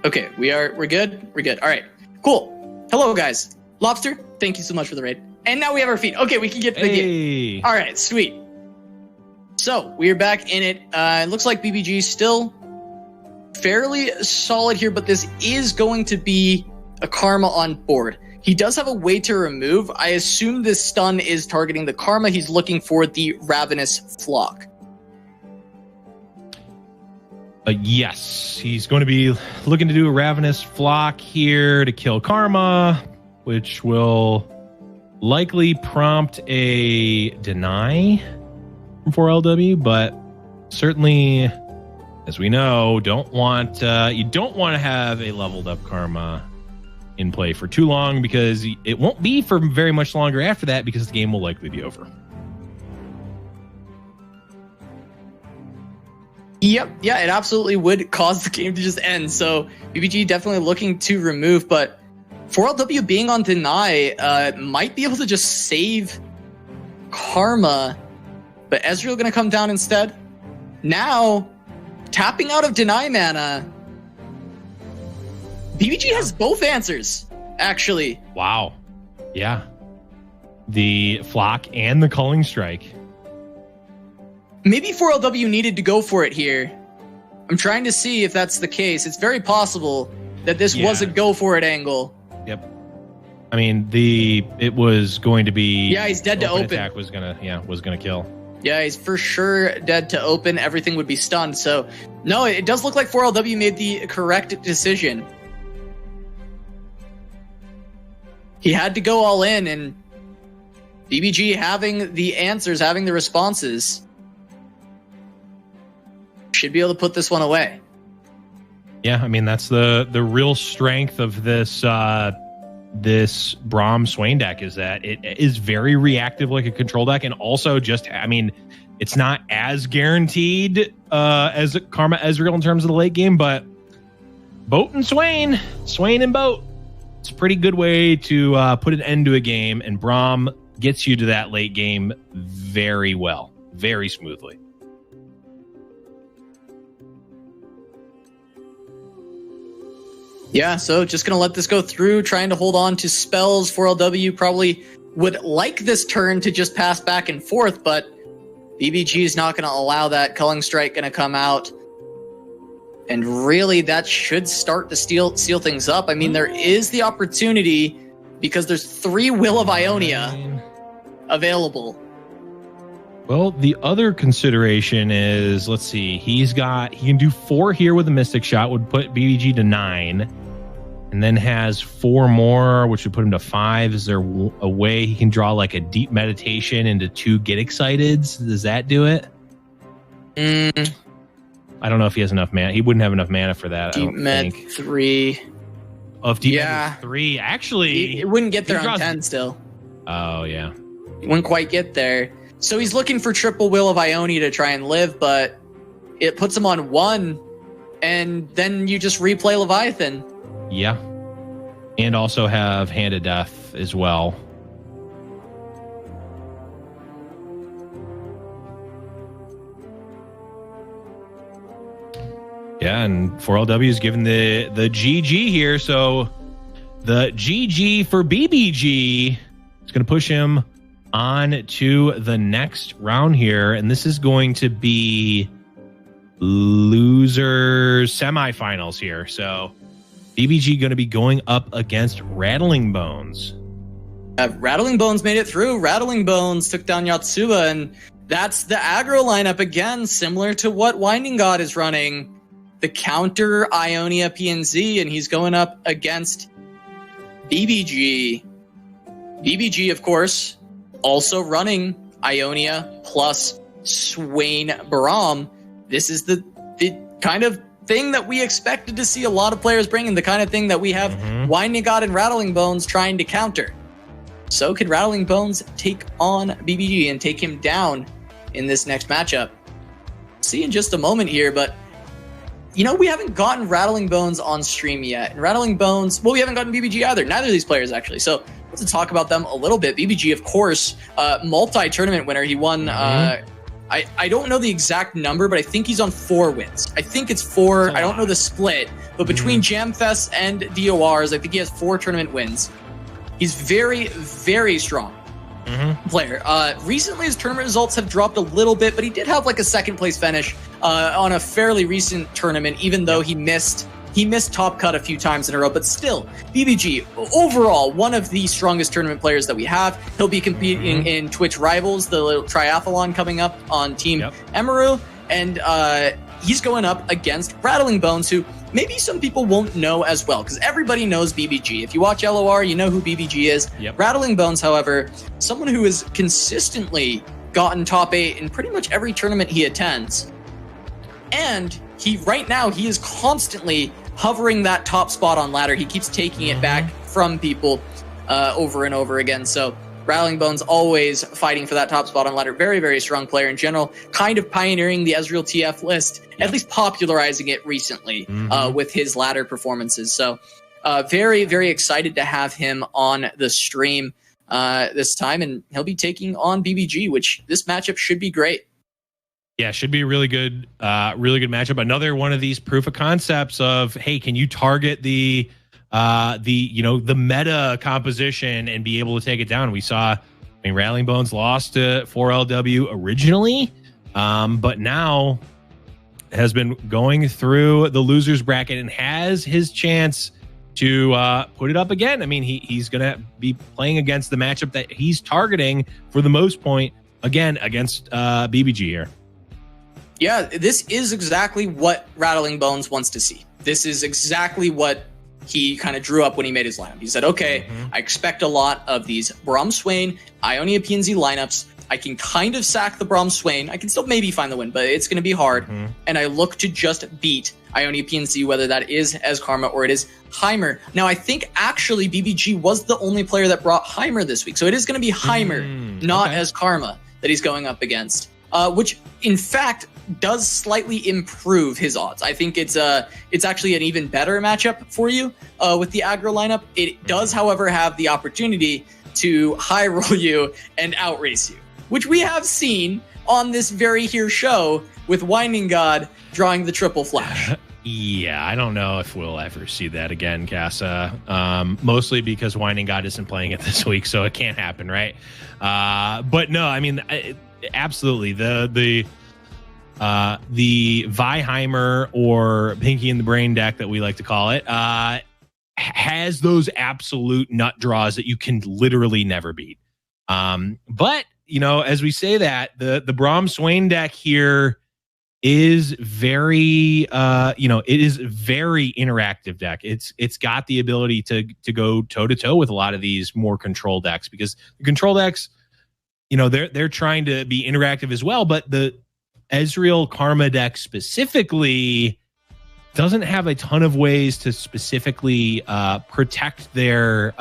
Okay, we're good. We're good. All right, cool. Hello, guys. Lobster, thank you so much for the raid. And now we have our feet. Okay, we can get to the game. All right, sweet. So we are back in it. It looks like BBG still fairly solid here, but this is going to be a Karma on board. He does have a way to remove. I assume this stun is targeting the Karma. He's looking for the Ravenous Flock. Yes, he's going to be looking to do a Ravenous Flock here to kill Karma, which will likely prompt a deny from 4LW, but certainly, as we know, you don't want to have a leveled up Karma in play for too long, because it won't be for very much longer after that, because the game will likely be over. Yep, yeah, it absolutely would cause the game to just end. So BBG definitely looking to remove, but 4LW being on deny might be able to just save Karma, but Ezreal going to come down instead. Now, tapping out of deny mana, BBG has both answers, actually. Wow. Yeah. The Flock and the Culling Strike. Maybe 4LW needed to go for it here. I'm trying to see if that's the case. It's very possible that this was a go for it angle. Yep. I mean, it was going to be. Yeah, he's dead to open. Attack was gonna kill. Yeah, he's for sure dead to open. Everything would be stunned. So no, it does look like 4LW made the correct decision. He had to go all in, and BBG having the answers, having the responses, should be able to put this one away. Yeah, I mean, that's the real strength of this this Braum Swain deck, is that it is very reactive like a control deck, and also just, I mean, it's not as guaranteed as Karma Ezreal in terms of the late game, but Boat and Swain and Boat, it's a pretty good way to put an end to a game, and Braum gets you to that late game very well, very smoothly. Yeah, so just going to let this go through, trying to hold on to spells. 4LW probably would like this turn to just pass back and forth, but BBG is not going to allow that. Culling Strike going to come out. And really, that should start to seal things up. I mean, there is the opportunity, because there's 3 Will of Ionia available. Well, the other consideration is, let's see, he can do 4 here with a Mystic Shot, would put BBG to 9, and then has 4 more, which would put him to 5. Is there a way he can draw like a Deep Meditation into 2 Get Exciteds? Does that do it? I don't know if he has enough mana. He wouldn't have enough mana for that. Deep Med 3. Of Deep Med 3, actually, it wouldn't get there on 10 still. Oh yeah, he wouldn't quite get there. So he's looking for triple Will of Ionia to try and live, but it puts him on 1, and then you just replay Leviathan. Yeah. And also have Hand of Death as well. Yeah, and 4LW is given the GG here, so the GG for BBG is going to push him on to the next round here, and this is going to be losers semifinals here. So BBG going to be going up against Rattling Bones. Rattling Bones made it through. Rattling Bones took down Yotsuba, and that's the aggro lineup again, similar to what Winding God is running. The counter Ionia PNZ, and he's going up against BBG. BBG, of course, also running Ionia plus Swain Braum. This is the kind of thing that we expected to see a lot of players bringing, the kind of thing that we have Winding God and Rattling Bones trying to counter. So could Rattling Bones take on BBG and take him down in this next matchup? See in just a moment here, but you know, we haven't gotten Rattling Bones on stream yet. And Rattling Bones, well, we haven't gotten BBG either. Neither of these players, actually. So let's talk about them a little bit. BBG, of course, multi-tournament winner. He won I don't know the exact number, but I think he's on 4 wins. I think it's 4. I don't know the split, but between Jamfest and DORs, I think he has 4 tournament wins. He's very, very strong player. Recently, his tournament results have dropped a little bit, but he did have like a 2nd place finish on a fairly recent tournament, even though he missed top cut a few times in a row. But still, BBG, overall, one of the strongest tournament players that we have. He'll be competing in Twitch Rivals, the little triathlon coming up on Team Emeru, and he's going up against Rattling Bones, who maybe some people won't know as well, because everybody knows BBG. If you watch LOR, you know who BBG is. Rattling Bones, however, someone who has consistently gotten top 8 in pretty much every tournament he attends. And right now, he is constantly hovering that top spot on ladder. He keeps taking it back from people over and over again. So Rattling Bones always fighting for that top spot on ladder. Very, very strong player in general. Kind of pioneering the Ezreal TF list, at least popularizing it recently with his ladder performances. So very, very excited to have him on the stream this time. And he'll be taking on BBG, which this matchup should be great. Yeah, should be a really good matchup. Another one of these proof of concepts of, hey, can you target the meta composition and be able to take it down? We saw, Rattling Bones lost to 4LW originally, but now has been going through the losers bracket and has his chance to put it up again. He's going to be playing against the matchup that he's targeting for the most point, again, against BBG here. Yeah, this is exactly what Rattling Bones wants to see. This is exactly what he kind of drew up when he made his lineup. He said, okay, I expect a lot of these Braum Swain, Ionia PNZ lineups. I can kind of sack the Braum Swain. I can still maybe find the win, but it's going to be hard. And I look to just beat Ionia PNZ, whether that is as Karma or it is Heimer. Now, I think actually BBG was the only player that brought Heimer this week. So it is going to be Heimer, not as Karma, that he's going up against. Which, in fact, does slightly improve his odds. I think it's actually an even better matchup for you with the aggro lineup. It does, however, have the opportunity to high roll you and outrace you, which we have seen on this very here show with Winding God drawing the triple flash. Yeah, I don't know if we'll ever see that again, Casa. Mostly because Winding God isn't playing it this week, so it can't happen, right? But no, absolutely. The Viheimer, or Pinky in the Brain deck that we like to call it, has those absolute nut draws that you can literally never beat. But as we say that, the Braum Swain deck here is very it is very interactive deck. It's got the ability to go toe to toe with a lot of these more control decks, because the control decks, they're trying to be interactive as well, but the Ezreal Karma deck specifically doesn't have a ton of ways to specifically protect their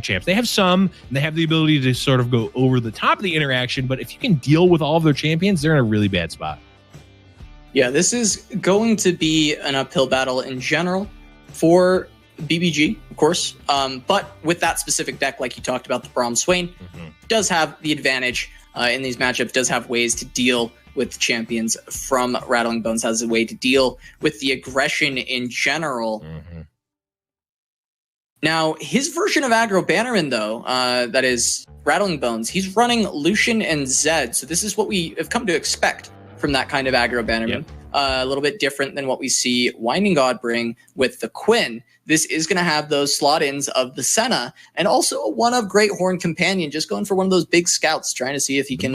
champs. They have some, and they have the ability to sort of go over the top of the interaction, but if you can deal with all of their champions, they're in a really bad spot. Yeah, this is going to be an uphill battle in general for BBG, of course, but with that specific deck, like you talked about, the Braum Swain does have the advantage in these matchups, does have ways to deal with champions from Rattling Bones, has a way to deal with the aggression in general. Now, his version of aggro Bannerman, though, that is Rattling Bones, he's running Lucian and Zed, so this is what we have come to expect from that kind of aggro Bannerman. A little bit different than what we see Winding God bring with the Quinn. This is going to have those slot-ins of the Senna, and also a one of Great Horn Companion, just going for one of those big scouts, trying to see if he can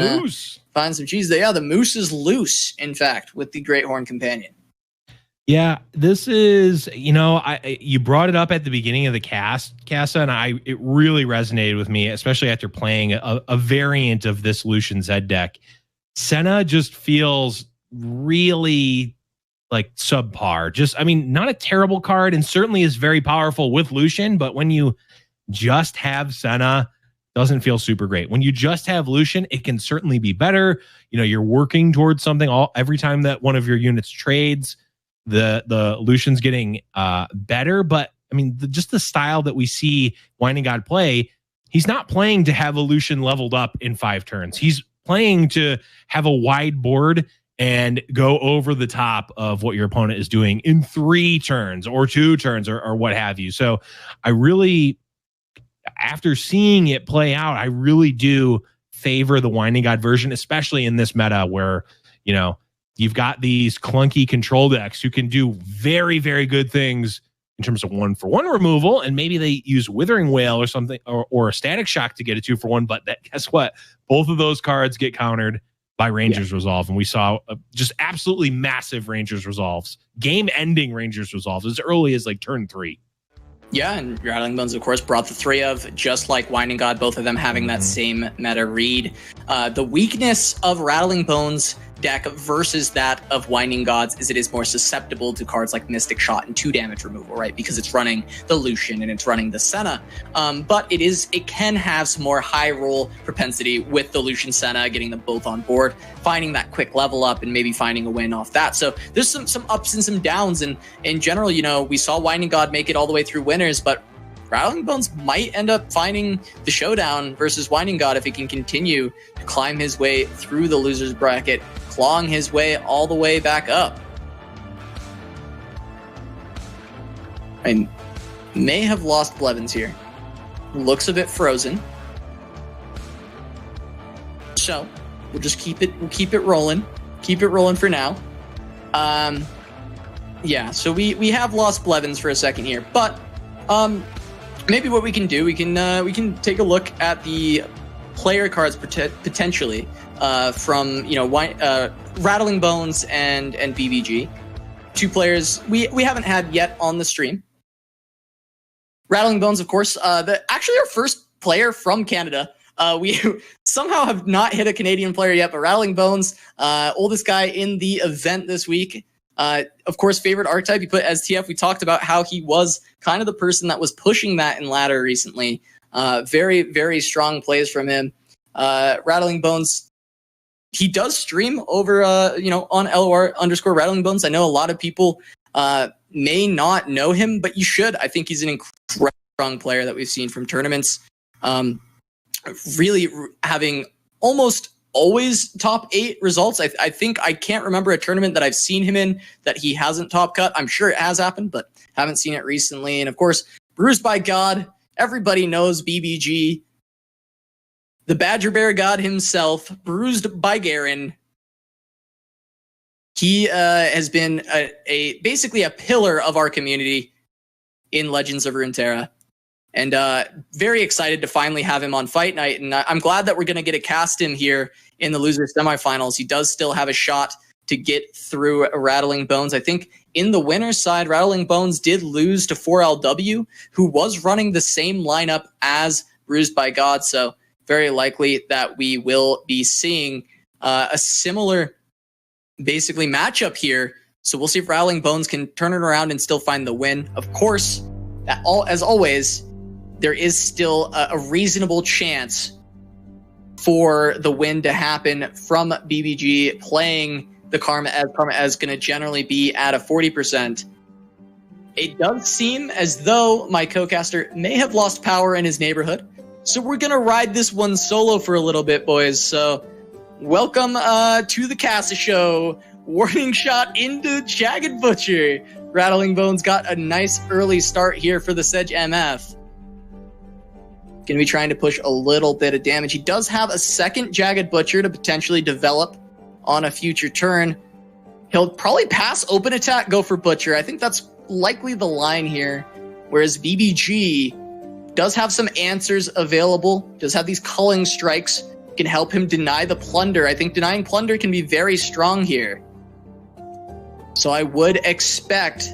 find some cheese. Yeah, the Moose is loose, in fact, with the Great Horn Companion. Yeah, this is, you brought it up at the beginning of the cast, Casa, and it really resonated with me, especially after playing a variant of this Lucian Zed deck. Senna just feels really like subpar. Not a terrible card, and certainly is very powerful with Lucian, but when you just have Senna, doesn't feel super great. When you just have Lucian, it can certainly be better. You're working towards something every time that one of your units trades, the Lucian's getting better. But just the style that we see Winding God play, he's not playing to have a Lucian leveled up in 5 turns. He's playing to have a wide board and go over the top of what your opponent is doing in 3 turns or 2 turns or what have you. So I really, after seeing it play out, I really do favor the Winding God version, especially in this meta where, you know, you've got these clunky control decks who can do very, very good things in terms of 1-for-1 removal, and maybe they use Withering Wail or something, or a Static Shock to get a 2-for-1, but that, guess what? Both of those cards get countered by Ranger's Resolve, and we saw just absolutely massive Ranger's Resolves, game-ending Ranger's Resolves as early as like turn 3. Yeah, and Rattling Bones, of course, brought the 3 of, just like Winding God, both of them having that same meta read. The weakness of Rattling Bones deck versus that of Winding Gods is it is more susceptible to cards like Mystic Shot and 2 damage removal, right? Because it's running the Lucian and it's running the Senna. But it can have some more high roll propensity with the Lucian Senna, getting them both on board, finding that quick level up and maybe finding a win off that. So there's some ups and some downs, and in general, you know, we saw Winding God make it all the way through winners, but Rattling Bones might end up finding the showdown versus Winding God if he can continue to climb his way through the loser's bracket, clawing his way all the way back up. I may have lost Blevins here. Looks a bit frozen. So we'll just keep it rolling. Keep it rolling for now. Yeah, so we have lost Blevins for a second here, but maybe what we can do, we can take a look at the player cards potentially from, you know, Rattling Bones and BBG, 2 players we haven't had yet on the stream. Rattling Bones, of course, actually our first player from Canada. We somehow have not hit a Canadian player yet, but Rattling Bones, oldest guy in the event this week. Of course, favorite archetype, he put as TF. We talked about how he was kind of the person that was pushing that in ladder recently. Very, very strong plays from him. Rattling Bones, he does stream over, you know, on LOR_Rattling Bones. I know a lot of people may not know him, but you should. I think he's an incredibly strong player that we've seen from tournaments. Really having almost always top 8 results. I think I can't remember a tournament that I've seen him in that he hasn't top cut. I'm sure it has happened, but haven't seen it recently. And of course, Bruised by God. Everybody knows BBG. The Badger Bear God himself, Bruised by Garen. He has been basically a pillar of our community in Legends of Runeterra. And very excited to finally have him on Fight Night. And I'm glad that we're going to get to cast him here in the loser semifinals. He does still have a shot to get through Rattling Bones. I think in the winner's side, Rattling Bones did lose to 4LW, who was running the same lineup as Bruised by God. So very likely that we will be seeing a similar basically matchup here. So we'll see if Rattling Bones can turn it around and still find the win. Of course, as always, there is still a reasonable chance for the win to happen from BBG playing the Karma as going to generally be at a 40%. It does seem as though my co-caster may have lost power in his neighborhood. So we're going to ride this one solo for a little bit, boys. So welcome to the Casa Show. Warning shot into Jagged Butcher. Rattling Bones got a nice early start here for the Sedge MF. Going to be trying to push a little bit of damage. He does have a second Jagged Butcher to potentially develop on a future turn. He'll probably pass open attack, go for Butcher. I think that's likely the line here. Whereas BBG does have some answers available, does have these culling strikes, can help him deny the plunder. I think denying plunder can be very strong here. So I would expect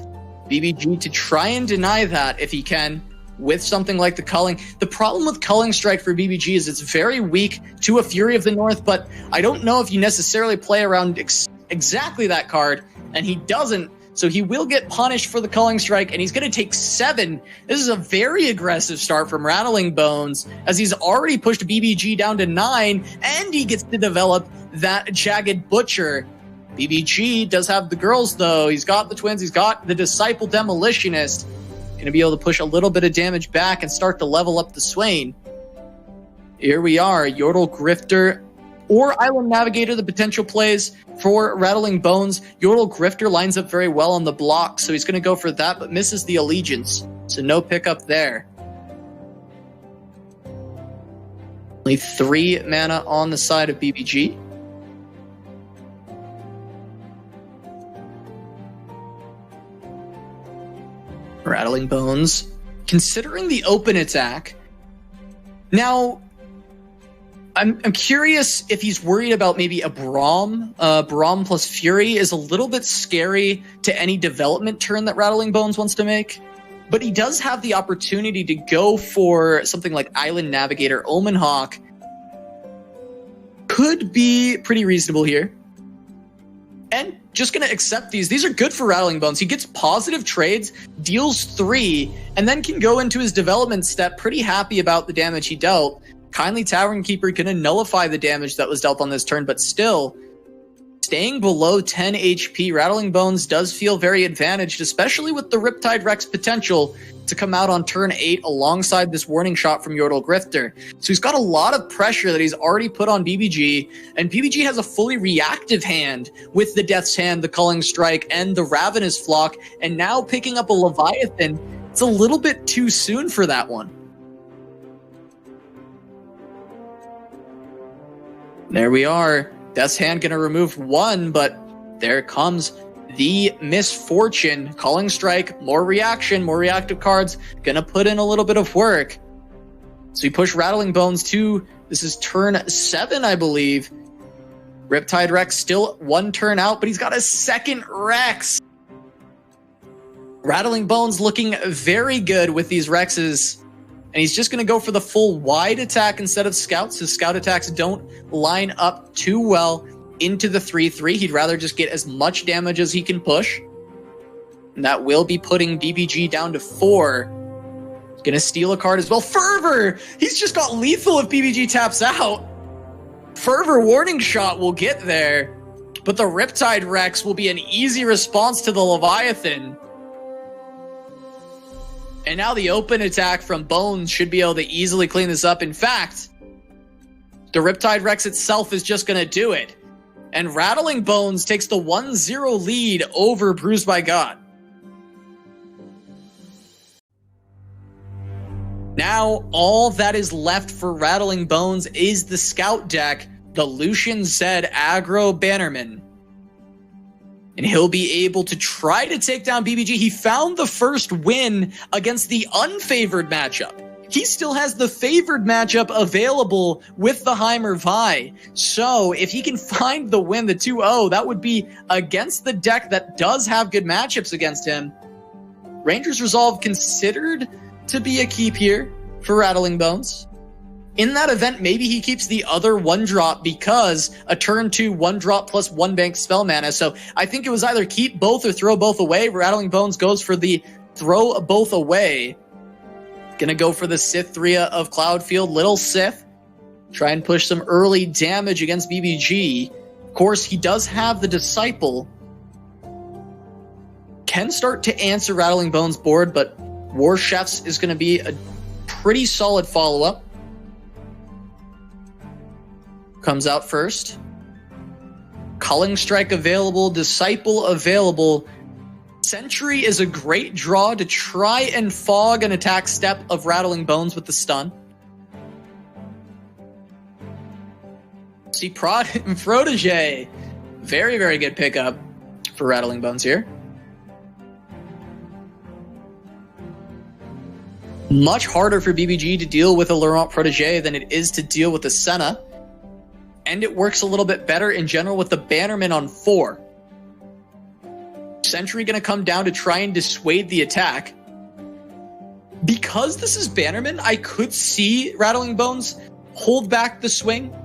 BBG to try and deny that if he can with something like the culling. The problem with culling strike for BBG is it's very weak to a Fury of the North, but I don't know if you necessarily play around exactly that card, and he doesn't. So he will get punished for the culling strike, and he's going to take 7. This is a very aggressive start from Rattling Bones, as he's already pushed BBG down to 9, and he gets to develop that Jagged Butcher. BBG does have the girls, though. He's got the twins. He's got the Disciple Demolitionist. Going to be able to push a little bit of damage back and start to level up the Swain. Here we are. Yordle Grifter or Island Navigator, the potential plays for Rattling Bones. Yordle Grifter lines up very well on the block, so he's going to go for that, but misses the Allegiance. So no pickup there. Only 3 mana on the side of BBG. Rattling Bones, considering the open attack. Now, I'm curious if he's worried about maybe a Braum. Braum plus Fury is a little bit scary to any development turn that Rattling Bones wants to make. But he does have the opportunity to go for something like Island Navigator. Omen Hawk could be pretty reasonable here. And just going to accept these. These are good for Rattling Bones. He gets positive trades, deals 3, and then can go into his development step pretty happy about the damage he dealt. Kindly Tavern Keeper going to nullify the damage that was dealt on this turn, but still, staying below 10 HP, Rattling Bones does feel very advantaged, especially with the Riptide Rex potential to come out on turn 8 alongside this warning shot from Yordle Grifter. So he's got a lot of pressure that he's already put on BBG, and BBG has a fully reactive hand with the Death's Hand, the Culling Strike, and the Ravenous Flock, and now picking up a Leviathan. It's a little bit too soon for that one. There we are. Death's Hand going to remove 1, but there comes the Misfortune. Culling Strike, more reaction, more reactive cards. Going to put in a little bit of work. So we push Rattling Bones to, this is turn 7, I believe. Riptide Rex still 1 turn out, but he's got a second Rex. Rattling Bones looking very good with these Rexes. And he's just going to go for the full wide attack instead of scouts. His scout attacks don't line up too well into the 3-3. He'd rather just get as much damage as he can push. And that will be putting BBG down to 4. Going to steal a card as well. Fervor! He's just got lethal if BBG taps out. Fervor Warning Shot will get there. But the Riptide Rex will be an easy response to the Leviathan. And now the open attack from Bones should be able to easily clean this up. In fact, the Riptide Rex itself is just going to do it. And Rattling Bones takes the 1-0 lead over Bruised by God. Now, all that is left for Rattling Bones is the scout deck, the Lucian Zed aggro Bannerman. And he'll be able to try to take down BBG. He found the first win against the unfavored matchup. He still has the favored matchup available with the Heimer Vi. So if he can find the win, the 2-0, that would be against the deck that does have good matchups against him. Ranger's Resolve considered to be a keep here for Rattling Bones. In that event, maybe he keeps the other 1-drop because a turn 2 1-drop plus 1 bank spell mana. So I think it was either keep both or throw both away. Rattling Bones goes for the throw both away. Gonna go for the Sithria of Cloudfield, Little Sith. Try and push some early damage against BBG. Of course, he does have the Disciple. Can start to answer Rattling Bones' board, but War Chefs is gonna be a pretty solid follow-up. Comes out first. Culling Strike available, Disciple available. Sentry is a great draw to try and fog an attack step of Rattling Bones with the stun. See, Protege. Very, very good pickup for Rattling Bones here. Much harder for BBG to deal with a Laurent Protege than it is to deal with the Senna. And it works a little bit better in general with the Bannerman on 4. Sentry going to come down to try and dissuade the attack. Because this is Bannerman, I could see Rattling Bones hold back the swing,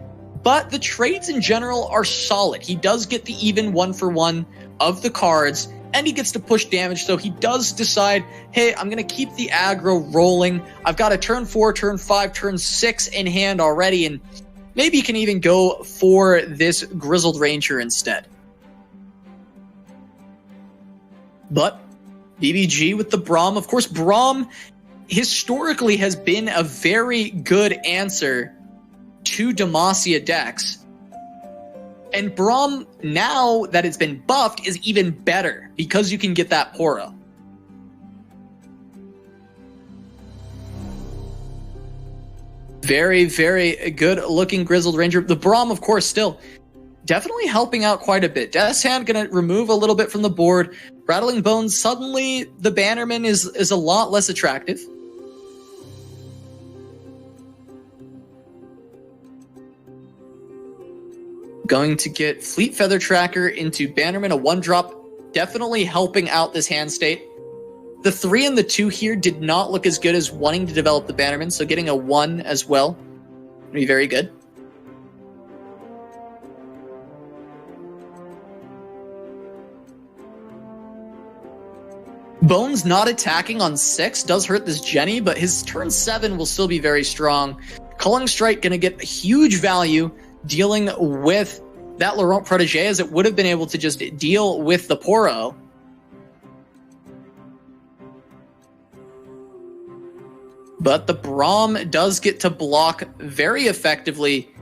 but the trades in general are solid. He does get the even 1-for-1 of the cards, and he gets to push damage, so he does decide, hey, I'm going to keep the aggro rolling. I've got a turn 4, turn 5, turn 6 in hand already, and maybe he can even go for this Grizzled Ranger instead. But BBG with the Braum. Of course, Braum historically has been a very good answer to Demacia decks. And Braum, now that it's been buffed, is even better because you can get that Poro. Very, very good looking Grizzled Ranger. The Braum, of course, still definitely helping out quite a bit. Death's Hand going to remove a little bit from the board. Rattling Bones, suddenly the Bannerman is a lot less attractive. Going to get Fleet Feather Tracker into Bannerman, a 1-drop, definitely helping out this hand state. The 3 and the 2 here did not look as good as wanting to develop the Bannerman, so getting a 1 as well would be very good. Bones not attacking on 6 does hurt this Jenny, but his turn 7 will still be very strong. Culling Strike going to get huge value dealing with that Laurent Protégé, as it would have been able to just deal with the Poro. But the Braum does get to block very effectively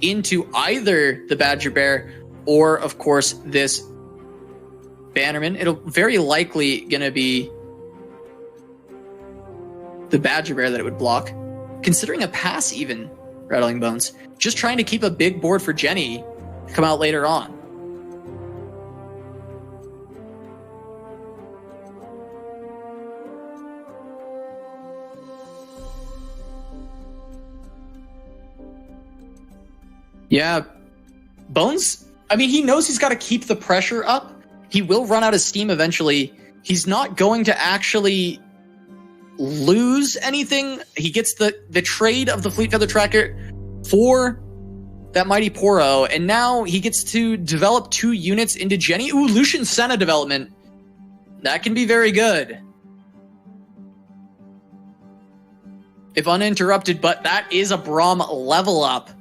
into either the Badger Bear or, of course, this Bannerman. It'll very likely going to be the Badger Bear that it would block. Considering a pass even, Rattling Bones. Just trying to keep a big board for Jenny to come out later on. Yeah, Bones, I mean, he knows he's got to keep the pressure up. He will run out of steam eventually. He's not going to actually lose anything. He gets the trade of the Fleet Feather Tracker for that Mighty Poro, and now he gets to develop 2 units into Jenny. Ooh, Lucian Senna development. That can be very good. If uninterrupted, but that is a Braum level up.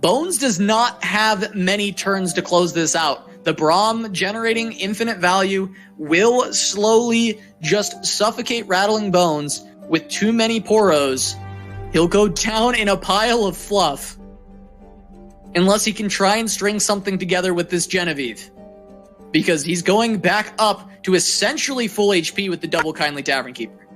Bones does not have many turns to close this out. The Braum generating infinite value will slowly just suffocate Rattling Bones with too many Poros. He'll go down in a pile of fluff unless he can try and string something together with this Genevieve, because he's going back up to essentially full HP with the double Kindly Tavern Keeper.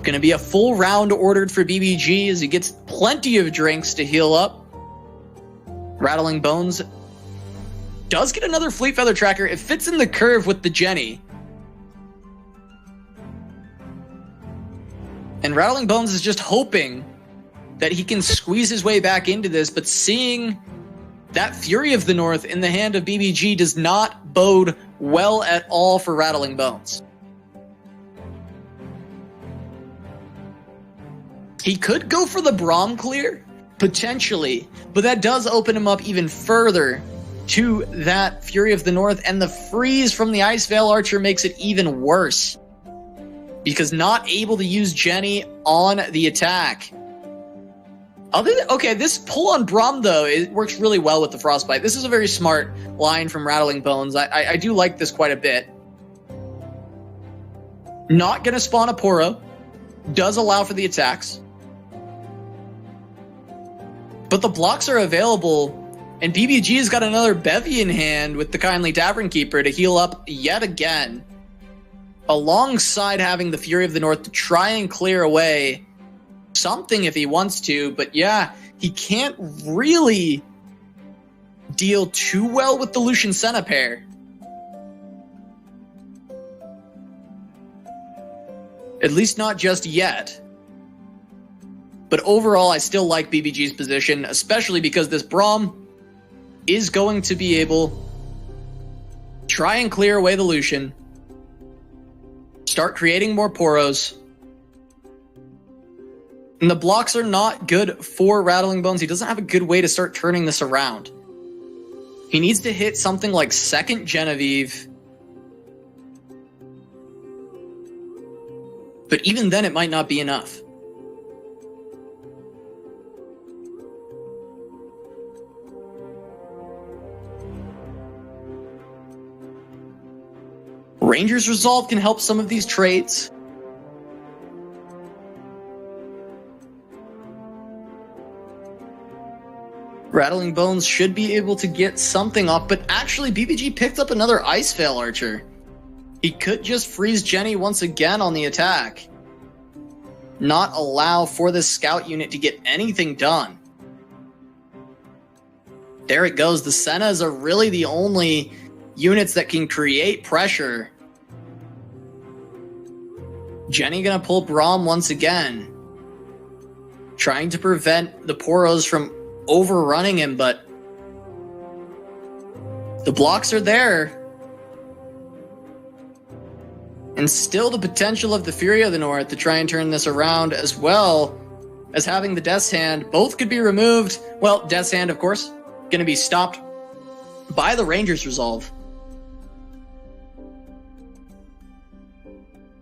Going to be a full round ordered for BBG as he gets plenty of drinks to heal up. Rattling Bones does get another Fleet Feather Tracker. It fits in the curve with the Jenny. And Rattling Bones is just hoping that he can squeeze his way back into this, but seeing that Fury of the North in the hand of BBG does not bode well at all for Rattling Bones. He could go for the Braum clear, potentially, but that does open him up even further to that Fury of the North, and the freeze from the Ice Veil Archer makes it even worse, because not able to use Jenny on the attack. Okay, this pull on Braum, though, it works really well with the Frostbite. This is a very smart line from Rattling Bones. I do like this quite a bit. Not going to spawn a Poro. Does allow for the attacks. But the blocks are available, and BBG's got another bevy in hand with the Kindly Tavern Keeper to heal up yet again, alongside having the Fury of the North to try and clear away something if he wants to. But yeah, he can't really deal too well with the Lucian Senna pair. At least not just yet. But overall, I still like BBG's position, especially because this Braum is going to be able to try and clear away the Lucian, start creating more Poros. And the blocks are not good for Rattling Bones. He doesn't have a good way to start turning this around. He needs to hit something like second Genevieve. But even then, it might not be enough. Ranger's Resolve can help some of these trades. Rattling Bones should be able to get something off, but actually BBG picked up another Ice Veil Archer. He could just freeze Jenny once again on the attack. Not allow for the scout unit to get anything done. There it goes. The Sennas are really the only units that can create pressure. Jenny gonna pull Braum once again. Trying to prevent the Poros from overrunning him, but the blocks are there. And still the potential of the Fury of the North to try and turn this around, as well as having the Death's Hand. Both could be removed. Well, Death's Hand, of course, going to be stopped by the Ranger's Resolve.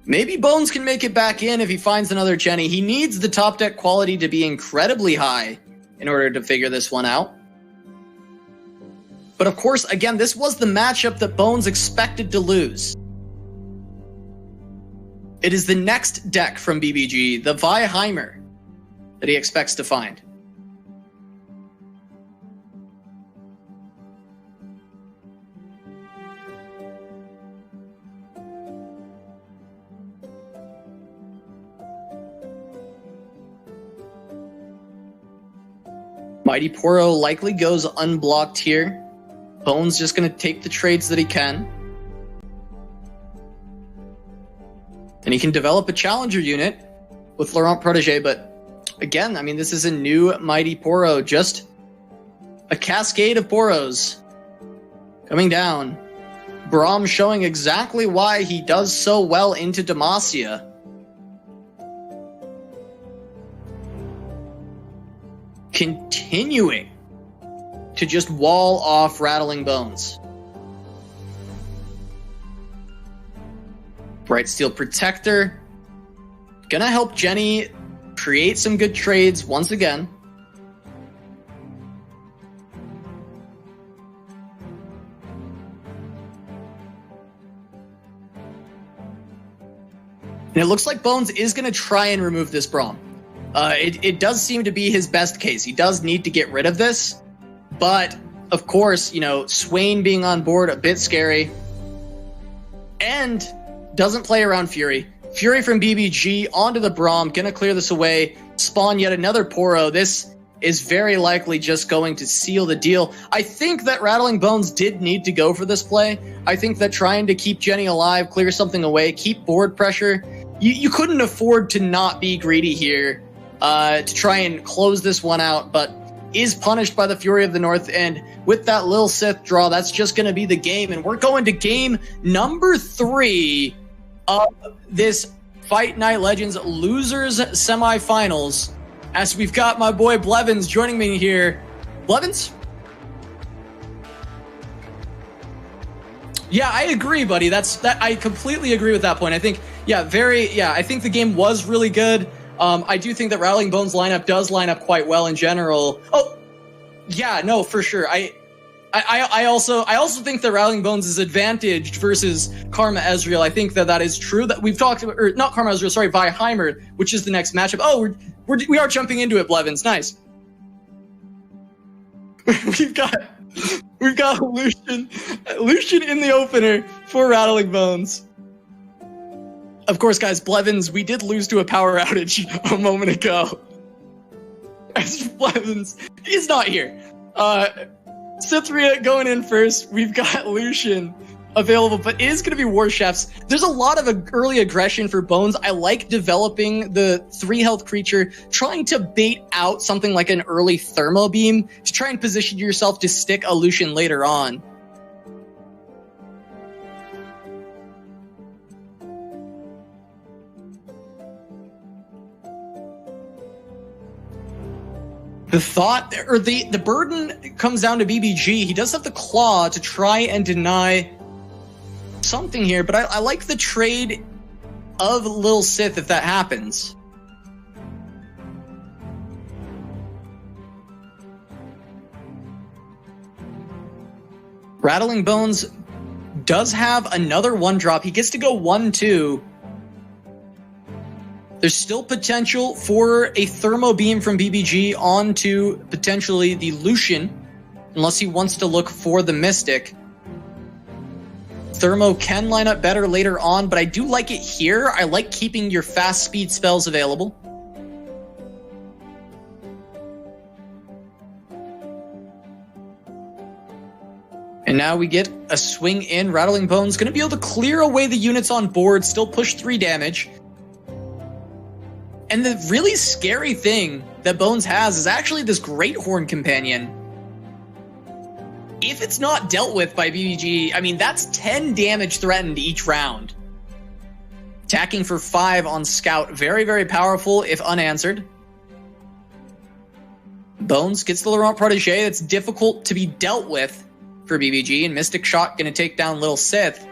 Maybe Bones can make it back in if he finds another Jenny. He needs the top deck quality to be incredibly high in order to figure this one out. But of course, again, this was the matchup that Bones expected to lose. It is the next deck from BBG, the Weiheimer, that he expects to find. Mighty Poro likely goes unblocked here. Bones just going to take the trades that he can. And he can develop a challenger unit with Laurent Protégé, but again, I mean, this is a new Mighty Poro, just a cascade of Poros coming down. Braum showing exactly why he does so well into Demacia. Continuing to just wall off Rattling Bones. Bright Steel Protector. Gonna help Jenny create some good trades once again. And it looks like Bones is gonna try and remove this Braum. It does seem to be his best case. He does need to get rid of this. But, of course, you know, Swain being on board, a bit scary. And doesn't play around Fury. Fury from BBG onto the Braum, gonna clear this away, spawn yet another Poro. This is very likely just going to seal the deal. I think that Rattling Bones did need to go for this play. I think that trying to keep Jenny alive, clear something away, keep board pressure, you couldn't afford to not be greedy here to try and close this one out, but is punished by the Fury of the North, and with that Lil Sith draw, that's just going to be the game, and we're going to game number 3 of this Fight Night Legends Losers Semifinals, as we've got my boy Blevins joining me here. Blevins? Yeah, I agree, buddy. I completely agree with that point. I think, I think the game was really good. I do think that Rattling Bones lineup does line up quite well in general. Oh, yeah, no, for sure. I also think that Rattling Bones is advantaged versus Karma Ezreal. I think that is true. That we've talked about, or not Karma Ezreal, sorry, Weiheimer, which is the next matchup. Oh, we are jumping into it, Blevins. Nice. We've got Lucian in the opener for Rattling Bones. Of course, guys, Blevins, we did lose to a power outage a moment ago. As Blevins, he's not here. Cythria going in first. We've got Lucian available, but it is going to be War Chefs. There's a lot of early aggression for Bones. I like developing the 3 health creature, trying to bait out something like an early Thermo Beam to try and position yourself to stick a Lucian later on. The thought, or the burden comes down to BBG. He does have the claw to try and deny something here, but I like the trade of Lil Sith if that happens. Rattling Bones does have another 1-drop. He gets to go 1-2. There's still potential for a Thermo Beam from BBG onto potentially the Lucian, unless he wants to look for the Mystic. Thermo can line up better later on, but I do like it here. I like keeping your fast speed spells available. And now we get a swing in. Rattling Bones going to be able to clear away the units on board, still push 3 damage. And the really scary thing that Bones has is actually this Great Horn Companion. If it's not dealt with by BBG, I mean, that's 10 damage threatened each round. Attacking for 5 on Scout. Very, very powerful if unanswered. Bones gets the Laurent Protégé. That's difficult to be dealt with for BBG. And Mystic Shot going to take down Little Sith.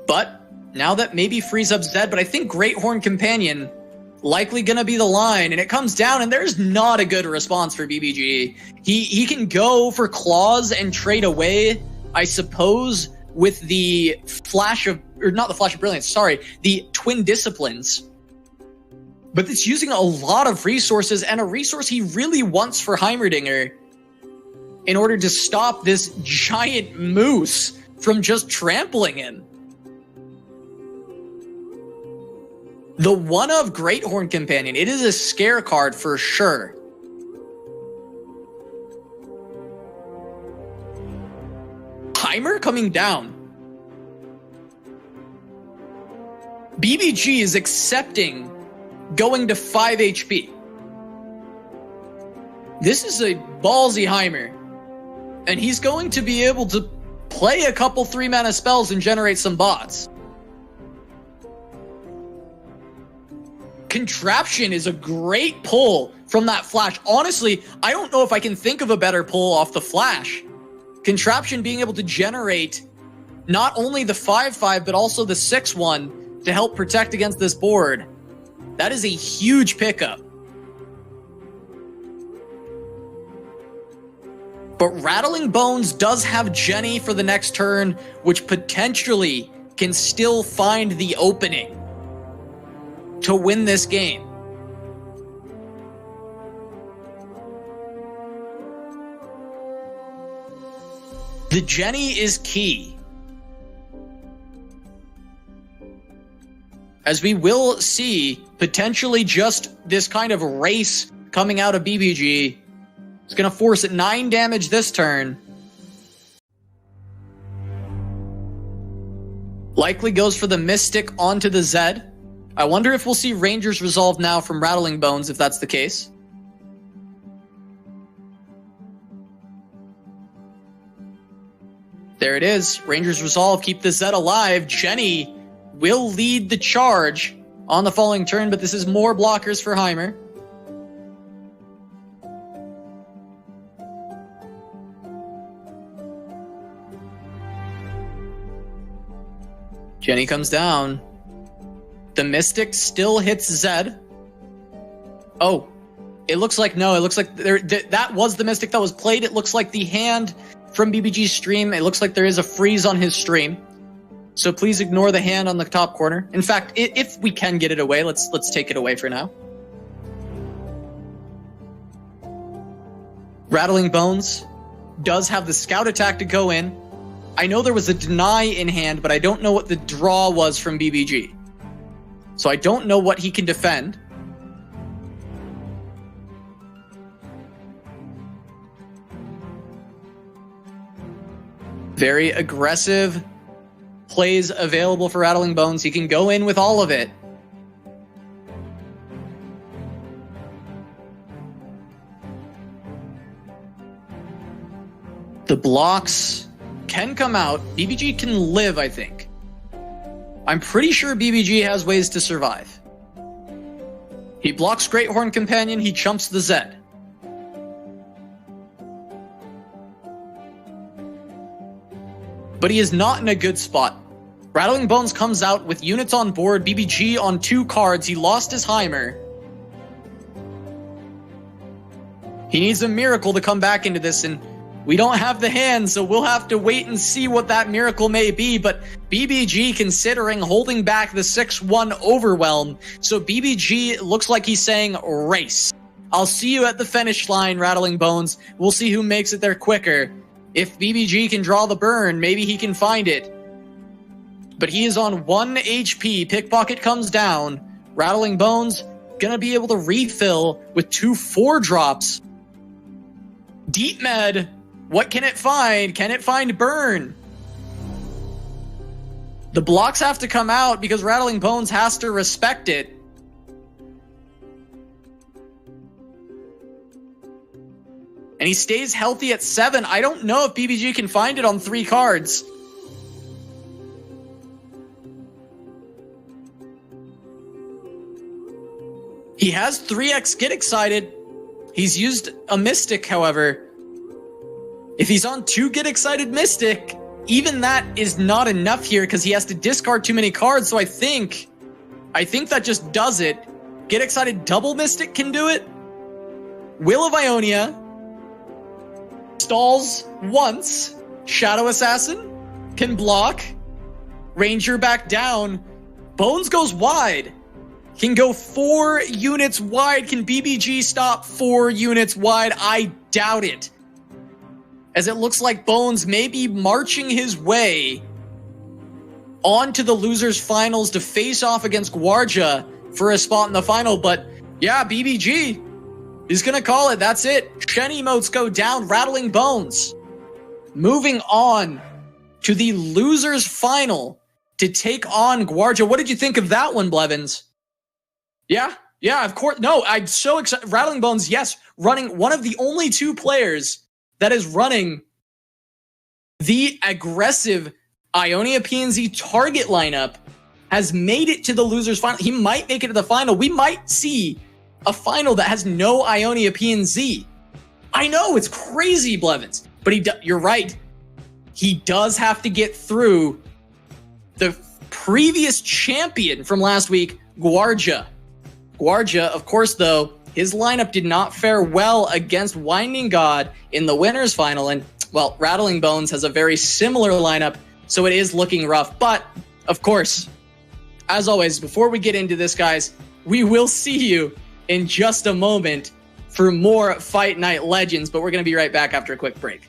But now that maybe frees up Zed, but I think Great Horn Companion likely going to be the line, and it comes down, and there's not a good response for BBG. He can go for claws and trade away, I suppose, with the flash of, or not the flash of brilliance, sorry, the twin disciplines. But it's using a lot of resources, and a resource he really wants for Heimerdinger in order to stop this giant moose from just trampling him. The one of Great Horn Companion, it is a scare card for sure. Heimer coming down. BBG is accepting going to 5 HP. This is a ballsy Heimer. And he's going to be able to play a couple 3-mana spells and generate some bots. Contraption is a great pull from that flash. Honestly, I don't know if I can think of a better pull off the flash. Contraption being able to generate not only the 5/5, but also the 6/1 to help protect against this board. That is a huge pickup. But Rattling Bones does have Jenny for the next turn, which potentially can still find the opening to win this game. The Jenny is key, as we will see potentially just this kind of race coming out of BBG. It's going to force 9 damage this turn. Likely goes for the Mystic onto the Zed. I wonder if we'll see Ranger's Resolve now from Rattling Bones, if that's the case. There it is. Ranger's Resolve, keep the Zed alive. Jenny will lead the charge on the following turn, but this is more blockers for Heimer. Jenny comes down. The Mystic still hits Zed. Oh, it looks like no. It looks like that was the Mystic that was played. It looks like the hand from BBG's stream. It looks like there is a freeze on his stream. So please ignore the hand on the top corner. In fact, if we can get it away, let's take it away for now. Rattling Bones does have the Scout attack to go in. I know there was a deny in hand, but I don't know what the draw was from BBG. So I don't know what he can defend. Very aggressive plays available for Rattling Bones. He can go in with all of it. The blocks can come out. BBG can live, I think. I'm pretty sure BBG has ways to survive. He blocks Great Horn Companion, he chumps the Zed. But he is not in a good spot. Rattling Bones comes out with units on board, BBG on 2 cards, he lost his Heimer. He needs a miracle to come back into this, and We don't have the hand, so we'll have to wait and see what that miracle may be. But BBG considering holding back the 6-1 overwhelm. So BBG looks like he's saying race. I'll see you at the finish line, Rattling Bones. We'll see who makes it there quicker. If BBG can draw the burn, maybe he can find it. But he is on 1 HP. Pickpocket comes down. Rattling Bones gonna be able to refill with 2 4-drops. Deep Med, what can it find? Can it find burn? The blocks have to come out because Rattling Bones has to respect it. And he stays healthy at 7. I don't know if BBG can find it on 3 cards. He has 3x Get Excited. He's used a Mystic, however. If he's on 2 Get Excited Mystic, even that is not enough here because he has to discard too many cards. So I think that just does it. Get Excited double Mystic can do it. Will of Ionia stalls once. Shadow Assassin can block. Ranger back down. Bones goes wide. Can go 4 units wide. Can BBG stop 4 units wide? I doubt it. As it looks like Bones may be marching his way onto the losers finals to face off against Gvuardya for a spot in the final. But yeah, BBG is going to call it. That's it. Shen emotes go down. Rattling Bones moving on to the losers final to take on Gvuardya. What did you think of that one, Blevins? Yeah, of course. No, I'm so excited. Rattling Bones, yes, running one of the only 2 players that is running the aggressive Ionia PNZ target lineup has made it to the losers final. He might make it to the final. We might see a final that has no Ionia PNZ. I know, it's crazy, Blevins. But you're right. He does have to get through the previous champion from last week, Gvuardya. Gvuardya, of course, though, his lineup did not fare well against Winding God in the winners final. And, well, Rattling Bones has a very similar lineup, so it is looking rough. But, of course, as always, before we get into this, guys, we will see you in just a moment for more Fight Night Legends. But we're going to be right back after a quick break.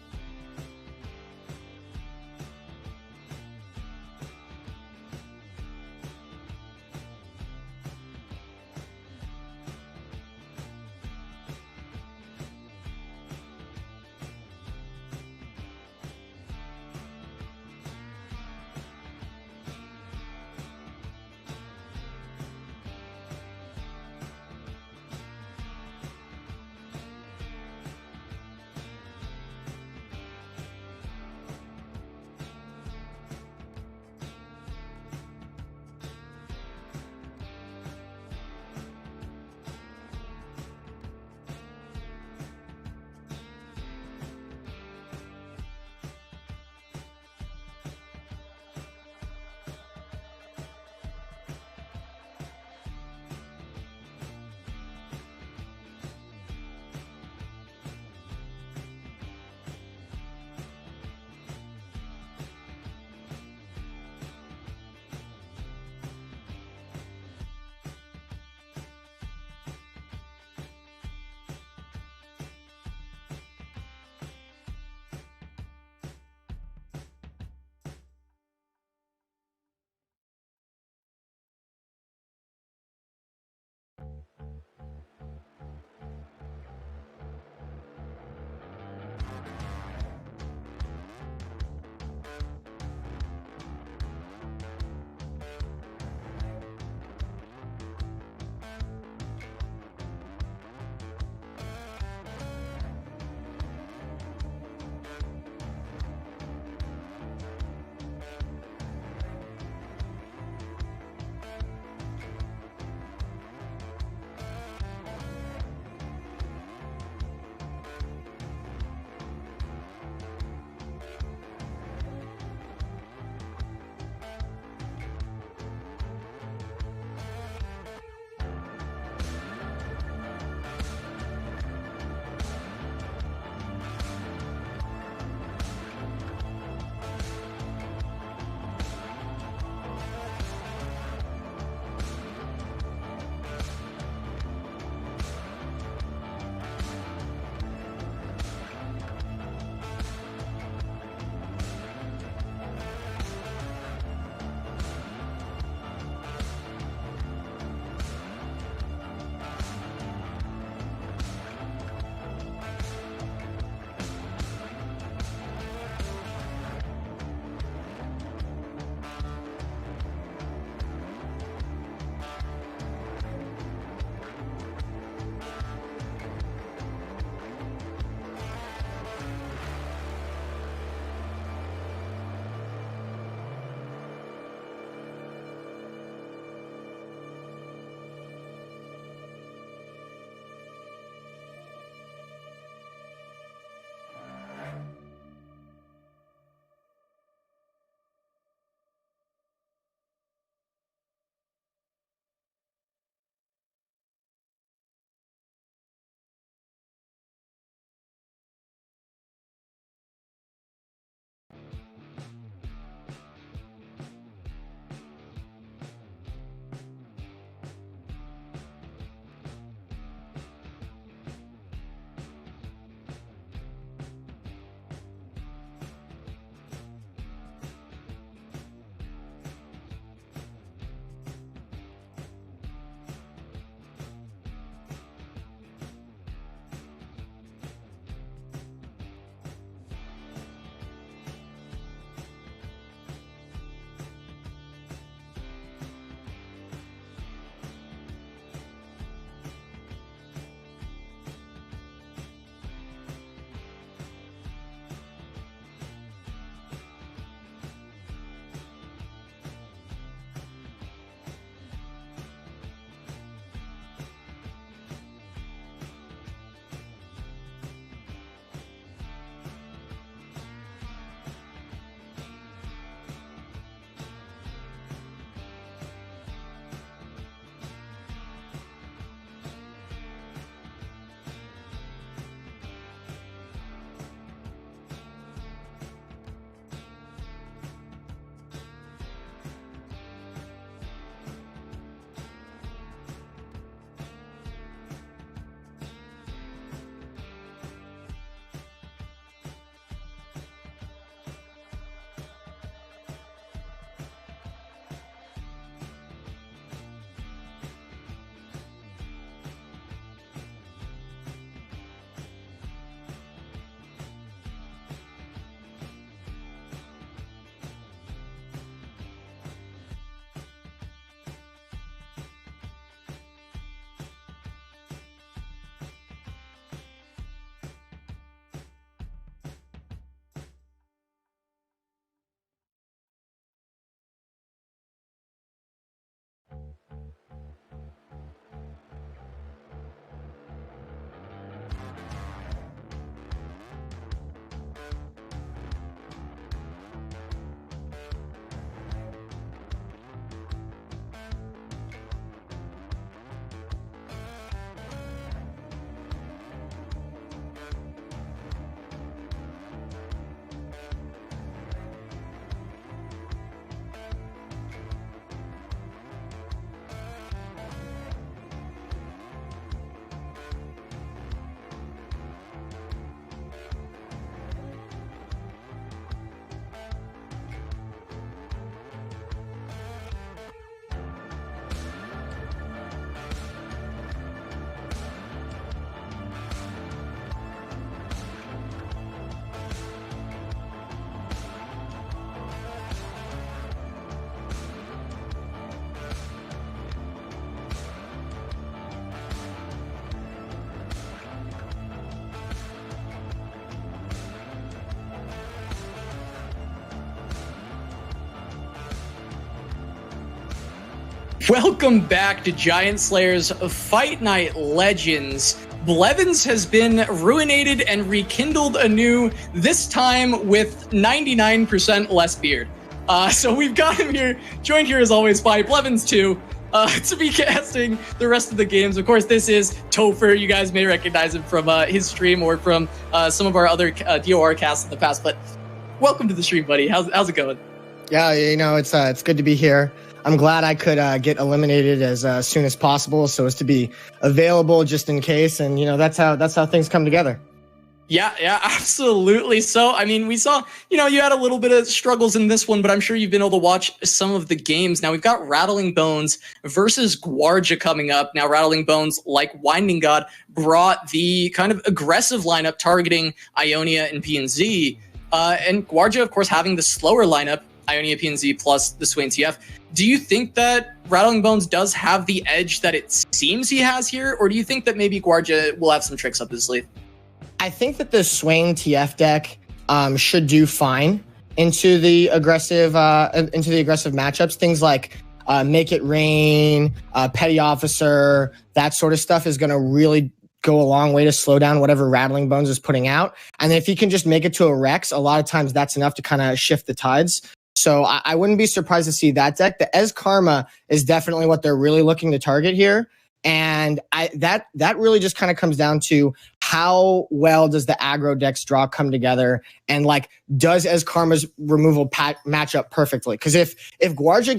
Welcome back to Giant Slayer's Fight Night Legends. Blevins has been ruinated and rekindled anew, this time with 99% less beard. So we've got him here, joined here as always by Blevins 2, to be casting the rest of the games. Of course, this is Topher. You guys may recognize him from his stream or from some of our other DOR casts in the past, but welcome to the stream, buddy. How's it going? Yeah, you know, it's good to be here. I'm glad I could get eliminated as soon as possible, so as to be available just in case. And you know, that's how things come together. Yeah, absolutely. So, I mean, we saw, you know, you had a little bit of struggles in this one, but I'm sure you've been able to watch some of the games. Now we've got Rattling Bones versus Gvuardya coming up. Now, Rattling Bones, like Winding God, brought the kind of aggressive lineup targeting Ionia and PNZ. And Gvuardya, of course, having the slower lineup, Ionia, PNZ plus the Swain TF. Do you think that Rattling Bones does have the edge that it seems he has here, or do you think that maybe Gvuardya will have some tricks up his sleeve? I think that the Swain TF deck should do fine into the aggressive matchups. Things like Make It Rain, Petty Officer, that sort of stuff is going to really go a long way to slow down whatever Rattling Bones is putting out. And if he can just make it to a Rex, a lot of times that's enough to kind of shift the tides. So I wouldn't be surprised to see that deck. The Ez Karma is definitely what they're really looking to target here. And that really just kind of comes down to how well does the aggro decks draw come together, and like, does Ez Karma's removal match up perfectly? Because if Gvuardya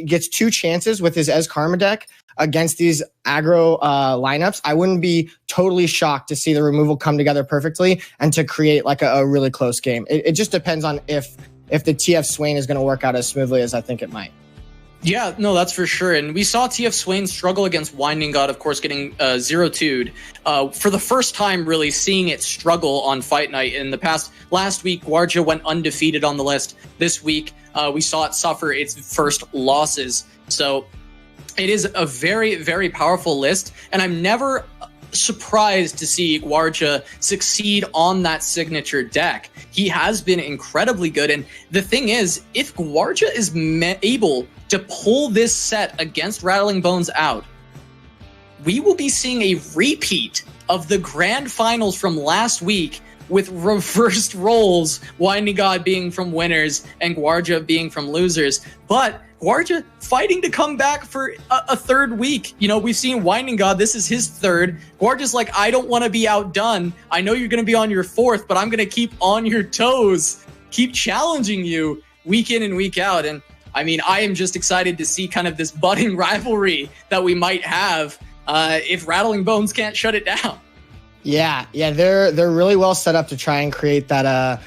gets two chances with his Ez Karma deck against these aggro lineups, I wouldn't be totally shocked to see the removal come together perfectly and to create like a really close game. It just depends on if the TF Swain is going to work out as smoothly as I think it might. Yeah, no, that's for sure. And we saw TF Swain struggle against Winding God, of course, getting 0-2'd. For the first time, really seeing it struggle on Fight Night. In the past, last week, Gvuardya went undefeated on the list. This week, we saw it suffer its first losses. So it is a very, very powerful list. And I'm never surprised to see Gvuardya succeed on that signature deck. He has been incredibly good. And the thing is, if Gvuardya is able to pull this set against Rattling Bones out, we will be seeing a repeat of the grand finals from last week with reversed roles, Winding God being from winners and Gvuardya being from losers. But Gvuardya fighting to come back for a third week. You know, we've seen Winding God, this is his third. Gvuardya's like, I don't want to be outdone. I know you're going to be on your fourth, but I'm going to keep on your toes, keep challenging you week in and week out. And I mean, I am just excited to see kind of this budding rivalry that we might have if Rattling Bones can't shut it down. Yeah, they're really well set up to try and create that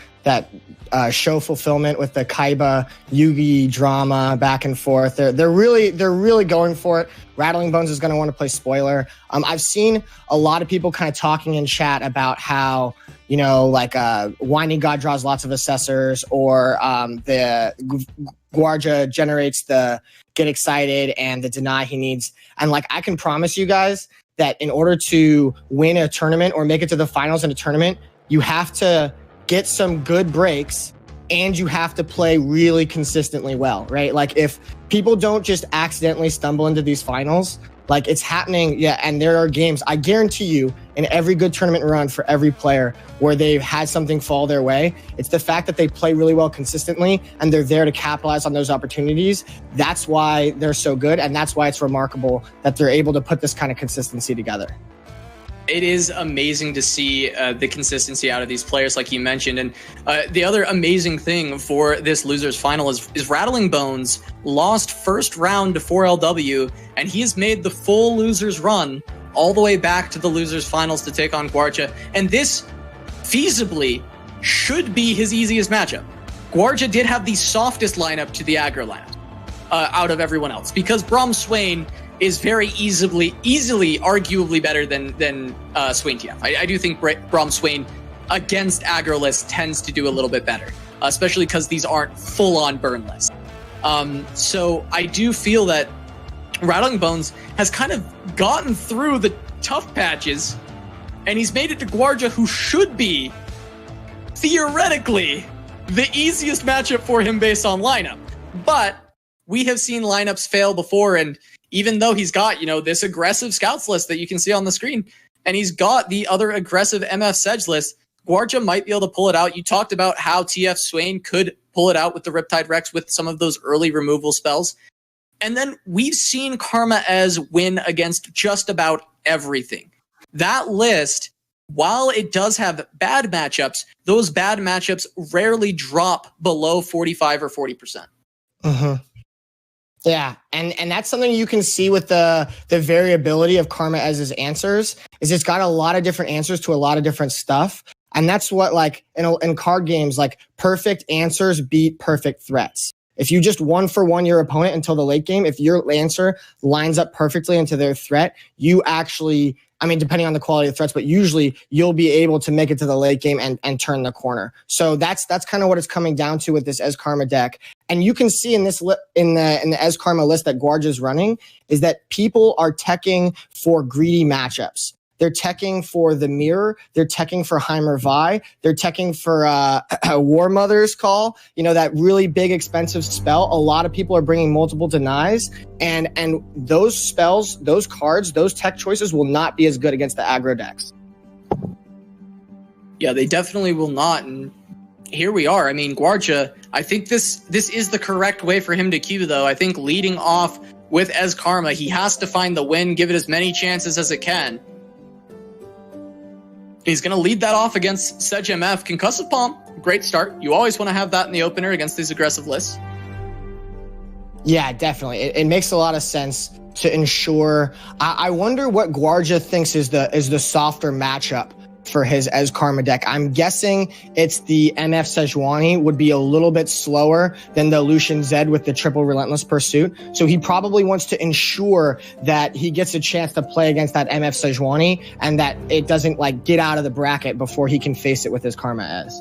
show fulfillment with the Kaiba Yugi drama back and forth. They're really going for it. Rattling Bones is going to want to play spoiler. I've seen a lot of people kind of talking in chat about how, you know, like Winding God draws lots of assessors, or the Gvuardya generates the get excited and the deny he needs. And like, I can promise you guys that in order to win a tournament or make it to the finals in a tournament, you have to get some good breaks and you have to play really consistently well, right? Like, if people don't just accidentally stumble into these finals, like, it's happening. Yeah. And there are games, I guarantee you, in every good tournament run for every player where they've had something fall their way. It's the fact that they play really well consistently and they're there to capitalize on those opportunities. That's why they're so good. And that's why it's remarkable that they're able to put this kind of consistency together. It is amazing to see the consistency out of these players, like you mentioned. And the other amazing thing for this losers final is Rattling Bones lost first round to 4LW, and he has made the full losers run all the way back to the losers finals to take on Gvuardya. And this feasibly should be his easiest matchup. Gvuardya did have the softest lineup to the aggro lineup out of everyone else, because Braum Swain is very easily arguably better than Swain TF. I do think Braum Swain against aggro lists tends to do a little bit better, especially because these aren't full-on burn lists. So I do feel that Rattling Bones has kind of gotten through the tough patches, and he's made it to Gvuardya, who should be, theoretically, the easiest matchup for him based on lineup. But we have seen lineups fail before. And even though he's got, this aggressive scouts list that you can see on the screen, and he's got the other aggressive MF Sedge list, Gvuardya might be able to pull it out. You talked about how TF Swain could pull it out with the Riptide Rex with some of those early removal spells. And then we've seen Karma-Ez win against just about everything. That list, while it does have bad matchups, those bad matchups rarely drop below 45 or 40%. Mm-hmm. Yeah, and that's something you can see with the variability of Karma-Ez's answers, is it's got a lot of different answers to a lot of different stuff. And that's what, like, in card games, like, perfect answers beat perfect threats. If you just 1-for-1 your opponent until the late game, if your answer lines up perfectly into their threat, you actually, I mean, depending on the quality of threats, but usually you'll be able to make it to the late game and turn the corner. So that's kind of what it's coming down to with this Ez Karma deck. And you can see in this in the Ez Karma list that Gvuardya is running is that people are teching for greedy matchups. They're teching for the Mirror. They're teching for Heimer Vi. They're teching for War Mother's Call. That really big, expensive spell. A lot of people are bringing multiple denies. And those spells, those cards, those tech choices will not be as good against the aggro decks. Yeah, they definitely will not. And here we are. I mean, Gvuardya, I think this is the correct way for him to queue, though. I think leading off with Ez Karma, he has to find the win, give it as many chances as it can. He's going to lead that off against Sedge MF. Concussive Palm, great start. You always want to have that in the opener against these aggressive lists. Yeah, definitely. It makes a lot of sense to ensure. I wonder what Gvuardya thinks is the softer matchup for his Ez Karma deck. I'm guessing it's the MF Sejuani would be a little bit slower than the Lucian Zed with the triple Relentless Pursuit. So he probably wants to ensure that he gets a chance to play against that MF Sejuani and that it doesn't get out of the bracket before he can face it with his Karma-Ez.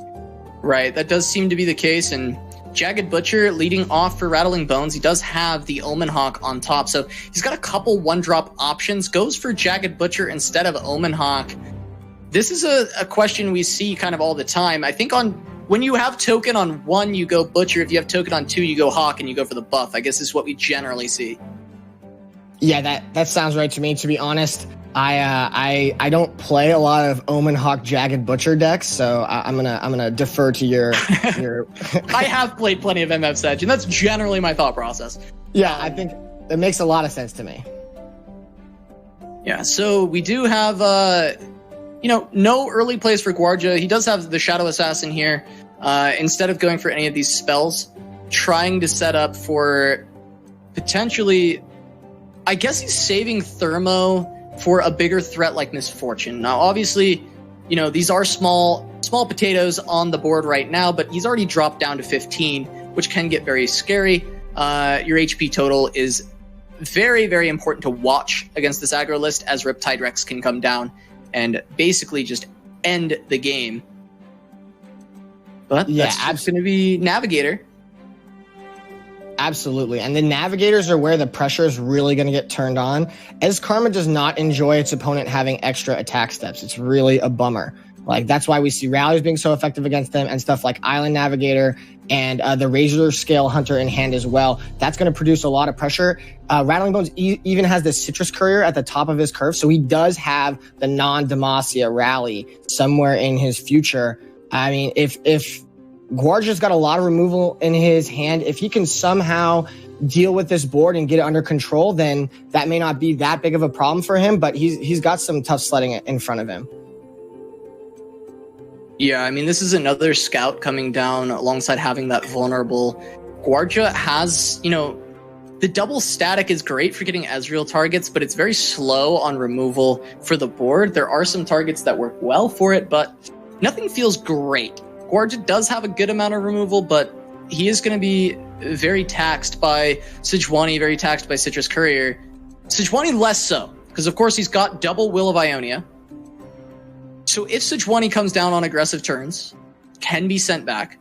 Right, that does seem to be the case. And Jagged Butcher leading off for Rattling Bones. He does have the Omen Hawk on top. So he's got a couple one-drop options. Goes for Jagged Butcher instead of Omen Hawk. This is a question we see kind of all the time. I think when you have token on 1, you go Butcher. If you have token on 2, you go Hawk and you go for the buff. I guess is what we generally see. Yeah, that sounds right to me. To be honest, I don't play a lot of Omen Hawk Jagged Butcher decks, so I'm gonna defer to your. I have played plenty of MF Sedge, and that's generally my thought process. Yeah, I think it makes a lot of sense to me. Yeah, so we do have no early plays for Gvuardya. He does have the Shadow Assassin here. Instead of going for any of these spells, trying to set up for potentially, I guess he's saving Thermo for a bigger threat like Misfortune. Now, obviously, these are small potatoes on the board right now, but he's already dropped down to 15, which can get very scary. Your HP total is very, very important to watch against this aggro list, as Riptide Rex can come down and basically just end the game. But yeah, that's just going to be Navigator. Absolutely. And the Navigators are where the pressure is really going to get turned on. Ez Karma does not enjoy its opponent having extra attack steps. It's really a bummer. That's why we see rallies being so effective against them and stuff like Island Navigator and the Razor Scale Hunter in hand as well. That's going to produce a lot of pressure. Rattling Bones even has the Citrus Courier at the top of his curve, so he does have the non-Demacia rally somewhere in his future. I mean, if Gvuardya's got a lot of removal in his hand, if he can somehow deal with this board and get it under control, then that may not be that big of a problem for him, but he's got some tough sledding in front of him. Yeah, I mean, this is another scout coming down alongside having that vulnerable. Gvuardya has, the double static is great for getting Ezreal targets, but it's very slow on removal for the board. There are some targets that work well for it, but nothing feels great. Gvuardya does have a good amount of removal, but he is going to be very taxed by Sejuani, very taxed by Citrus Courier. Sejuani less so, because of course he's got double Will of Ionia. So if Sejuani comes down on aggressive turns, can be sent back.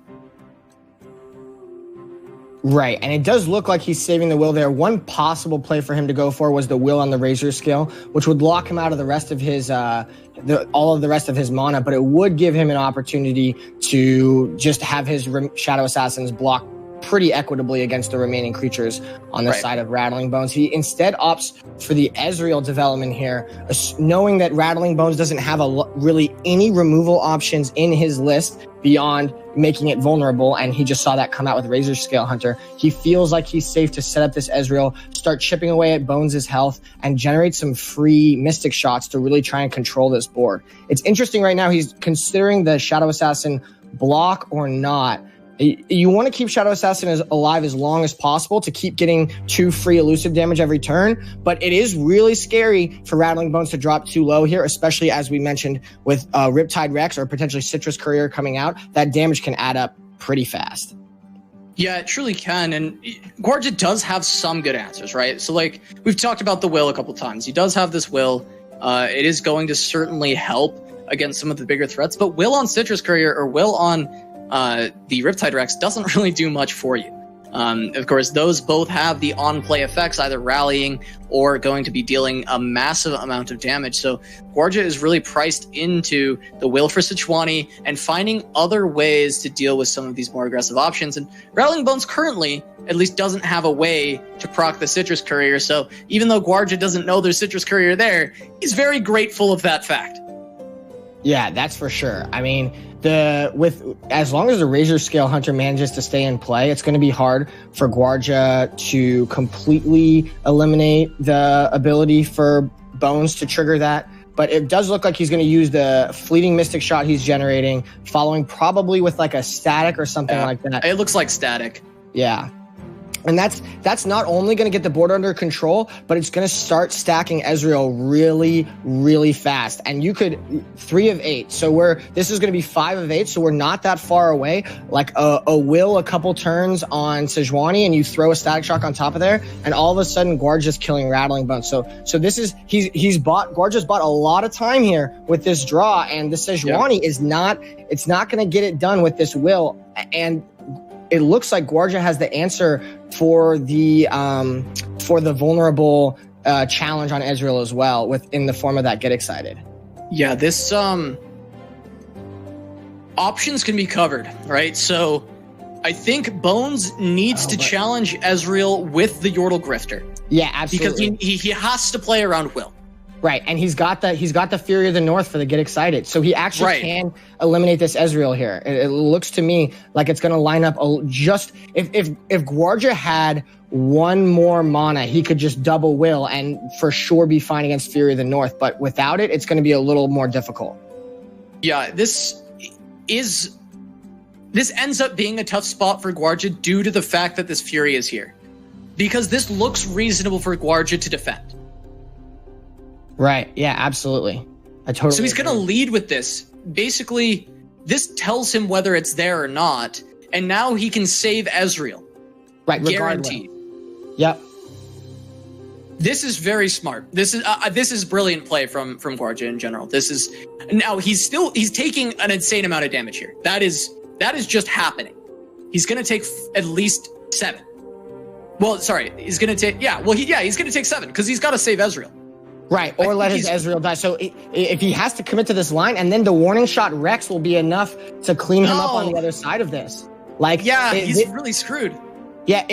Right, and it does look like he's saving the Will there. One possible play for him to go for was the Will on the Razor Scale, which would lock him out of the rest of his all of the rest of his mana, but it would give him an opportunity to just have his Shadow Assassins block pretty equitably against the remaining creatures on the side of Rattling Bones. He instead opts for the Ezreal development here, knowing that Rattling Bones doesn't have really any removal options in his list beyond making it vulnerable, and he just saw that come out with Razor Scale Hunter. He feels like he's safe to set up this Ezreal, start chipping away at Bones' health, and generate some free Mystic shots to really try and control this board. It's interesting right now, he's considering the Shadow Assassin block or not. You want to keep Shadow Assassin alive as long as possible to keep getting 2 free elusive damage every turn, but it is really scary for Rattling Bones to drop too low here, especially as we mentioned with Riptide Rex or potentially Citrus Courier coming out. That damage can add up pretty fast. Yeah, it truly can, and Gvuardya does have some good answers, right? So like, we've talked about the will a couple times. He does have this will. It is going to certainly help against some of the bigger threats, but will on Citrus Courier or will on the Riptide Rex doesn't really do much for you. Of course, those both have the on-play effects, either rallying or going to be dealing a massive amount of damage. So Gvuardya is really priced into the will for Sejuani and finding other ways to deal with some of these more aggressive options. And Rattling Bones currently at least doesn't have a way to proc the Citrus Courier. So even though Gvuardya doesn't know there's Citrus Courier there, he's very grateful of that fact. Yeah, that's for sure. I mean, as long as the Razor Scale Hunter manages to stay in play, it's going to be hard for Gvuardya to completely eliminate the ability for Bones to trigger that. But it does look like he's going to use the fleeting Mystic shot he's generating, following probably with like a static or something like that. It looks like static. Yeah. And that's not only going to get the board under control, but it's going to start stacking Ezreal really, really fast. And you could 3 of 8. So this is going to be 5 of 8. So we're not that far away. Like a will a couple turns on Sejuani, and you throw a Static Shock on top of there, and all of a sudden Gvuardya's killing Rattling Bones. So this is Gvuardya's bought a lot of time here with this draw, and the Sejuani is not going to get it done with this will. And it looks like Gvuardya has the answer for the vulnerable challenge on Ezreal as well, in the form of that Get Excited. Yeah, this options can be covered, right? So I think Bones needs to challenge Ezreal with the Yordle Grifter. Yeah, absolutely. Because he has to play around Will. Right, and he's got the Fury of the North for the Get Excited, so he actually can eliminate this Ezreal here. It looks to me like it's going to line up just if Gvuardya had one more mana, he could just double will and for sure be fine against Fury of the North. But without it, it's going to be a little more difficult. Yeah, this ends up being a tough spot for Gvuardya due to the fact that this Fury is here, because this looks reasonable for Gvuardya to defend. Right. Yeah, absolutely. So he's going to lead with this. Basically, this tells him whether it's there or not, and now he can save Ezreal. Right, guaranteed. Yep. This is very smart. This is brilliant play from Gvuardya in general. He's taking an insane amount of damage here. That is just happening. He's going to take at least 7. Well, sorry, he's going to take he's going to take 7 because he's got to save Ezreal. Right, or let his Ezreal die. So if he has to commit to this line, and then the Warning Shot Rex will be enough to clean him up on the other side of this. He's really screwed. Yeah,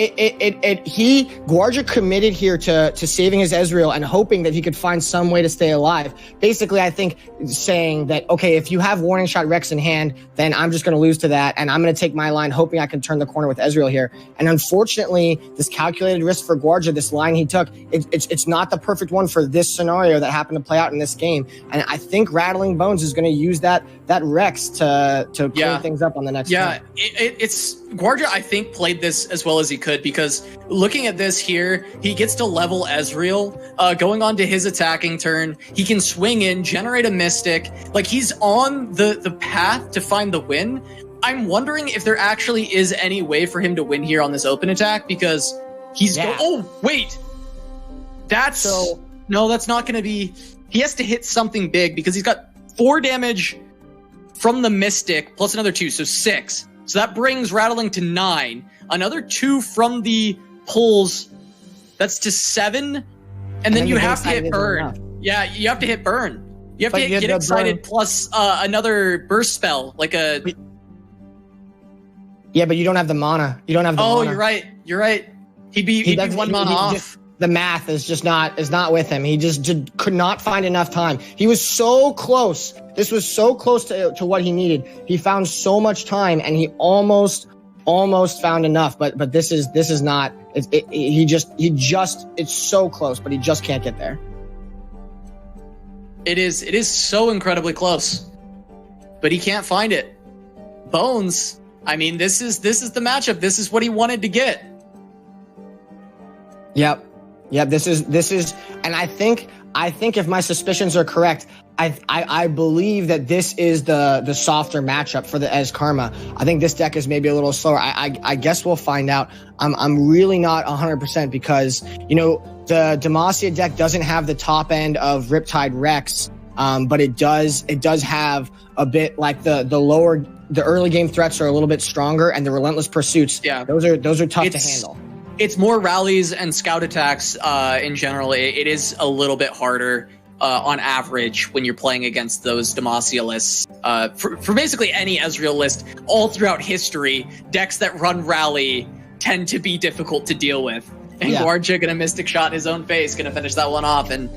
Gvuardya committed here to saving his Ezreal and hoping that he could find some way to stay alive. Basically, I think saying that, okay, if you have Warning Shot Rex in hand, then I'm just going to lose to that, and I'm going to take my line, hoping I can turn the corner with Ezreal here. And unfortunately, this calculated risk for Gvuardya, this line he took, it's not the perfect one for this scenario that happened to play out in this game. And I think Rattling Bones is going to use that Rex to clean things up on the next turn. It's Gvuardya, I think, played this as well as he could, because looking at this here, he gets to level Ezreal, going on to his attacking turn. He can swing in, generate a Mystic. Like, he's on the path to find the win. I'm wondering if there actually is any way for him to win here on this open attack, because he's oh wait, that's not going to be. He has to hit something big because he's got 4 damage from the Mystic plus another 2, so 6. So that brings Rattling to 9. Another 2 from the pulls, that's to 7. And then you have to hit burn. Yeah, you have to hit burn. You have to hit Get Excited plus another burst spell, like a... Yeah, but you don't have the mana. You don't have the mana. Oh, you're right. You're right. He'd be one mana off. The math is just not with him. He just could not find enough time. He was so close. This was so close to what he needed. He found so much time, and he almost found enough. But this is not. It's so close, but he just can't get there. It is so incredibly close, but he can't find it. Bones. I mean, this is the matchup. This is what he wanted to get. Yep. This is, and I think if my suspicions are correct, I believe that this is the softer matchup for the Ez Karma. I think this deck is maybe a little slower. I guess we'll find out. I'm really not 100% because the Demacia deck doesn't have the top end of Riptide Rex, but it does have a bit like the early game threats are a little bit stronger, and the Relentless Pursuits. Yeah, those are tough to handle. It's more rallies and scout attacks in general. It is a little bit harder on average when you're playing against those Demacia lists. For basically any Ezreal list all throughout history, decks that run rally tend to be difficult to deal with. And Gvuardya gonna Mystic Shot in his own face, gonna finish that one off. And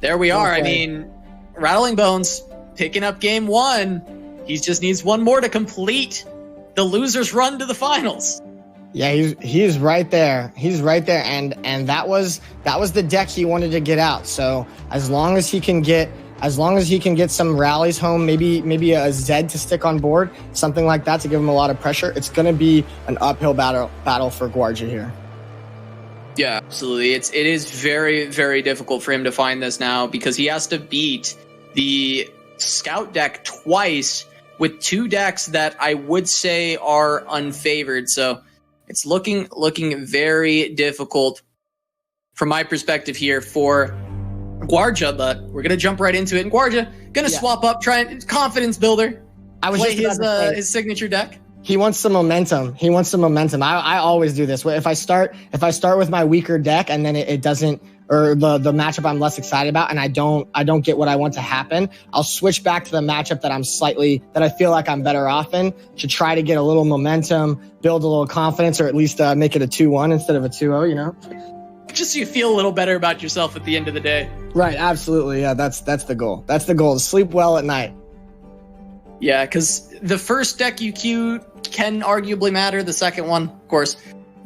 there we are. I mean, Rattling Bones picking up game 1. He just needs one more to complete the loser's run to the finals. Yeah, he's right there. He's right there, and that was the deck he wanted to get out. So as long as he can get some rallies home, maybe a Zed to stick on board, something like that to give him a lot of pressure, it's going to be an uphill battle for Gvuardya here. Yeah, absolutely. It is very, very difficult for him to find this now because he has to beat the Scout deck twice with 2 decks that I would say are unfavored. So it's looking very difficult from my perspective here for Gvuardya, but we're gonna jump right into it. And Gvuardya gonna swap up, confidence builder. I was play his signature deck. He wants some momentum. I always do this. If I start with my weaker deck and then it doesn't, or the matchup I'm less excited about, and I don't get what I want to happen, I'll switch back to the matchup that I feel like I'm better off in to try to get a little momentum, build a little confidence, or at least make it a 2-1 instead of a 2-0. Just so you feel a little better about yourself at the end of the day. Right. Absolutely. Yeah. That's the goal. That's the goal. To sleep well at night. Yeah, because the first deck you queue can arguably matter. The second one, of course,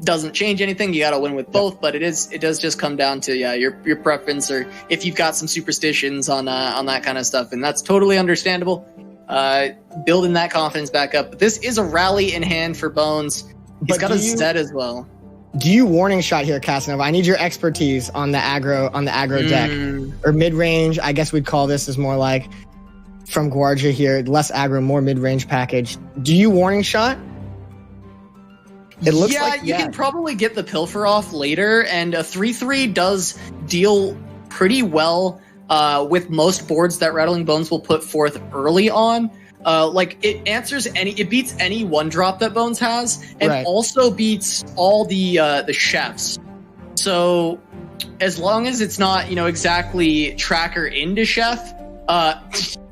doesn't change anything. You got to win with both, but it does just come down to your preference, or if you've got some superstitions on that kind of stuff, and that's totally understandable. Building that confidence back up. But this is a rally in hand for Bones. He's got a Zed as well. Do you warning shot here, Casanova? I need your expertise on the aggro deck, or mid range. I guess we'd call this as more like from Gvuardya here, less aggro, more mid range package. Do you warning shot? It looks like you can probably get the Pilfer off later, and a 3/3 does deal pretty well with most boards that Rattling Bones will put forth early on. It beats any 1-drop that Bones has, and also beats all the chefs. So as long as it's not exactly tracker into chef.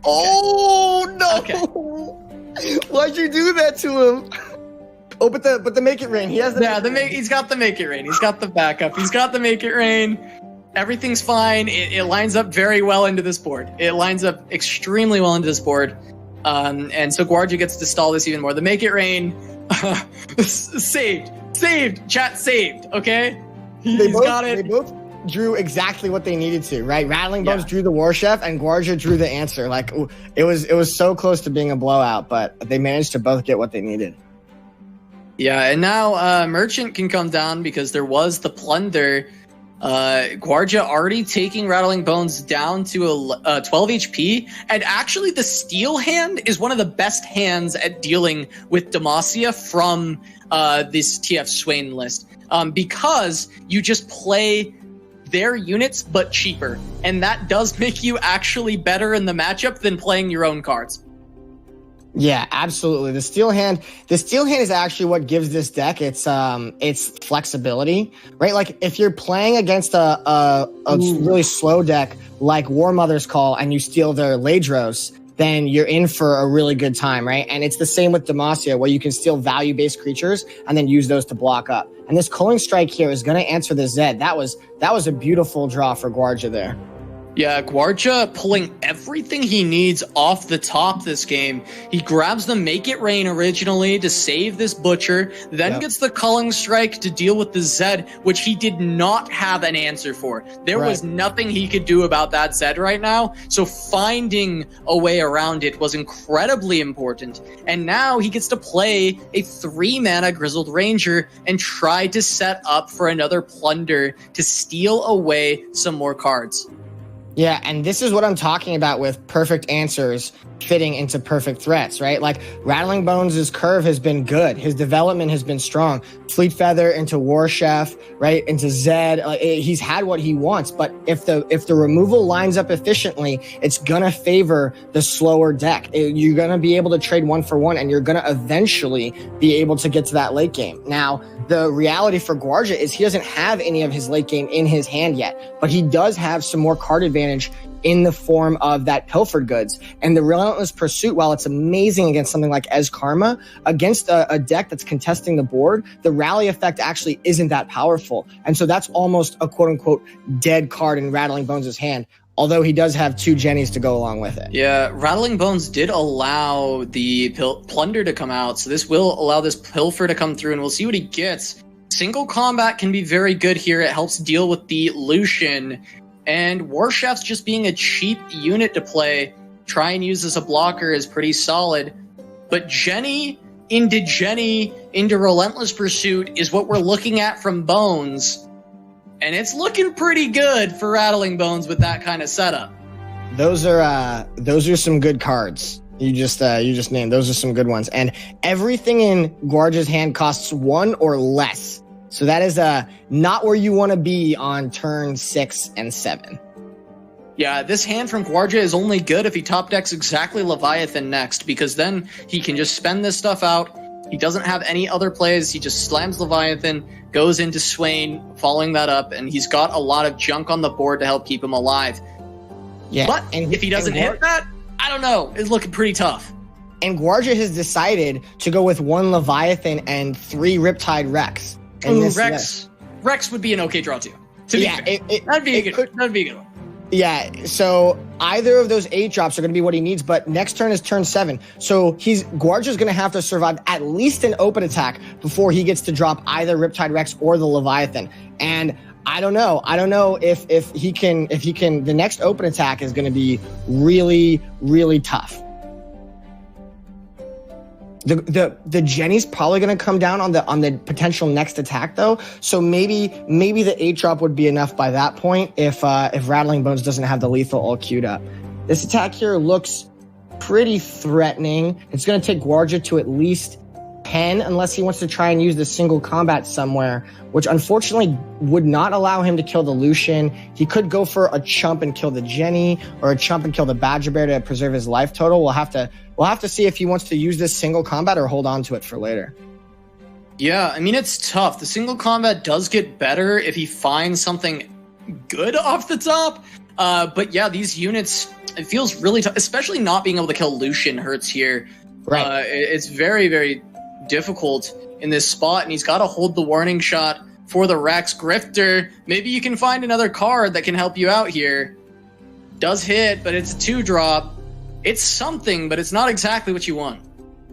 Oh no! Okay. Why'd you do that to him? Oh, but the make it rain. He has he's got the make it rain. He's got the backup. He's got the make it rain. Everything's fine. It lines up very well into this board. It lines up extremely well into this board. And so Gvuardya gets to stall this even more. The make it rain, saved, chat saved. Okay, he's got it. They both drew exactly what they needed to. Right, Rattling Bones drew the War Chef, and Gvuardya drew the answer. Like it was so close to being a blowout, but they managed to both get what they needed. Yeah, and now Merchant can come down because there was the plunder. Gvuardya already taking Rattling Bones down to a 12 HP, and actually the Steel hand is one of the best hands at dealing with Demacia from this TF Swain list, because you just play their units but cheaper, and that does make you actually better in the matchup than playing your own cards. Yeah, absolutely. The steel hand is actually what gives this deck its flexibility, right? Like if you're playing against a really slow deck like War Mother's Call and you steal their Ladros, then you're in for a really good time, right? And it's the same with Demacia, where you can steal value-based creatures and then use those to block up. And this Culling Strike here is going to answer the Zed. That was a beautiful draw for Gvuardya there. Yeah, Gvuardya pulling everything he needs off the top this game. He grabs the Make It Rain originally to save this Butcher, then gets the Culling Strike to deal with the Zed, which he did not have an answer for. There was nothing he could do about that Zed right now, so finding a way around it was incredibly important. And now he gets to play a 3-mana Grizzled Ranger and try to set up for another Plunder to steal away some more cards. Yeah, and this is what I'm talking about with perfect answers fitting into perfect threats, right? Like Rattling Bones' curve has been good. His development has been strong. Fleet Feather into War Chef, right? Into Zed. He's had what he wants, but if the removal lines up efficiently, it's gonna favor the slower deck. You're gonna be able to trade 1-for-1, and you're gonna eventually be able to get to that late game. Now, the reality for Gvuardya is he doesn't have any of his late game in his hand yet, but he does have some more card advantage in the form of that pilfered goods. And the Relentless Pursuit, while it's amazing against something like Ez Karma, against a deck that's contesting the board, the rally effect actually isn't that powerful. And so that's almost a quote-unquote dead card in Rattling Bones' hand, although he does have 2 Jennies to go along with it. Yeah, Rattling Bones did allow the Plunder to come out, so this will allow this Pilfer to come through, and we'll see what he gets. Single combat can be very good here. It helps deal with the Lucian, and War Chef's just being a cheap unit to play, try and use as a blocker is pretty solid. But Jenny into Relentless Pursuit is what we're looking at from Bones, and it's looking pretty good for Rattling Bones with that kind of setup. Those are some good cards. You just named. Those are some good ones. And everything in Gvuardya's hand costs 1 or less. So that is not where you want to be on turn 6 and 7. Yeah, this hand from Gvuardya is only good if he top decks exactly Leviathan next, because then he can just spend this stuff out. He doesn't have any other plays. He just slams Leviathan, goes into Swain, following that up, and he's got a lot of junk on the board to help keep him alive. Yeah, but if he doesn't hit that, I don't know. It's looking pretty tough. And Gvuardya has decided to go with 1 Leviathan and 3 Riptide Rex. And Rex would be an okay draw too. That'd be a good one. Yeah, so either of those 8 drops are going to be what he needs, but next turn is turn 7. So Gvuardya's going to have to survive at least an open attack before he gets to drop either Riptide Rex or the Leviathan. And I don't know if he can, the next open attack is going to be really, really tough. The Jenny's probably going to come down on the potential next attack though. So maybe the 8 drop would be enough by that point if Rattling Bones doesn't have the lethal all queued up. This attack here looks pretty threatening. It's going to take Gvuardya to at least 10 unless he wants to try and use the single combat somewhere, which unfortunately would not allow him to kill the Lucian. He could go for a chump and kill the Jenny, or a chump and kill the Badger Bear to preserve his life total. We'll have to see if he wants to use this single combat or hold on to it for later. Yeah, I mean, it's tough. The single combat does get better if he finds something good off the top. But yeah, these units, it feels really tough, especially not being able to kill Lucian hurts here. Right. It's very, very difficult in this spot, and he's got to hold the warning shot for the Rex. Grifter, maybe you can find another card that can help you out here. Does hit, but it's a 2-drop. It's something, but it's not exactly what you want.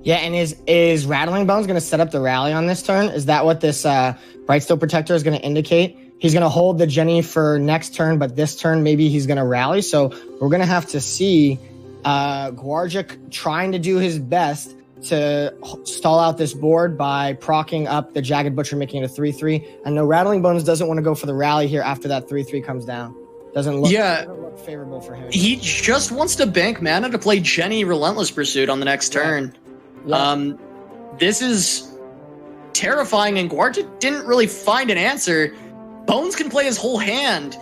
Yeah, and is Rattling Bones going to set up the rally on this turn? Is that what this Brightstone Protector is going to indicate? He's going to hold the Jenny for next turn, but this turn maybe he's going to rally. So we're going to have to see Gvuardya trying to do his best to stall out this board by proccing up the Jagged Butcher, making it a 3-3. And no, Rattling Bones doesn't want to go for the rally here after that 3-3 comes down. Doesn't look favorable for him. He just wants to bank mana to play Jenny Relentless Pursuit on the next turn. Yeah. This is terrifying, and Gvuardya didn't really find an answer. Bones can play his whole hand.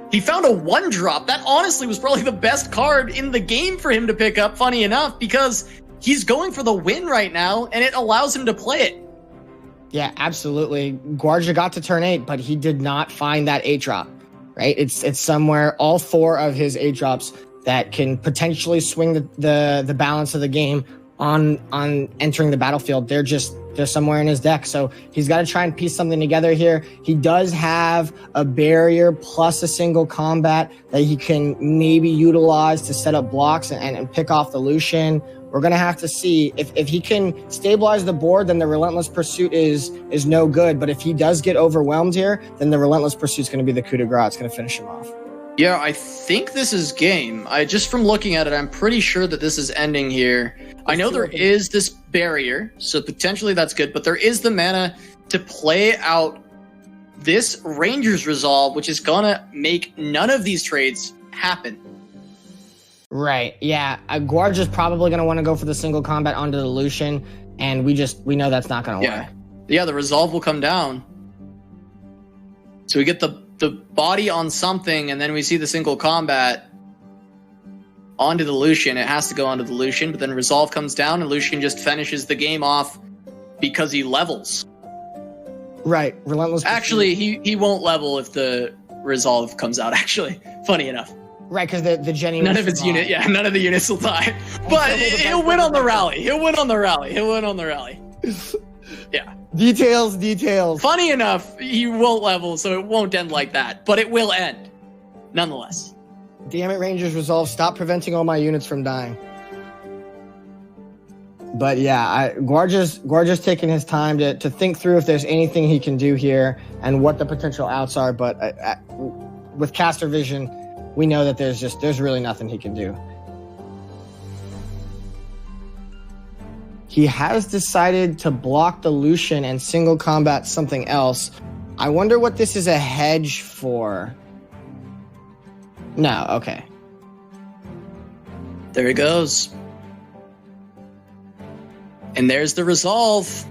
He found a 1-drop. That honestly was probably the best card in the game for him to pick up, funny enough, because he's going for the win right now, and it allows him to play it. Yeah, absolutely. Gvuardya got to turn 8, but he did not find that 8-drop, right? It's somewhere. All 4 of his 8-drops that can potentially swing the balance of the game on entering the battlefield. They're somewhere in his deck. So he's got to try and piece something together here. He does have a barrier plus a single combat that he can maybe utilize to set up blocks and pick off the Lucian. We're going to have to see if he can stabilize the board, then the Relentless Pursuit is no good. But if he does get overwhelmed here, then the Relentless Pursuit is going to be the coup de grace. It's going to finish him off. Yeah, I think this is game. Just from looking at it, I'm pretty sure that this is ending here. I know there is this barrier, so potentially that's good, but there is the mana to play out this Ranger's Resolve, which is going to make none of these trades happen. Right, yeah. Gvuardya's probably going to want to go for the single combat onto the Lucian, and we know that's not going to work. Yeah, the Resolve will come down. So we get the body on something, and then we see the single combat onto the Lucian. It has to go onto the Lucian, but then Resolve comes down, and Lucian just finishes the game off because he levels. Right, Relentless. Actually, he won't level if the Resolve comes out, actually. Funny enough. Right, because the Jenny... None of the units will die. But he'll win on the rally. He'll win on the rally. Yeah. Details. Funny enough, he won't level, so it won't end like that. But it will end, nonetheless. Damn it, Ranger's Resolve. Stop preventing all my units from dying. But yeah, Gvuardya's taking his time to think through if there's anything he can do here and what the potential outs are. But with caster vision, we know that there's really nothing he can do. He has decided to block the Lucian and single combat something else. I wonder what this is a hedge for. No, okay. There he goes. And there's the Resolve.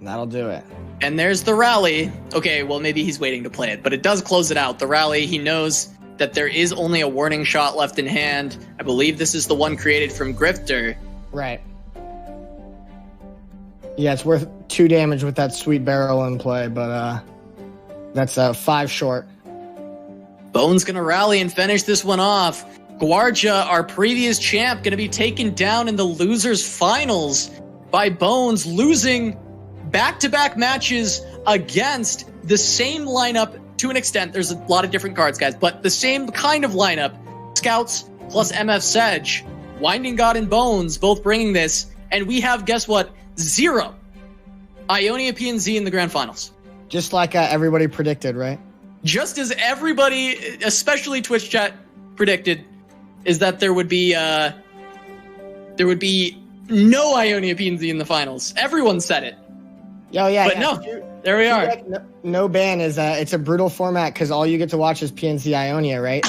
That'll do it. And there's the rally. Okay, well, maybe he's waiting to play it, but it does close it out. The rally, he knows that there is only a warning shot left in hand. I believe this is the one created from Grifter. Right. Yeah, it's worth 2 damage with that sweet barrel in play, but that's 5 short. Bones gonna rally and finish this one off. Gvuardya, our previous champ, gonna be taken down in the losers finals by Bones, losing back-to-back matches against the same lineup to an extent. There's a lot of different cards, guys, but the same kind of lineup. Scouts plus MF Sedge, Winding God and Bones both bringing this, and we have, guess what, 0 Ionia PNZ in the grand finals. Just like everybody predicted, right? Just as everybody, especially Twitch chat, predicted, is that there would be no Ionia PNZ in the finals. Everyone said it. Oh yeah, but no, there we are. No ban is it's a brutal format because all you get to watch is PNC Ionia, right?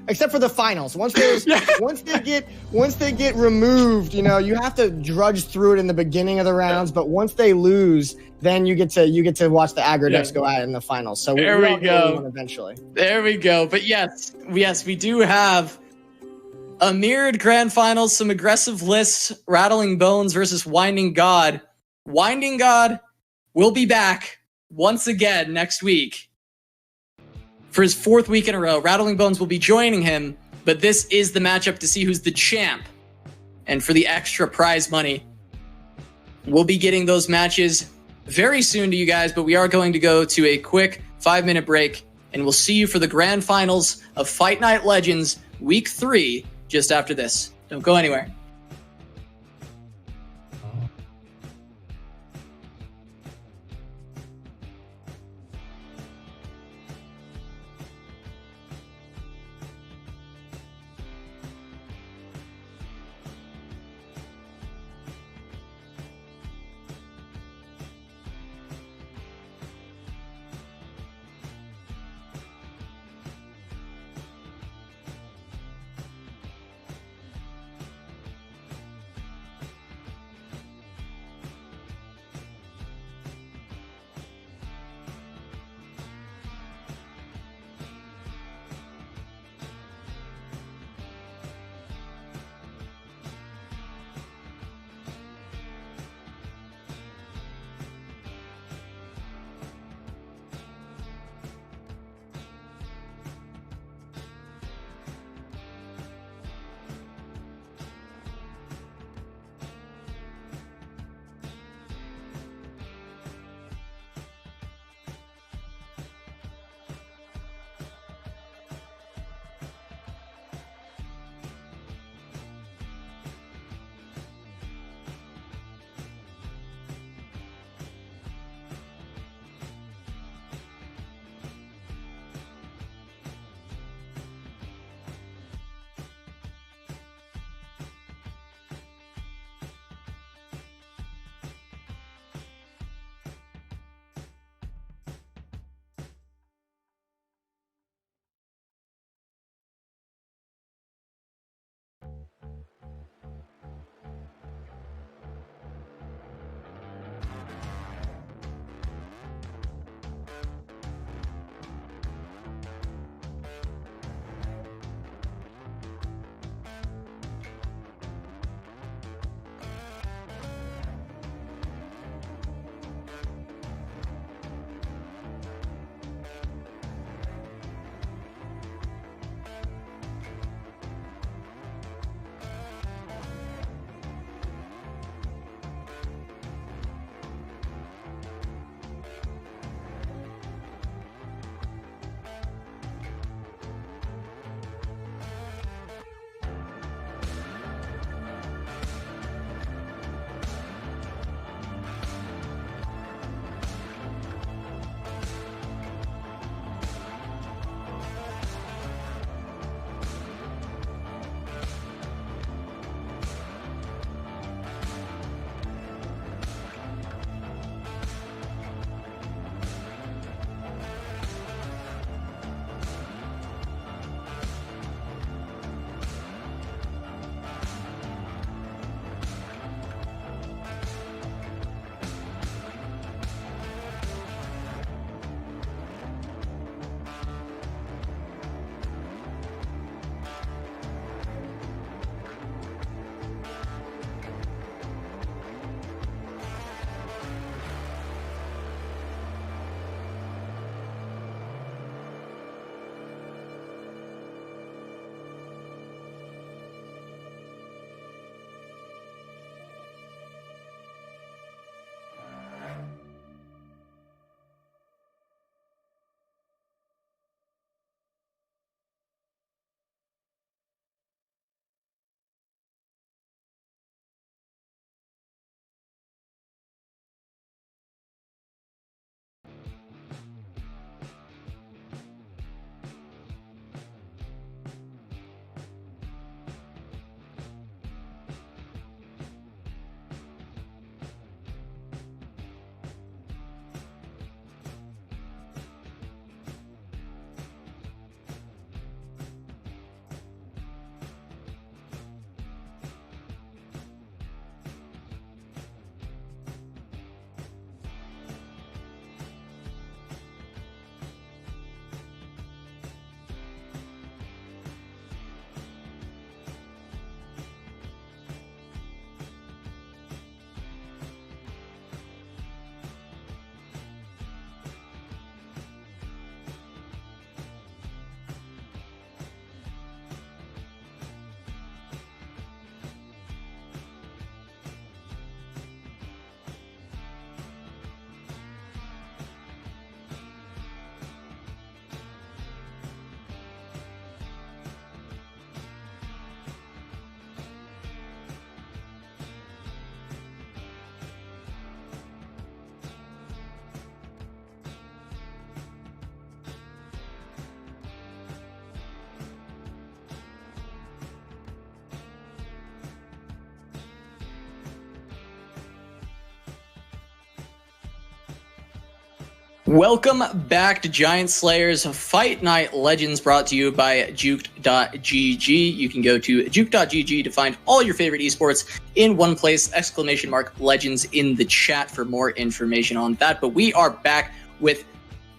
except for the finals. Once they get removed, you have to drudge through it in the beginning of the rounds. But once they lose, then you get to watch the aggro decks go at it in the finals. So there we go. Eventually, there we go. But yes, we do have a mirrored grand finals, some aggressive lists: Rattling Bones versus Winding God. Winding God will be back once again next week for his 4th week in a row. Rattling Bones will be joining him, but this is the matchup to see who's the champ. And for the extra prize money, we'll be getting those matches very soon to you guys, but we are going to go to a quick 5-minute break, and we'll see you for the grand finals of Fight Night Legends Week 3 just after this. Don't go anywhere. Welcome back to Giant Slayer's Fight Night Legends, brought to you by Juke.gg. You can go to Juke.gg to find all your favorite esports in one place, ! Legends in the chat for more information on that. But we are back with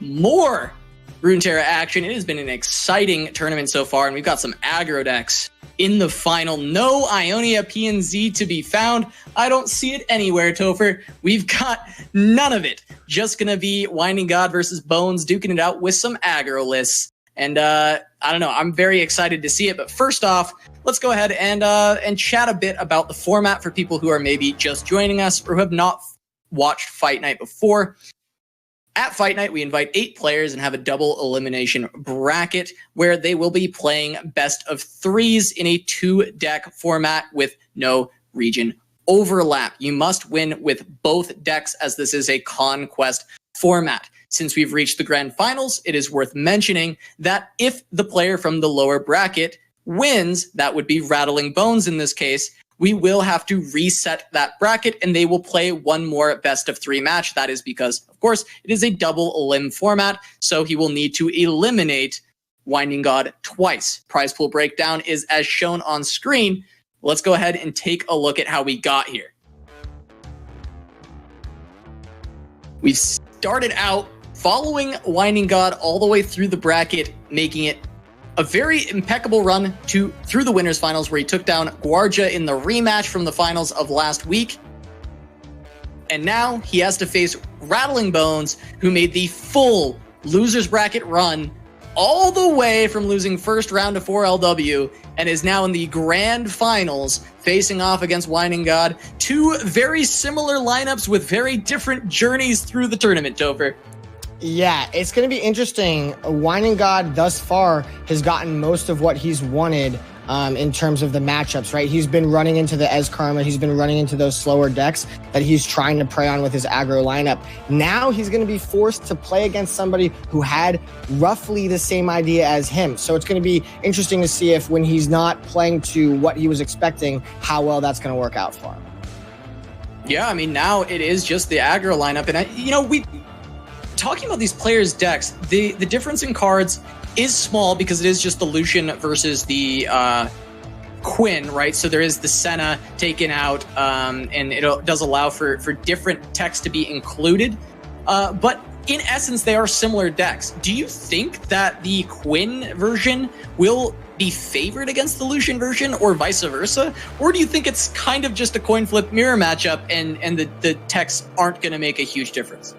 more Runeterra action. It has been an exciting tournament so far, and we've got some aggro decks in the final. No Ionia PNZ to be found. I don't see it anywhere, Topher. We've got none of it. Just gonna be Winding God versus Bones, duking it out with some aggro lists. And I don't know, I'm very excited to see it. But first off, let's go ahead and chat a bit about the format for people who are maybe just joining us or who have not watched Fight Night before. At Fight Night, we invite 8 players and have a double elimination bracket where they will be playing best of 3s in a 2-deck format with no region overlap. You must win with both decks, as this is a conquest format. Since we've reached the grand finals, it is worth mentioning that if the player from the lower bracket wins, that would be Rattling Bones in this case, we will have to reset that bracket and they will play one more best of 3 match. That is because, of course, it is a double elim format, so he will need to eliminate Winding God twice. Prize pool breakdown is as shown on screen. Let's go ahead and take a look at how we got here. We've started out following Winding God all the way through the bracket, making it a very impeccable run through the winners finals, where he took down Gvuardya in the rematch from the finals of last week. And now he has to face Rattling Bones, who made the full losers bracket run all the way from losing first round to 4LW and is now in the grand finals facing off against Winding God. 2 very similar lineups with very different journeys through the tournament, Topher. Yeah, it's going to be interesting. Winding God thus far has gotten most of what he's wanted in terms of the matchups, right? He's been running into the Ez Karma. He's been running into those slower decks that he's trying to prey on with his aggro lineup. Now he's going to be forced to play against somebody who had roughly the same idea as him. So it's going to be interesting to see if, when he's not playing to what he was expecting, how well that's going to work out for him. Yeah, I mean, now it is just the aggro lineup. And, talking about these players' decks, the difference in cards is small because it is just the Lucian versus the Quinn, right? So there is the Senna taken out, and it does allow for different techs to be included. But in essence, they are similar decks. Do you think that the Quinn version will be favored against the Lucian version, or vice versa? Or do you think it's kind of just a coin flip mirror matchup and the techs aren't going to make a huge difference?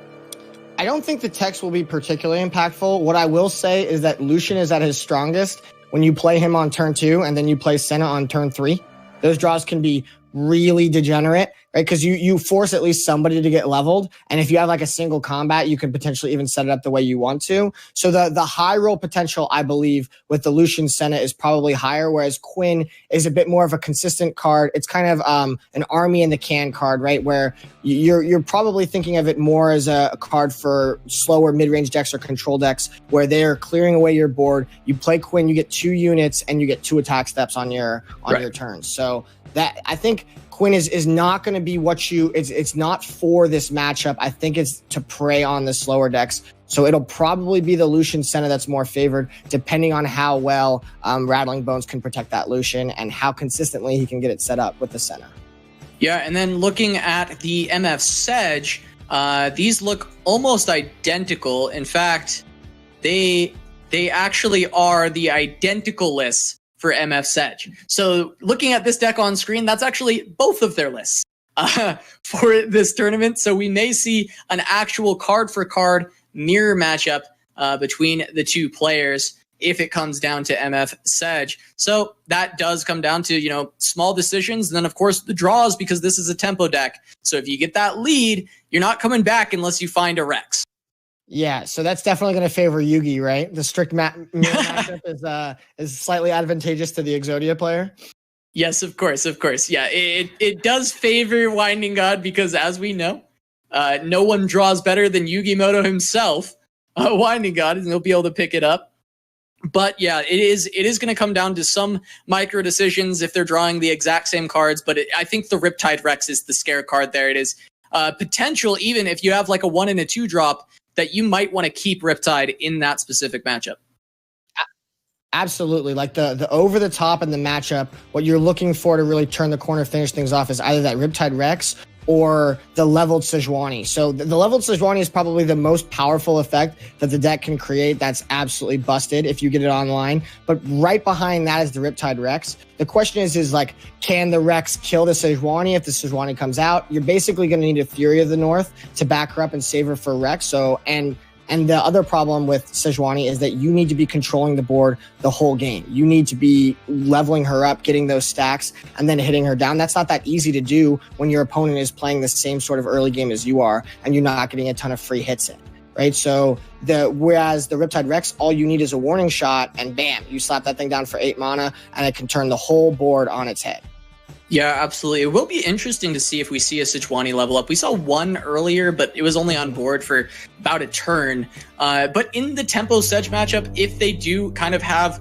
I don't think the text will be particularly impactful. What I will say is that Lucian is at his strongest when you play him on turn 2 and then you play Senna on turn 3. Those draws can be really degenerate, right? Because you force at least somebody to get leveled. And if you have like a single combat, you can potentially even set it up the way you want to. So the high roll potential, I believe, with the Lucian Senna is probably higher, whereas Quinn is a bit more of a consistent card. It's kind of an army in the can card, right? Where you're probably thinking of it more as a card for slower mid-range decks or control decks, where they're clearing away your board. You play Quinn, you get 2 units, and you get 2 attack steps on your turn. So that, I think Quinn is not going to be what it's not for this matchup. I think it's to prey on the slower decks. So it'll probably be the Lucian Senna that's more favored, depending on how well Rattling Bones can protect that Lucian and how consistently he can get it set up with the Senna. Yeah, and then looking at the MF Sedge, these look almost identical. In fact, they actually are the identical lists for MF Sedge. So looking at this deck on screen, that's actually both of their lists for this tournament. So we may see an actual card-for-card mirror matchup between the 2 players if it comes down to MF Sedge. So that does come down to, small decisions. And then, of course, the draws, because this is a tempo deck. So if you get that lead, you're not coming back unless you find a Rex. Yeah, so that's definitely going to favor Yugi, right? The strict mirror matchup is slightly advantageous to the Gvuardya player. Yes, of course. Yeah, it does favor Winding God because, as we know, no one draws better than Yugimoto himself, Winding God, and he'll be able to pick it up. But yeah, it is going to come down to some micro decisions if they're drawing the exact same cards. But I think the Riptide Rex is the scare card there. It is potential, even if you have like a 1 and a 2 drop, that you might want to keep Riptide in that specific matchup. Absolutely. Like the over the top in the matchup, what you're looking for to really turn the corner, finish things off is either that Riptide Rex or the leveled Sejuani. So the leveled Sejuani is probably the most powerful effect that the deck can create. That's absolutely busted if you get it online. But right behind that is the Riptide Rex. The question is like, can the Rex kill the Sejuani? If the Sejuani comes out, you're basically going to need a Fury of the North to back her up and save her for Rex. So, and the other problem with Sejuani is that you need to be controlling the board the whole game. You need to be leveling her up, getting those stacks, and then hitting her down. That's not that easy to do when your opponent is playing the same sort of early game as you are, and you're not getting a ton of free hits in, right? So whereas the Riptide Rex, all you need is a warning shot, and bam, you slap that thing down for 8 mana, and it can turn the whole board on its head. Yeah, absolutely. It will be interesting to see if we see a Sejuani level up. We saw one earlier, but it was only on board for about a turn. But in the Tempo Sedge matchup, if they do kind of have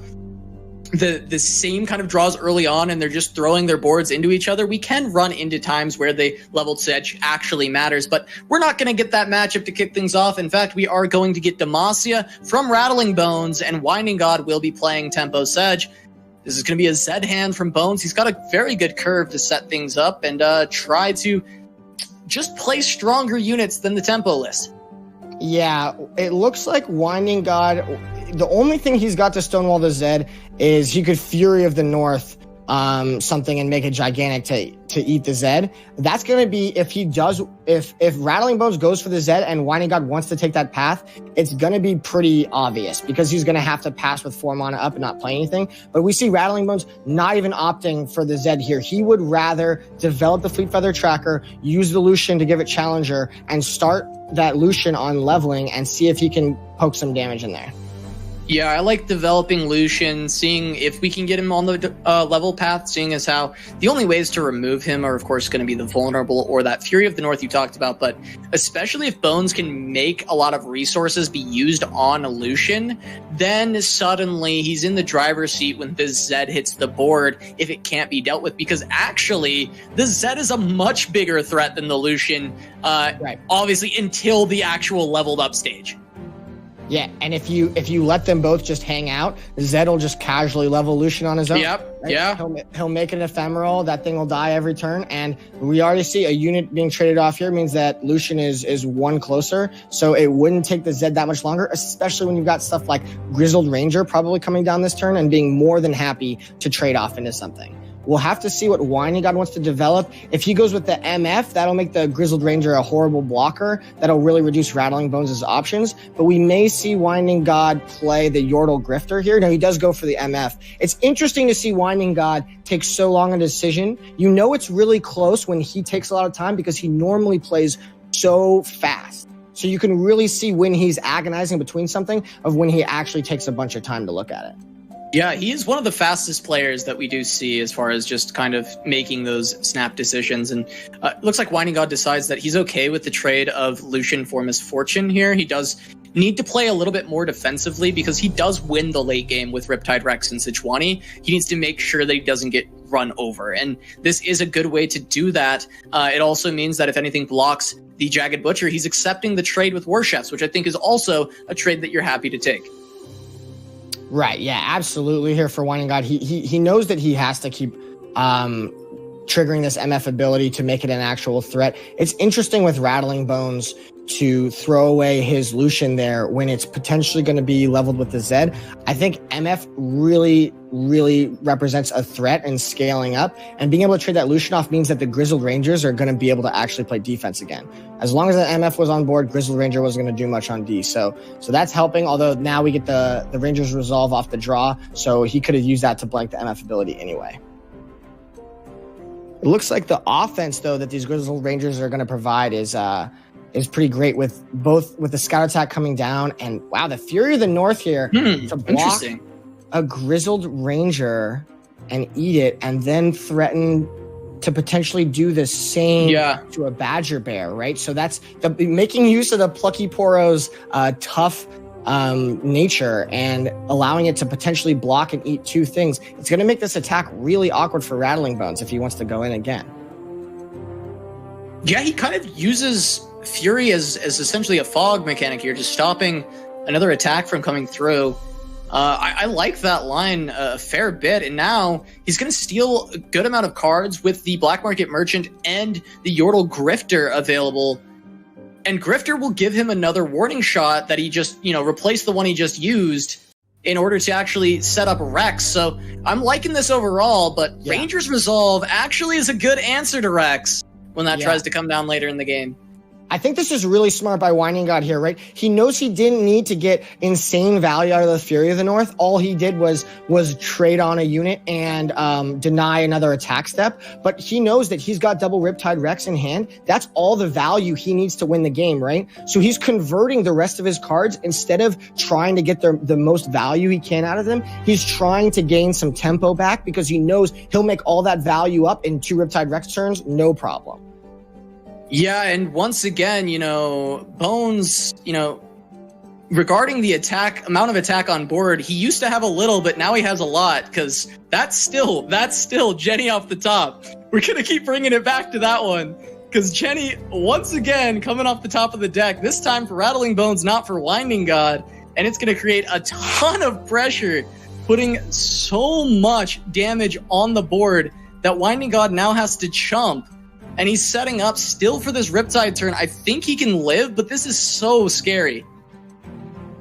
the same kind of draws early on and they're just throwing their boards into each other, we can run into times where the leveled Sedge actually matters. But we're not going to get that matchup to kick things off. In fact, we are going to get Demacia from Rattling Bones, and Winding God will be playing Tempo Sedge. This is going to be a Zed hand from Bones. He's got a very good curve to set things up and try to just play stronger units than the tempo list. Yeah, it looks like Winding God, the only thing he's got to stonewall the Zed is he could Fury of the North something and make it gigantic to eat the Zed. That's going to be if Rattling Bones goes for the Zed and Winding God wants to take that path, it's going to be pretty obvious because he's going to have to pass with 4 mana up and not play anything. But we see Rattling Bones not even opting for the Zed here. He would rather develop the Fleet Feather Tracker, use the Lucian to give it Challenger, and start that Lucian on leveling and see if he can poke some damage in there. Yeah, I like developing Lucian, seeing if we can get him on the level path, seeing as how the only ways to remove him are, of course, going to be the Vulnerable or that Fury of the North you talked about, but especially if Bones can make a lot of resources be used on a Lucian, then suddenly he's in the driver's seat when the Zed hits the board if it can't be dealt with, because actually the Zed is a much bigger threat than the Lucian, right. Obviously, until the actual leveled up stage. Yeah, and if you let them both just hang out, Zed will just casually level Lucian on his own. Yep, right? yeah. He'll make an ephemeral. That thing will die every turn, and we already see a unit being traded off here means that Lucian is 1 closer, so it wouldn't take the Zed that much longer, especially when you've got stuff like Grizzled Ranger probably coming down this turn and being more than happy to trade off into something. We'll have to see what Winding God wants to develop. If he goes with the MF, that'll make the Grizzled Ranger a horrible blocker. That'll really reduce Rattling Bones' options. But we may see Winding God play the Yordle Grifter here. No, he does go for the MF. It's interesting to see Winding God take so long a decision. You know it's really close when he takes a lot of time because he normally plays so fast. So you can really see when he's agonizing between something of when he actually takes a bunch of time to look at it. Yeah, he is one of the fastest players that we do see as far as just kind of making those snap decisions. And it looks like Winding God decides that he's okay with the trade of Lucian for Misfortune here. He does need to play a little bit more defensively because he does win the late game with Riptide Rex and Sejuani. He needs to make sure that he doesn't get run over. And this is a good way to do that. It also means that if anything blocks the Jagged Butcher, he's accepting the trade with War Chefs, which I think is also a trade that you're happy to take. Right, yeah, absolutely. Here for Winding God, he knows that he has to keep triggering this MF ability to make it an actual threat. It's interesting with Rattling Bones to throw away his Lucian there when it's potentially going to be leveled with the Zed. I think MF really represents a threat in scaling up, and being able to trade that Lucian off means that the Grizzled Rangers are going to be able to actually play defense again. As long as that MF was on board, Grizzled Ranger wasn't going to do much on D. So that's helping, although now we get the Rangers resolve off the draw, so he could have used that to blank the MF ability anyway. It looks like the offense, though, that these Grizzled Rangers are going to provide is pretty great with the scout attack coming down, and wow, the Fury of the North here to block a Grizzled Ranger and eat it, and then threaten to potentially do the same to a Badger Bear, right? So that's making use of the Plucky Poro's tough nature and allowing it to potentially block and eat 2 things. It's going to make this attack really awkward for Rattling Bones if he wants to go in again. Yeah, he kind of uses Fury is essentially a fog mechanic here, just stopping another attack from coming through. I like that line a fair bit, and now he's going to steal a good amount of cards with the Black Market Merchant and the Yordle Grifter available. And Grifter will give him another warning shot that he just, replace the one he just used in order to actually set up Rex. So I'm liking this overall, but Ranger's Resolve actually is a good answer to Rex when that tries to come down later in the game. I think this is really smart by Winding God here, right? He knows he didn't need to get insane value out of the Fury of the North. All he did was trade on a unit and deny another attack step. But he knows that he's got double Riptide Rex in hand. That's all the value he needs to win the game, right? So he's converting the rest of his cards. Instead of trying to get the most value he can out of them, he's trying to gain some tempo back because he knows he'll make all that value up in 2 Riptide Rex turns, no problem. Yeah, and once again, Bones, regarding the amount of attack on board, he used to have a little, but now he has a lot, because that's still Jenny off the top. We're going to keep bringing it back to that one, because Jenny, once again, coming off the top of the deck, this time for Rattling Bones, not for Winding God, and it's going to create a ton of pressure, putting so much damage on the board that Winding God now has to chump. And he's setting up still for this Riptide turn. I think he can live, but this is so scary.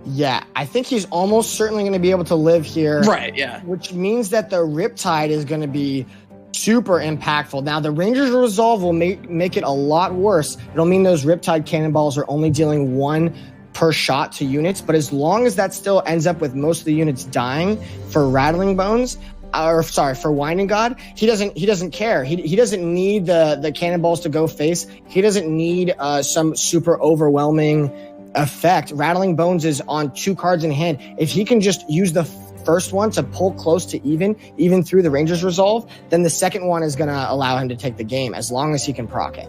Yeah, I think he's almost certainly going to be able to live here. Right, yeah. Which means that the Riptide is going to be super impactful. Now, the Ranger's Resolve will make it a lot worse. It'll mean those Riptide Cannonballs are only dealing 1 per shot to units. But as long as that still ends up with most of the units dying for Rattling Bones, for Winding God, he doesn't care. He doesn't need the cannonballs to go face. He doesn't need some super overwhelming effect. Rattling Bones is on 2 cards in hand. If he can just use the first one to pull close to even through the Ranger's Resolve, then the second one is going to allow him to take the game as long as he can proc it.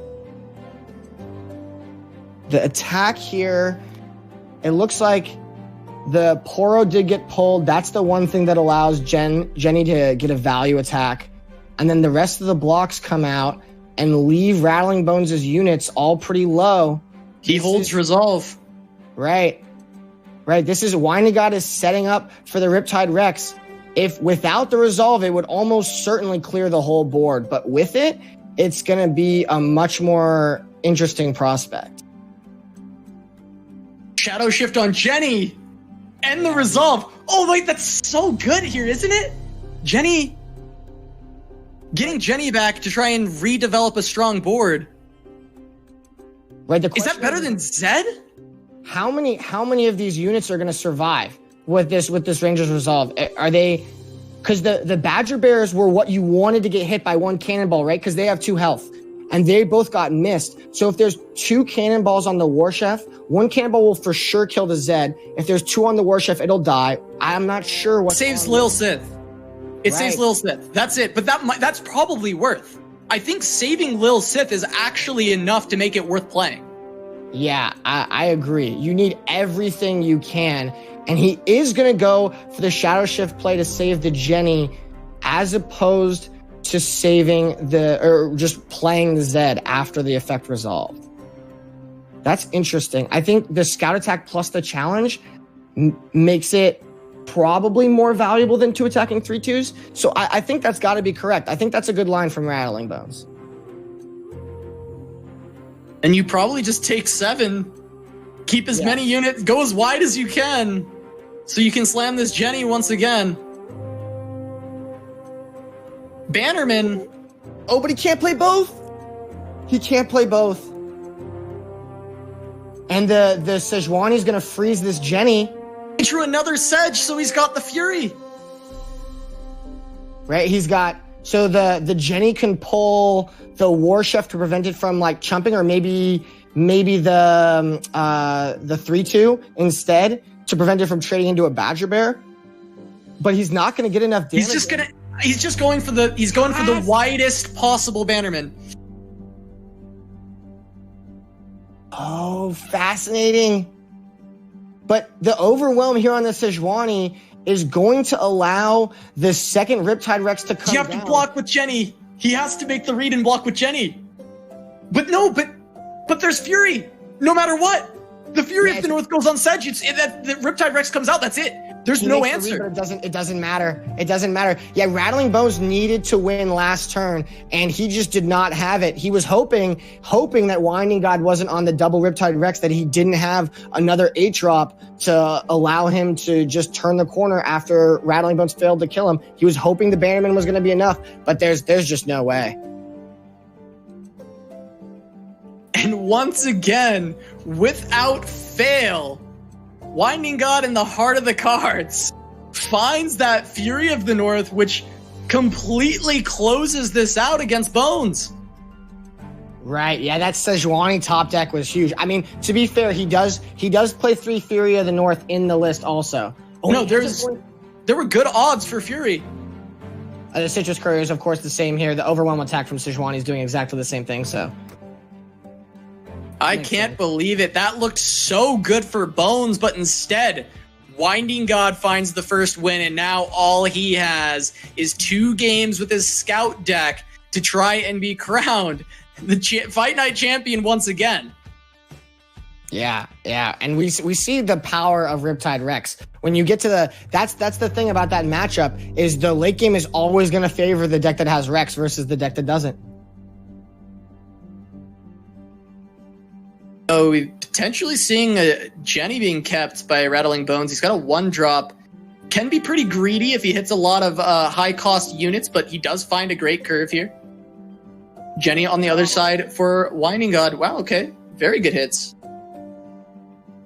The attack here, it looks like the Poro did get pulled. That's the one thing that allows Jenny to get a value attack. And then the rest of the blocks come out and leave Rattling Bones' units all pretty low. He holds Resolve. Right. This is Winding God is setting up for the Riptide Rex. If without the Resolve, it would almost certainly clear the whole board. But with it, it's going to be a much more interesting prospect. Shadow Shift on Jenny. And the Resolve. Oh, wait, that's so good here, isn't it? Jenny. Getting Jenny back to try and redevelop a strong board. Right, is that better than Zed? How many of these units are going to survive with this Ranger's Resolve? Are they... Because the Badger Bears were what you wanted to get hit by 1 cannonball, right? Because they have 2 health. And they both got missed. So if there's 2 cannonballs on the War Chef, 1 cannonball will for sure kill the Zed. If there's 2 on the War Chef, it'll die. I'm not sure what saves Lil Sith. It saves Lil Sith. That's it. But that's probably worth. I think saving Lil Sith is actually enough to make it worth playing. Yeah, I agree. You need everything you can. And he is going to go for the Shadow Shift play to save the Jenny as opposed to saving just playing the Zed after the effect resolved. That's interesting. I think the Scout Attack plus the challenge makes it probably more valuable than 2 attacking 3/2s. So I think that's got to be correct. I think that's a good line from Rattling Bones. And you probably just take 7, keep as many units, go as wide as you can, so you can slam this Jenny once again. Bannerman. Oh, but he can't play both. He can't play both. And the Sejuani's going to freeze this Jenny. He drew another Sedge, so he's got the Fury. Right, he's got... So the Jenny can pull the War Chef to prevent it from, like, chumping, or maybe the 3/2 instead to prevent it from trading into a Badger Bear. But he's not going to get enough damage. He's going for the widest possible Bannerman. Oh, fascinating. But the overwhelm here on the Sejuani is going to allow the second Riptide Rex to come down. You have to block with Jenny. He has to make the read and block with Jenny. But no, but there's Fury. no matter what. The Fury of the North goes on Sedge. The Riptide Rex comes out. That's it. There's no answer. But it doesn't matter. It doesn't matter. Yeah, Rattling Bones needed to win last turn, and he just did not have it. He was hoping that Winding God wasn't on the double Riptide Rex, that he didn't have another 8-drop to allow him to just turn the corner after Rattling Bones failed to kill him. He was hoping the Bannerman was going to be enough, but there's just no way. And once again, without fail, Winding God in the heart of the cards finds that Fury of the North, which completely closes this out against Bones. Right, yeah, that Sejuani top deck was huge. I mean, to be fair, he does play 3 Fury of the North in the list also. Oh, no, there were good odds for Fury. The Citrus Courier is, of course, the same here. The Overwhelm attack from Sejuani is doing exactly the same thing, so... I can't believe it. That looked so good for Bones, but instead, Winding God finds the first win, and now all he has is 2 games with his Scout deck to try and be crowned the Fight Night champion once again. Yeah, and we see the power of Riptide Rex. When you get to that's the thing about that matchup, is the late game is always going to favor the deck that has Rex versus the deck that doesn't. So we're potentially seeing a Jenny being kept by Rattling Bones. He's got a 1-drop. Can be pretty greedy if he hits a lot of high-cost units, but he does find a great curve here. Jenny on the other side for Winding God. Wow, okay. Very good hits.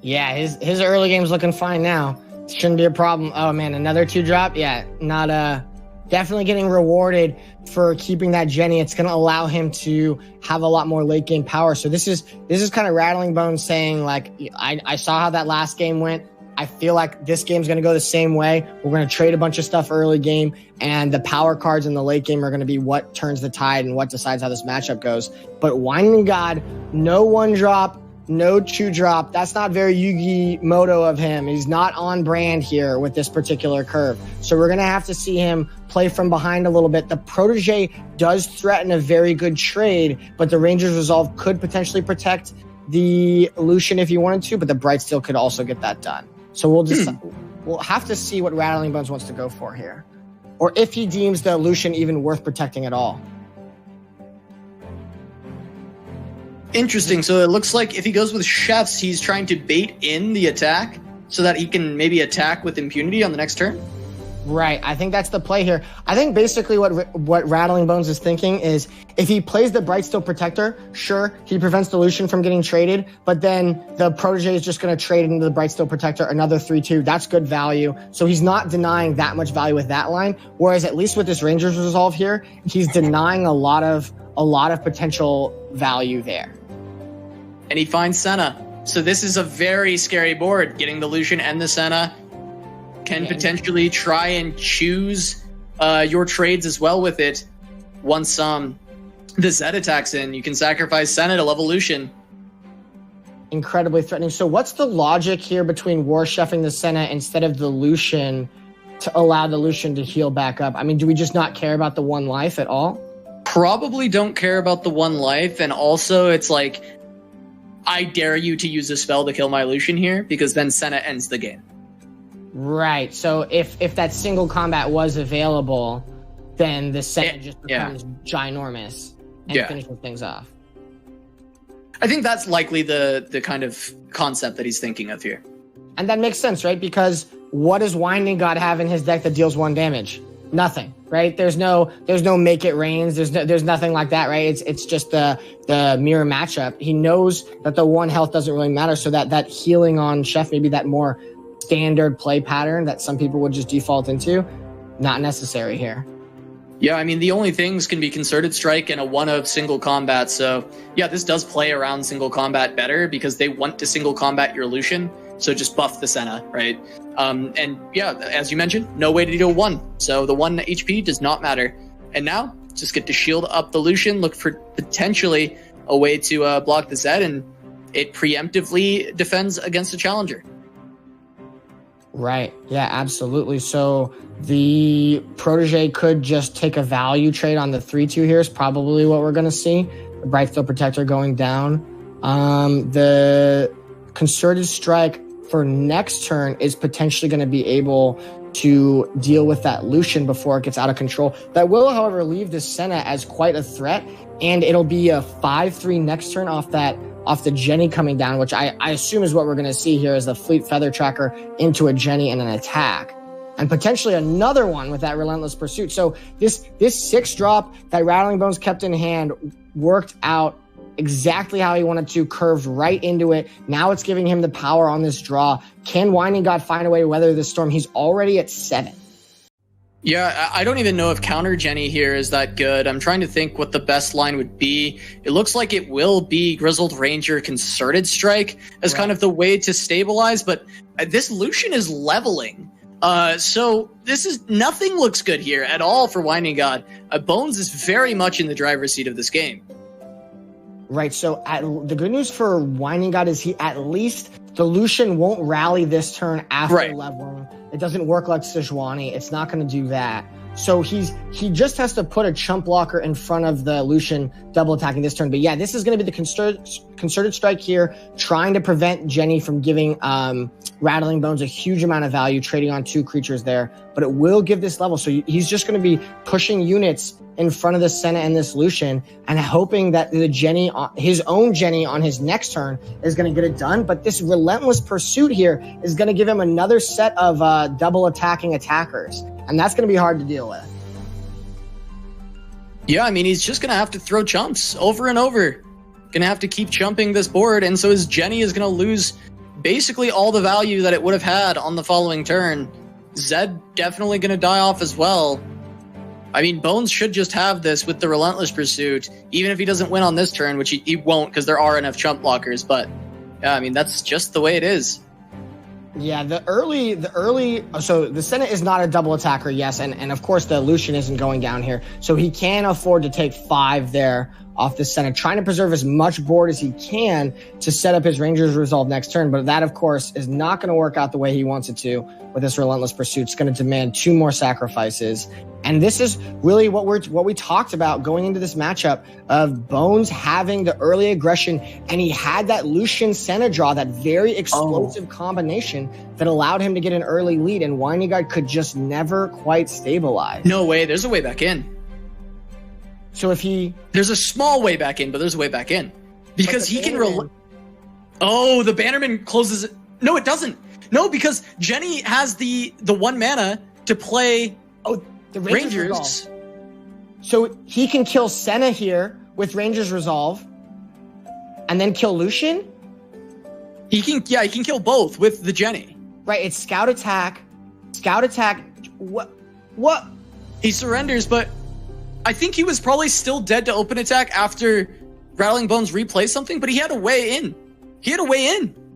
Yeah, his early game's looking fine now. Shouldn't be a problem. Oh, man, another 2-drop? Yeah, not definitely getting rewarded for keeping that Jenny. It's going to allow him to have a lot more late game power. So this is kind of Rattling Bones saying, like, I saw how that last game went. I feel like this game's going to go the same way. We're going to trade a bunch of stuff early game, and the power cards in the late game are going to be what turns the tide and what decides how this matchup goes. But Winding God, no 1-drop, no 2-drop. That's not very Yugi Moto of him. He's not on brand here with this particular curve. So we're going to have to see him play from behind a little bit. The Protege does threaten a very good trade, but the Ranger's Resolve could potentially protect the Lucian if you wanted to, but the Brightsteel could also get that done. So we'll have to see what Rattling Bones wants to go for here, or if he deems the Lucian even worth protecting at all. Interesting. So it looks like if he goes with Chefs, he's trying to bait in the attack so that he can maybe attack with impunity on the next turn. Right. I think that's the play here. I think basically what Rattling Bones is thinking is if he plays the Brightsteel Protector, sure, he prevents the Lucian from getting traded, but then the Protege is just going to trade into the Brightsteel Protector another 3/2. That's good value. So he's not denying that much value with that line. Whereas at least with this Ranger's Resolve here, he's denying a lot of potential value there. And he finds Senna. So this is a very scary board. Getting the Lucian and the Senna can potentially try and choose your trades as well with it. Once the Zed attacks in, you can sacrifice Senna to level Lucian. Incredibly threatening. So what's the logic here between War Chefing the Senna instead of the Lucian to allow the Lucian to heal back up? I mean, do we just not care about the 1 life at all? Probably don't care about the 1 life, and also it's like, I dare you to use a spell to kill my Lucian here, because then Senna ends the game. Right. So if that single combat was available, then the Senna just becomes ginormous and finishes things off. I think that's likely the kind of concept that he's thinking of here. And that makes sense, right? Because what does Winding God have in his deck that deals 1 damage? Nothing, right? There's no Make It Rains. There's nothing like that, right? It's just the mirror matchup. He knows that the 1 health doesn't really matter, so that healing on Chef, maybe that more standard play pattern that some people would just default into, not necessary here. Yeah, I mean, the only things can be Concerted Strike and a 1 of single combat. So yeah, this does play around single combat better because they want to single combat your Lucian. So just buff the Senna, right? And yeah, as you mentioned, no way to deal 1. So the 1 HP does not matter. And now just get to shield up the Lucian, look for potentially a way to block the Zed, and it preemptively defends against a challenger. Right. Yeah, absolutely. So the Protege could just take a value trade on the 3/2 here is probably what we're going to see. The Brightsteel Protector going down. The Concerted Strike for next turn is potentially going to be able to deal with that Lucian before it gets out of control. That will, however, leave the Senna as quite a threat, and it'll be a 5-3 next turn off the Jenny coming down, which I assume is what we're going to see here, is the Fleet Feather Tracker into a Jenny and an attack. And potentially another one with that Relentless Pursuit. So this 6-drop that Rattling Bones kept in hand worked out exactly how he wanted to, curved right into it. Now it's giving him the power on this draw. Can Winding God find a way to weather this storm? He's already at 7. Yeah, I don't even know if counter Jenny here is that good. I'm trying to think what the best line would be. It looks like it will be Grizzled Ranger Concerted Strike as kind of the way to stabilize, but this Lucian is leveling. So this is nothing looks good here at all for Winding God. Bones is very much in the driver's seat of this game. Right, so the good news for Winding God is at least the Lucian won't rally this turn after leveling. It doesn't work like Sejuani. It's not going to do that. So he just has to put a chump blocker in front of the Lucian double attacking this turn. But yeah, this is going to be the concerted strike here, trying to prevent Jenny from giving Rattling Bones a huge amount of value, trading on 2 creatures there. But it will give this level. So he's just going to be pushing units in front of the Senna and this Lucian and hoping that the Jenny, his own Jenny on his next turn is going to get it done. But this Relentless Pursuit here is going to give him another set of double attacking attackers. And that's going to be hard to deal with. Yeah, I mean, he's just going to have to throw chumps over and over. Going to have to keep chumping this board. And so his Jenny is going to lose basically all the value that it would have had on the following turn. Zed definitely going to die off as well. I mean, Bones should just have this with the Relentless Pursuit, even if he doesn't win on this turn, which he won't because there are enough chump blockers. But yeah, I mean, that's just the way it is. Yeah, the early, so the Senna is not a double attacker, yes, and of course the Lucian isn't going down here, so he can afford to take 5 there off the Senna, trying to preserve as much board as he can to set up his Ranger's Resolve next turn, but that, of course, is not going to work out the way he wants it to with this Relentless Pursuit. It's going to demand 2 more sacrifices, and this is really what we talked about going into this matchup of Bones having the early aggression, and he had that Lucian Senna draw, that very explosive combination that allowed him to get an early lead, and Winding God could just never quite stabilize. No way, there's a way back in. So if there's a small way back in, but there's a way back in because he can the Bannerman closes it. No, it doesn't. No, because Jenny has the 1 mana to play the Rangers. So he can kill Senna here with Ranger's Resolve and then kill Lucian? He can kill both with the Jenny. Right, it's Scout attack. What? He surrenders, but I think he was probably still dead to open attack after Rattling Bones replay something, but he had a way in.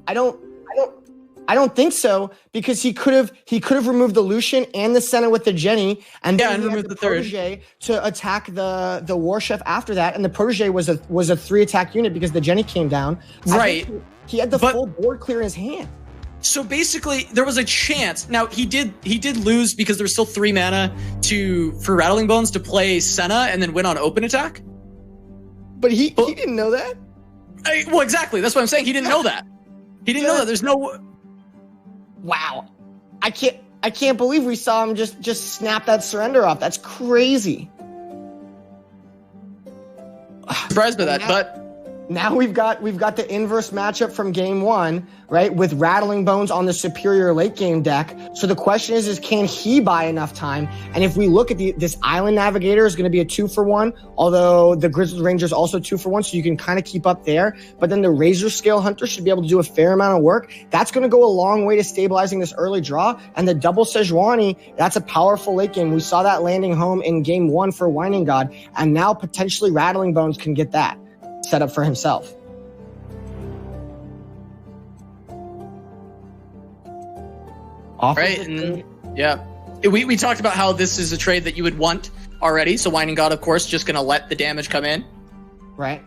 I don't think so, because he could have removed the Lucian and the Senna with the Jenny, and then he removed the Protege to attack the War Chef after that, and the Protege was a 3-attack unit because the Jenny came down. Right. He had the full board clear in his hand. So basically, there was a chance. Now he did lose because there was still 3 mana for Rattling Bones to play Senna and then win on open attack. But he didn't know that. Well, exactly. That's what I'm saying. He didn't know that. He didn't know that. There's no. Wow, I can't believe we saw him just snap that surrender off. That's crazy. Surprised by that, but. Now we've got the inverse matchup from game 1, right? With Rattling Bones on the superior late game deck. So the question is can he buy enough time? And if we look at this Island Navigator is going to be a 2-for-1, although the Grizzled Ranger is also 2-for-1, so you can kind of keep up there. But then the Razor Scale Hunter should be able to do a fair amount of work. That's going to go a long way to stabilizing this early draw. And the double Sejuani, that's a powerful late game. We saw that landing home in game 1 for Winding God, and now potentially Rattling Bones can get that set up for himself. Right, and yeah. We talked about how this is a trade that you would want already, so Winding God, of course, just going to let the damage come in. Right.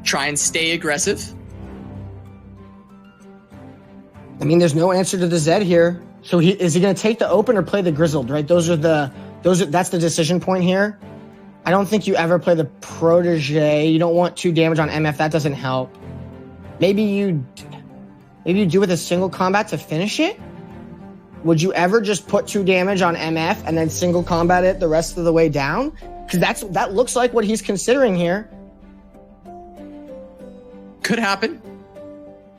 Try and stay aggressive. I mean, there's no answer to the Zed here. So is he going to take the open or play the Grizzled, right? That's the decision point here. I don't think you ever play the Protege. You don't want 2 damage on MF. That doesn't help. maybe you do with a single combat to finish it. Would you ever just put 2 damage on MF and then single combat it the rest of the way down? Because that looks like what he's considering here. Could happen.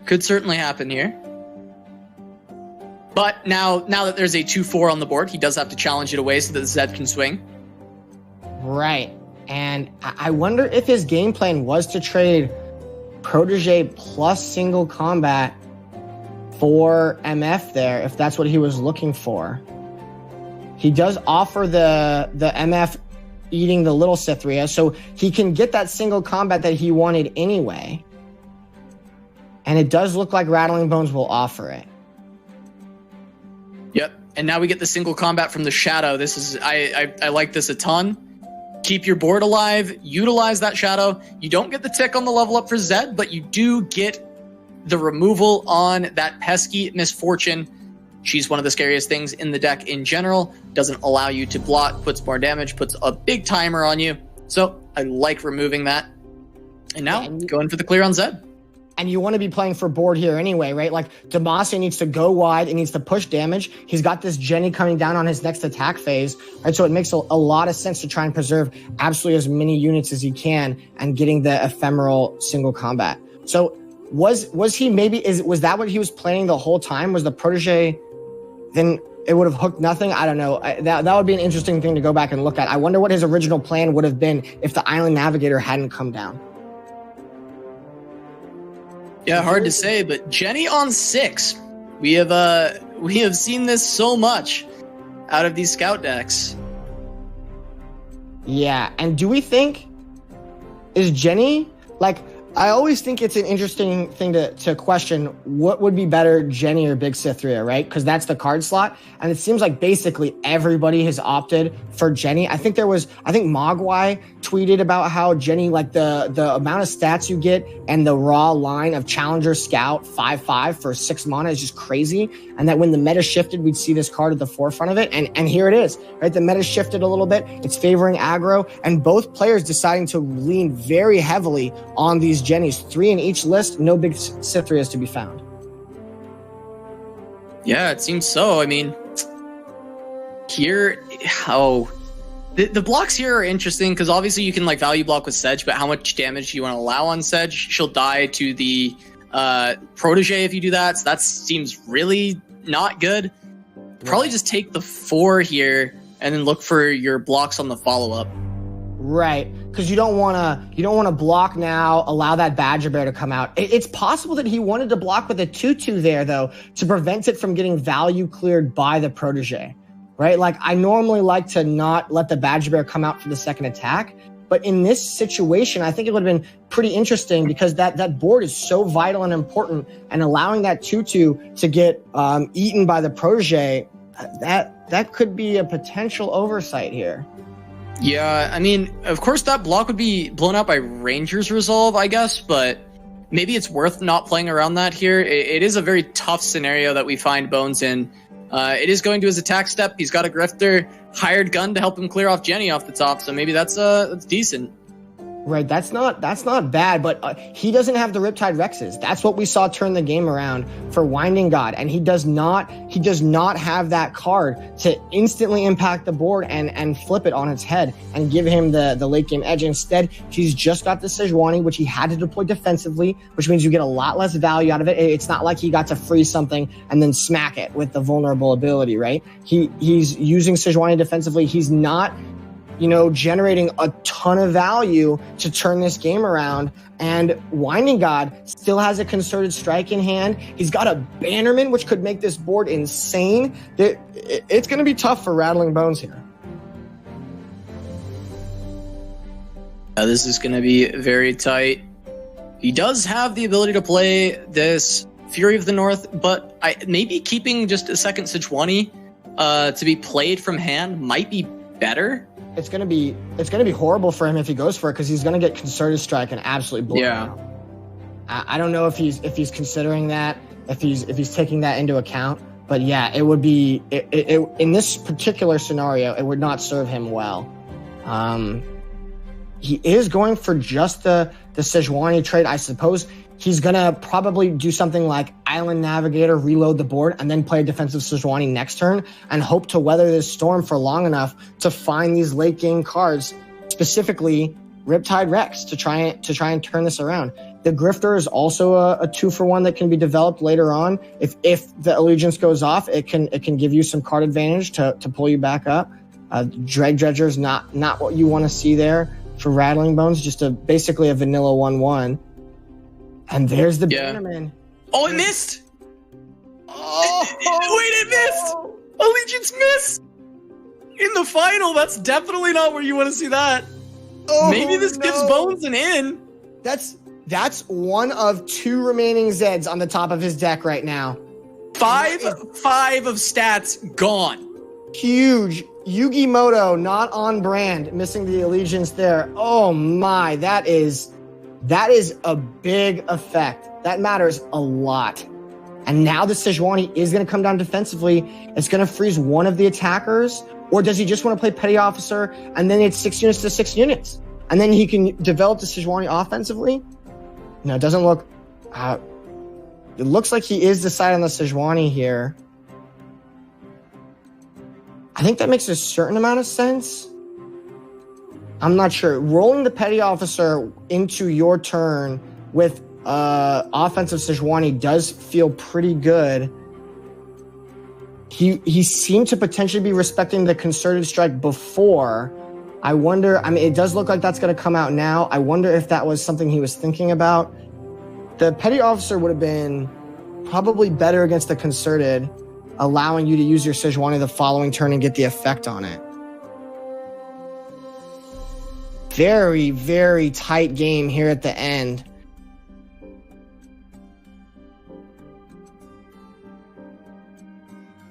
Could certainly happen here. But now that there's a 2/4 on the board, he does have to challenge it away so that Zed can swing. Right. And I wonder if his game plan was to trade Protege plus single combat for MF there, if that's what he was looking for. He does offer the MF eating the little Cytherea, so he can get that single combat that he wanted anyway. And it does look like Rattling Bones will offer it. Yep. And now we get the single combat from the Shadow. This is I like this a ton. Keep your board alive, utilize that Shadow. You don't get the tick on the level up for Zed, but you do get the removal on that pesky Misfortune. She's one of the scariest things in the deck in general. Doesn't allow you to block, puts more damage, puts a big timer on you. So I like removing that. And now going for the clear on Zed. And you want to be playing for board here anyway, right? Like, Demacia needs to go wide. It needs to push damage. He's got this Jenny coming down on his next attack phase, right? So it makes a lot of sense to try and preserve absolutely as many units as he can and getting the ephemeral single combat. So was he maybe, was that what he was planning the whole time? Was the Protege, then it would have hooked nothing? I don't know. That would be an interesting thing to go back and look at. I wonder what his original plan would have been if the Island Navigator hadn't come down. Yeah, hard to say, but Jenny on 6. We have seen this so much out of these scout decks. Yeah, and do we think, is Jenny, like, I always think it's an interesting thing to question what would be better, Jenny or Big Cytherea, right? Because that's the card slot. And it seems like basically everybody has opted for Jenny. I think Mogwai tweeted about how Jenny, like the amount of stats you get and the raw line of Challenger Scout 5/5 for 6 mana is just crazy. And that when the meta shifted, we'd see this card at the forefront of it. And here it is, right? The meta shifted a little bit. It's favoring aggro, and both players deciding to lean very heavily on these Jennies. 3 in each list, no Big Cythereas to be found. Yeah, it seems so. I mean, here, the blocks here are interesting because obviously you can like value block with Sedge, but how much damage do you want to allow on Sedge? She'll die to the Protege if you do that, so that seems really not good. Probably just take the 4 here and then look for your blocks on the follow-up. Right, because you don't want to block now, allow that Badger Bear to come out. It's possible that he wanted to block with a 2/2 there, though, to prevent it from getting value cleared by the Protege, right? Like, I normally like to not let the Badger Bear come out for the second attack, but in this situation, I think it would have been pretty interesting because that board is so vital and important, and allowing that 2/2 to get eaten by the Protege, that could be a potential oversight here. Yeah, I mean, of course that block would be blown out by Ranger's Resolve, I guess, but maybe it's worth not playing around that here. It is a very tough scenario that we find Bones in. It is going to his attack step. He's got a Grifter, hired gun to help him clear off Jenny off the top, so maybe that's decent. Right, that's not bad, but he doesn't have the Riptide Rexes. That's what we saw turn the game around for Winding God, and he does not have that card to instantly impact the board and flip it on its head and give him the late game edge. Instead, he's just got the Sejuani, which he had to deploy defensively, which means you get a lot less value out of it. It's not like he got to freeze something and then smack it with the vulnerable ability, right? He's using Sejuani defensively. He's not generating a ton of value to turn this game around. And Winding God still has a Concerted Strike in hand. He's got a Bannerman, which could make this board insane. It's going to be tough for Rattling Bones here. This is going to be very tight. He does have the ability to play this Fury of the North, but maybe keeping just a second Sejuani to be played from hand might be better. It's gonna be horrible for him if he goes for it because he's gonna get Concerted Strike and absolutely blow him out. I don't know if he's considering that, if he's taking that into account. But yeah, it would be in this particular scenario, it would not serve him well. He is going for just the Sejuani trade. I suppose He's going to probably do something like Island Navigator, reload the board, and then play a defensive Sejuani next turn and hope to weather this storm for long enough to find these late game cards, specifically Riptide Rex, to try and turn this around. The Grifter is also a 2-for-1 that can be developed later on. If the Allegiance goes off, it can give you some card advantage to pull you back up. Dread Dredger is not what you want to see there for Rattling Bones, just basically a vanilla 1/1. And there's the Bannerman. Oh, it missed! Oh, wait, it missed! Allegiance missed! In the final, that's definitely not where you want to see that. Oh, maybe this gives Bones an in. That's one of 2 remaining Zeds on the top of his deck right now. 5 of stats gone. Huge. Yugi Moto not on brand, missing the Allegiance there. Oh my, that is a big effect. That matters a lot. And now the Sejuani is going to come down defensively. It's going to freeze one of the attackers. Or does he just want to play Petty Officer and then it's 6 units to 6 units? And then he can develop the Sejuani offensively? No, it doesn't look... it looks like he is deciding on the Sejuani here. I think that makes a certain amount of sense. I'm not sure. Rolling the Petty Officer into your turn with offensive Sejuani does feel pretty good. He seemed to potentially be respecting the Concerted Strike before. I wonder, it does look like that's going to come out now. I wonder if that was something he was thinking about. The Petty Officer would have been probably better against the Concerted, allowing you to use your Sejuani the following turn and get the effect on it. Very, very tight game here at the end.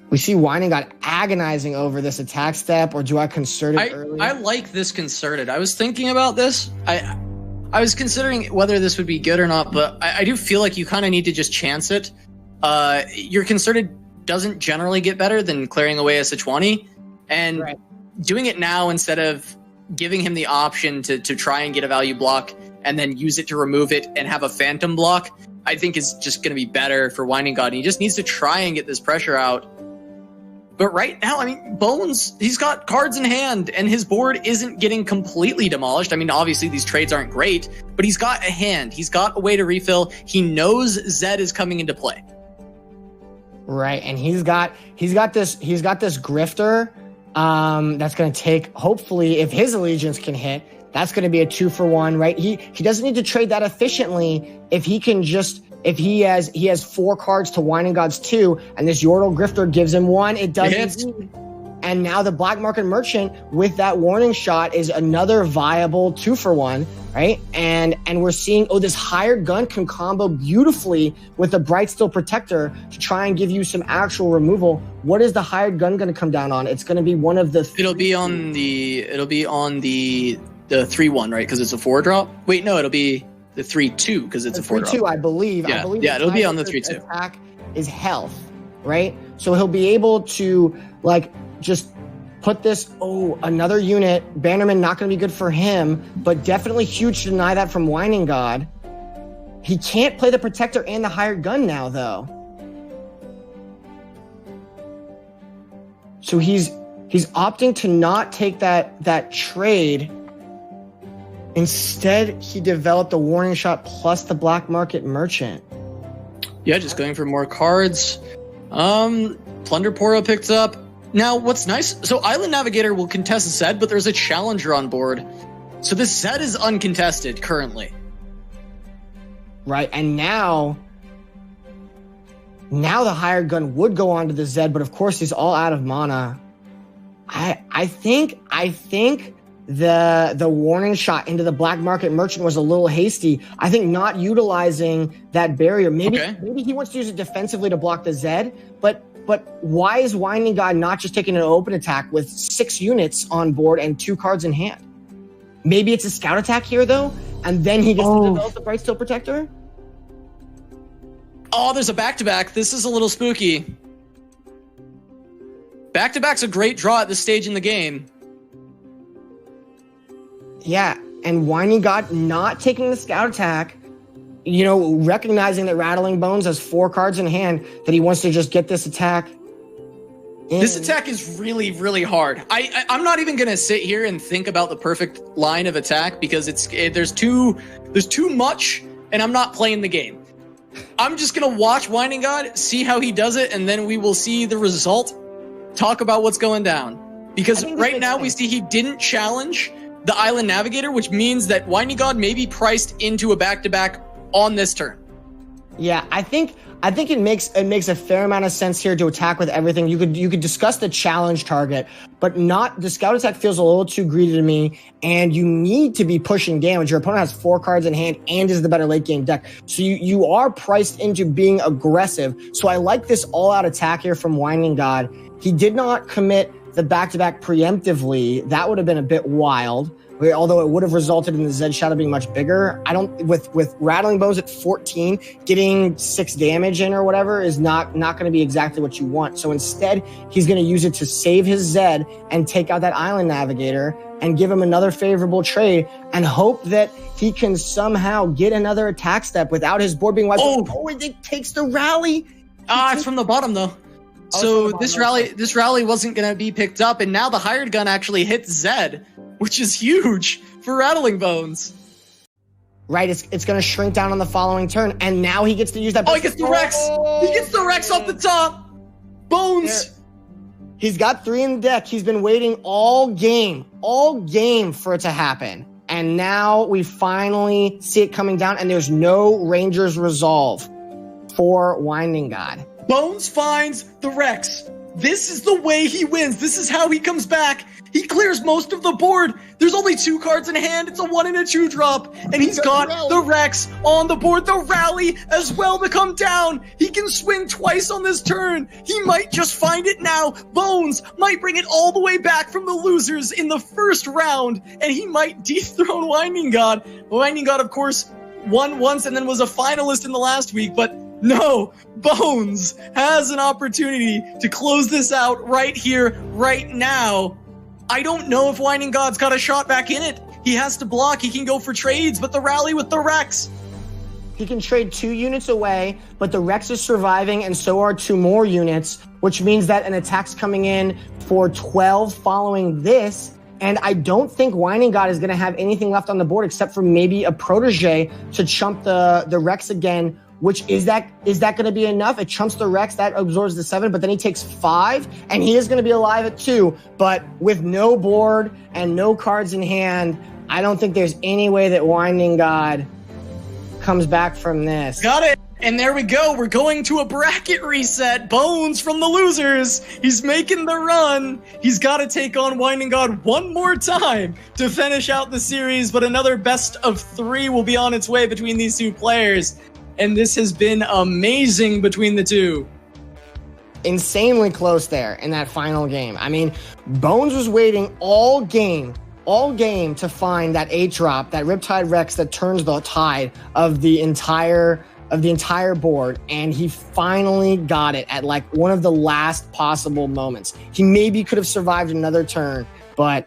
We see Whining God agonizing over this attack step, or do I Concerted early? I like this Concerted. I was thinking about this. I was considering whether this would be good or not, but I do feel like you kind of need to just chance it. Your Concerted doesn't generally get better than clearing away a Sejuani, and doing it now instead of giving him the option to try and get a value block and then use it to remove it and have a phantom block, I think is just going to be better for Whining God. He just needs to try and get this pressure out. But right now, Bones, he's got cards in hand, and his board isn't getting completely demolished. Obviously, these trades aren't great, but he's got a hand. He's got a way to refill. He knows Zed is coming into play. Right, and he's got this Grifter that's going to take, hopefully, if his Allegiance can hit, that's going to be a 2-for-1, right? He doesn't need to trade that efficiently if he can just... If he has 4 cards to Whining God's 2, and this Yordle Grifter gives him 1, it doesn't. And now the Black Market Merchant with that warning shot is another viable 2-for-1, right? And we're seeing, this hired gun can combo beautifully with the Bright Steel Protector to try and give you some actual removal. What is the hired gun going to come down on? It's going to be one of the... It'll be on the 3-1, right? Because it's a 4-drop. Wait, no, it'll be the 3-2 because it's a 4-drop. 3-2, I believe. Yeah, it'll be on the 3-2. Attack is health, right? So he'll be able to just put this. Another unit. Bannerman not going to be good for him, but definitely huge to deny that from Whining God. He can't play the Protector and the hired gun now, though. So he's opting to not take that trade. Instead, he developed a warning shot plus the Black Market Merchant. Yeah, just going for more cards. Plunder Poro picked up. Now, what's nice, so Island Navigator will contest Zed, but there's a challenger on board. So this Zed is uncontested currently. Right, and now the hired gun would go on to the Zed, but of course he's all out of mana. I think the warning shot into the Black Market Merchant was a little hasty. I think not utilizing that barrier. Maybe he wants to use it defensively to block the Zed, but why is Whining God not just taking an open attack with 6 units on board and 2 cards in hand? Maybe it's a scout attack here, though, and then he gets to develop the Bright Steel Protector? Oh, there's a back-to-back. This is a little spooky. Back-to-back's a great draw at this stage in the game. Yeah, and Whining God not taking the scout attack you know, recognizing that Rattling Bones has 4 cards in hand, that he wants to just get this attack in. This attack is really, really hard. I'm not even gonna sit here and think about the perfect line of attack because there's too much, and I'm not playing the game. I'm just gonna watch Winding God, see how he does it, and then we will see the result. Talk about what's going down. Because right now we see he didn't challenge the Island Navigator, which means that Winding God may be priced into a back-to-back on this turn. Yeah, I think it makes a fair amount of sense here to attack with everything. You could discuss the challenge target, but not the scout attack feels a little too greedy to me, and you need to be pushing damage. Your opponent has 4 cards in hand and is the better late game deck. So you are priced into being aggressive. So I like this all-out attack here from Winding God. He did not commit the back-to-back preemptively. That would have been a bit wild. Although it would have resulted in the Zed Shadow being much bigger. I don't, with Rattling Bones at 14, getting 6 damage in or whatever is not going to be exactly what you want. So instead, he's going to use it to save his Zed and take out that Island Navigator and give him another favorable trade and hope that he can somehow get another attack step without his board being wiped. Oh, it takes the rally. It's from the bottom though. So this rally wasn't going to be picked up, and now the hired gun actually hits Zed, which is huge for Rattling Bones. Right, it's going to shrink down on the following turn, and now he gets to use that. Oh, he gets the Rex! He gets the Rex off the top! Bones! He's got 3 in the deck. He's been waiting all game for it to happen. And now we finally see it coming down, and there's no Ranger's Resolve for Winding God. Bones finds the Rex. This is the way he wins. This is how he comes back. He clears most of the board. There's only 2 cards in hand. It's a 1 and a 2 drop. And he's got the Rex on the board. The rally as well to come down. He can swing twice on this turn. He might just find it now. Bones might bring it all the way back from the losers in the first round. And he might dethrone Winding God. Winding God, of course, won once and then was a finalist in the last week. But no, Bones has an opportunity to close this out right here, right now. I don't know if Winding God's got a shot back in it. He has to block. He can go for trades, but the rally with the Rex. He can trade 2 units away, but the Rex is surviving, and so are 2 more units, which means that an attack's coming in for 12 following this. And I don't think Winding God is going to have anything left on the board except for maybe a protege to chump the Rex again. Which is that going to be enough? It chumps the Rex, that absorbs the 7, but then he takes 5, and he is going to be alive at 2. But with no board and no cards in hand, I don't think there's any way that Winding God comes back from this. Got it. And there we go. We're going to a bracket reset. Bones from the losers. He's making the run. He's got to take on Winding God one more time to finish out the series, but another best of 3 will be on its way between these 2 players. And this has been amazing between the 2. Insanely close there in that final game. I mean, Bones was waiting all game to find that 8-drop, that Riptide Rex that turns the tide of the entire board, and he finally got it at like one of the last possible moments. He maybe could have survived another turn, but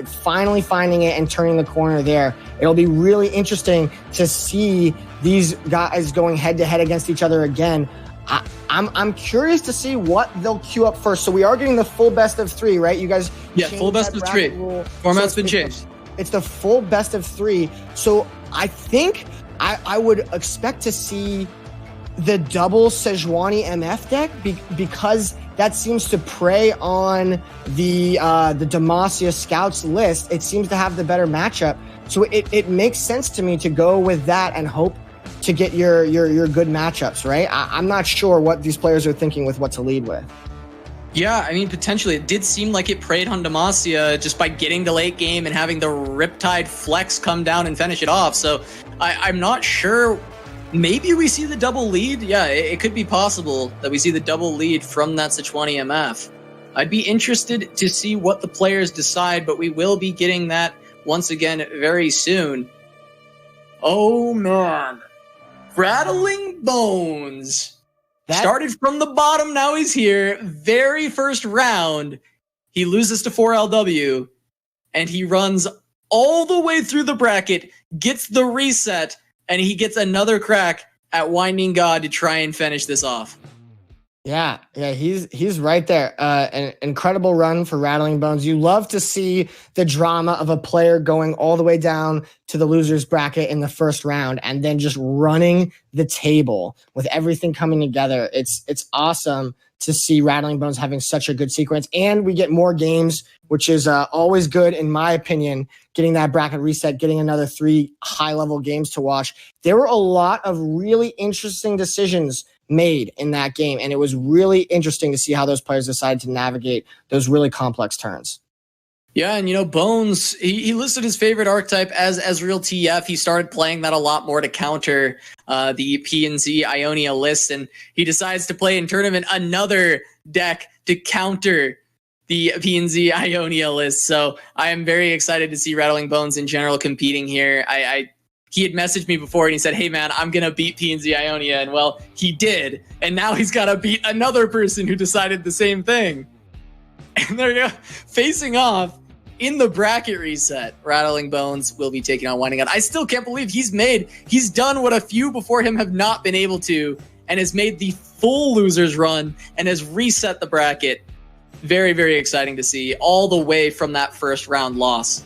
finally finding it and turning the corner there. It'll be really interesting to see these guys going head-to-head against each other again. I'm curious to see what they'll queue up first. So we are getting the full best of 3, right? You guys? Yeah, full best of 3. Format's been changed. It's the full best of 3. So I think I would expect to see the double Sejuani MF deck because that seems to prey on the Demacia Scouts list. It seems to have the better matchup. So it makes sense to me to go with that and hope to get your good matchups, right? I'm not sure what these players are thinking with what to lead with. Yeah, I mean, potentially. It did seem like it preyed on Demacia just by getting the late game and having the Riptide Flex come down and finish it off. So I'm not sure. Maybe we see the double lead. Yeah, it could be possible that we see the double lead from that Sejuani MF. I'd be interested to see what the players decide, but we will be getting that once again very soon. Oh, man. Rattling Bones. Started from the bottom, now he's here. Very first round, he loses to 4LW, and he runs all the way through the bracket, gets the reset, and he gets another crack at Winding God to try and finish this off. Yeah, he's right there. An incredible run for Rattling Bones. You love to see the drama of a player going all the way down to the losers bracket in the first round and then just running the table with everything coming together. It's awesome to see Rattling Bones having such a good sequence, and we get more games, which is always good in my opinion. Getting that bracket reset, getting another 3 high-level games to watch. There were a lot of really interesting decisions made in that game, and it was really interesting to see how those players decided to navigate those really complex turns. Yeah, and Bones, he listed his favorite archetype as Ezreal TF. He started playing that a lot more to counter the PNZ Ionia list, and he decides to play in tournament another deck to counter the PNZ Ionia list. So I am very excited to see Rattling Bones in general competing here. He had messaged me before and he said, hey man, I'm going to beat PNZ Ionia. And well, he did. And now he's got to beat another person who decided the same thing. And they're facing off in the bracket reset. Rattling Bones will be taking on Winding God. I still can't believe he's done what a few before him have not been able to, and has made the full losers run and has reset the bracket. Very, very exciting to see all the way from that first round loss.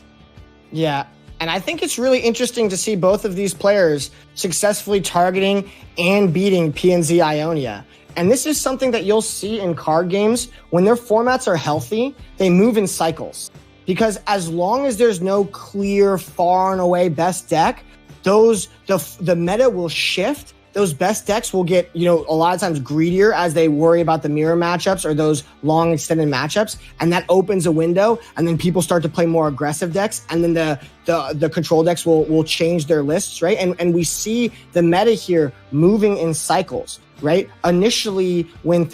Yeah. And I think it's really interesting to see both of these players successfully targeting and beating PNZ Ionia. And this is something that you'll see in card games. When their formats are healthy, they move in cycles. Because as long as there's no clear, far and away best deck, the meta will shift. Those best decks will get, a lot of times greedier as they worry about the mirror matchups or those long extended matchups. And that opens a window, and then people start to play more aggressive decks. And then the control decks will change their lists, right? And we see the meta here moving in cycles, right? Initially, when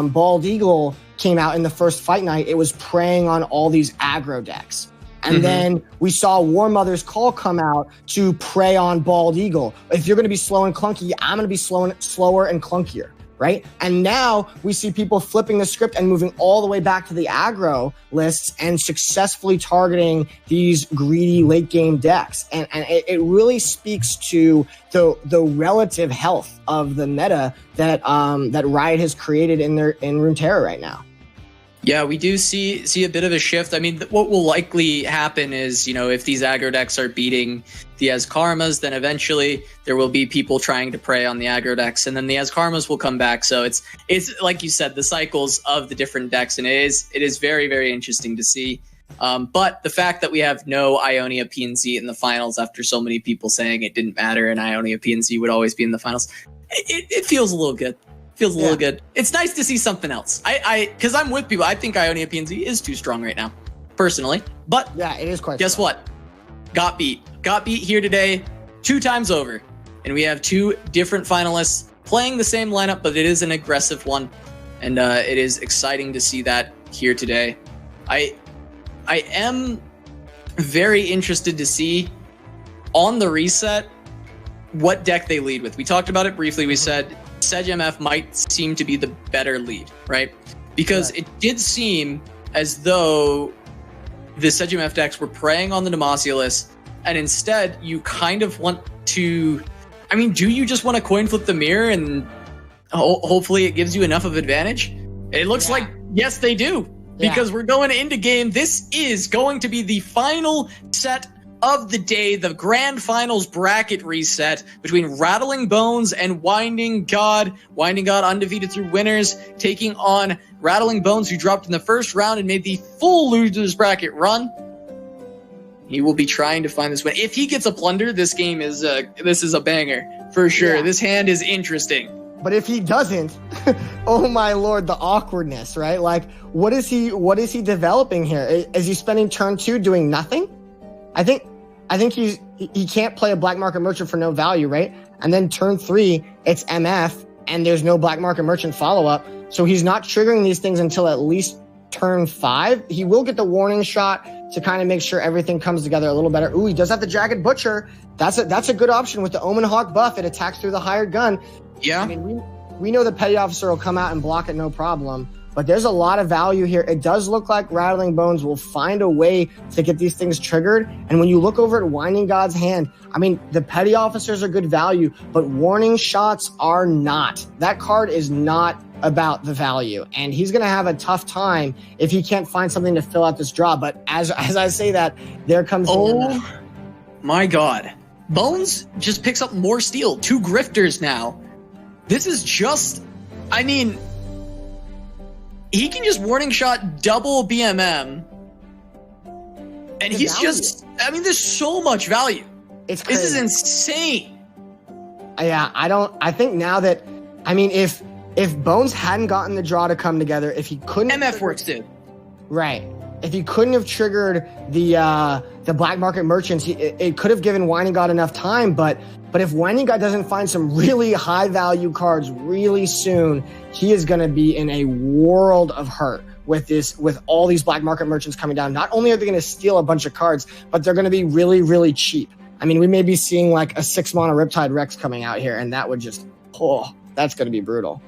Bald Eagle came out in the first fight night, it was preying on all these aggro decks. And then we saw War Mother's Call come out to prey on Bald Eagle. If you're going to be slow and clunky, I'm going to be slower and clunkier, right? And now we see people flipping the script and moving all the way back to the aggro lists and successfully targeting these greedy late game decks. And it really speaks to the relative health of the meta that Riot has created in Runeterra right now. Yeah, we do see a bit of a shift. I mean, what will likely happen is, if these aggro decks are beating the Azkarmas, then eventually there will be people trying to prey on the aggro decks, and then the Azkarmas will come back. So it's like you said, the cycles of the different decks, and it is very, very interesting to see. But the fact that we have no Ionia PNZ in the finals after so many people saying it didn't matter and Ionia PNZ would always be in the finals, it feels a little good. Feels a little good. It's nice to see something else. Because I'm with people. I think Ionia PNZ is too strong right now, personally. But yeah, it is quite. Guess strong. what? Got beat here today, 2 times over, and we have 2 different finalists playing the same lineup, but it is an aggressive one, and it is exciting to see that here today. I am very interested to see on the reset what deck they lead with. We talked about it briefly. We said SedgeMF might seem to be the better lead, right? Because it did seem as though the SedgeMF decks were preying on the Demacia list, and instead you kind of want to... I mean, do you just want to coin flip the mirror and hopefully it gives you enough of advantage? It looks like, yes, they do. Because we're going into game. This is going to be the final set of the day, the grand finals bracket reset between Rattling Bones and Winding God. Winding God undefeated through winners, taking on Rattling Bones, who dropped in the first round and made the full losers bracket run. He will be trying to find this win. If he gets a plunder, this game is this is a banger for sure. Yeah. This hand is interesting. But if he doesn't, oh my lord, the awkwardness, right? Like, what is he developing here? Is he spending turn 2 doing nothing? I think he can't play a black market merchant for no value, right? And then turn 3, it's MF, and there's no black market merchant follow-up. So he's not triggering these things until at least turn 5. He will get the warning shot to kind of make sure everything comes together a little better. Ooh, he does have the Jagged Butcher. That's a good option with the Omen Hawk buff. It attacks through the hired gun. Yeah. I mean, we know the Petty Officer will come out and block it no problem. but there's a lot of value here. It does look like Rattling Bones will find a way to get these things triggered. And when you look over at Winding God's hand, I mean, the Petty Officers are good value, but Warning Shots are not. That card is not about the value, and he's going to have a tough time if he can't find something to fill out this draw. But as I say that, there comes my God. Bones just picks up more steel. 2 Grifters now. This is just, I mean, he can just Warning Shot double BMM, and he's value. Just, I mean, there's so much value. It's crazy. This is insane. Yeah, I think now that, I mean, if Bones hadn't gotten the draw to come together, if he couldn't... MF works, dude. Right. If he couldn't have triggered the black market merchants, it could have given Winding God enough time, but if Winding God doesn't find some really high value cards really soon, he is going to be in a world of hurt with all these black market merchants coming down. Not only are they going to steal a bunch of cards, but they're going to be really, really cheap. I mean, we may be seeing like a 6 mana Riptide Rex coming out here, and that would just, that's going to be brutal.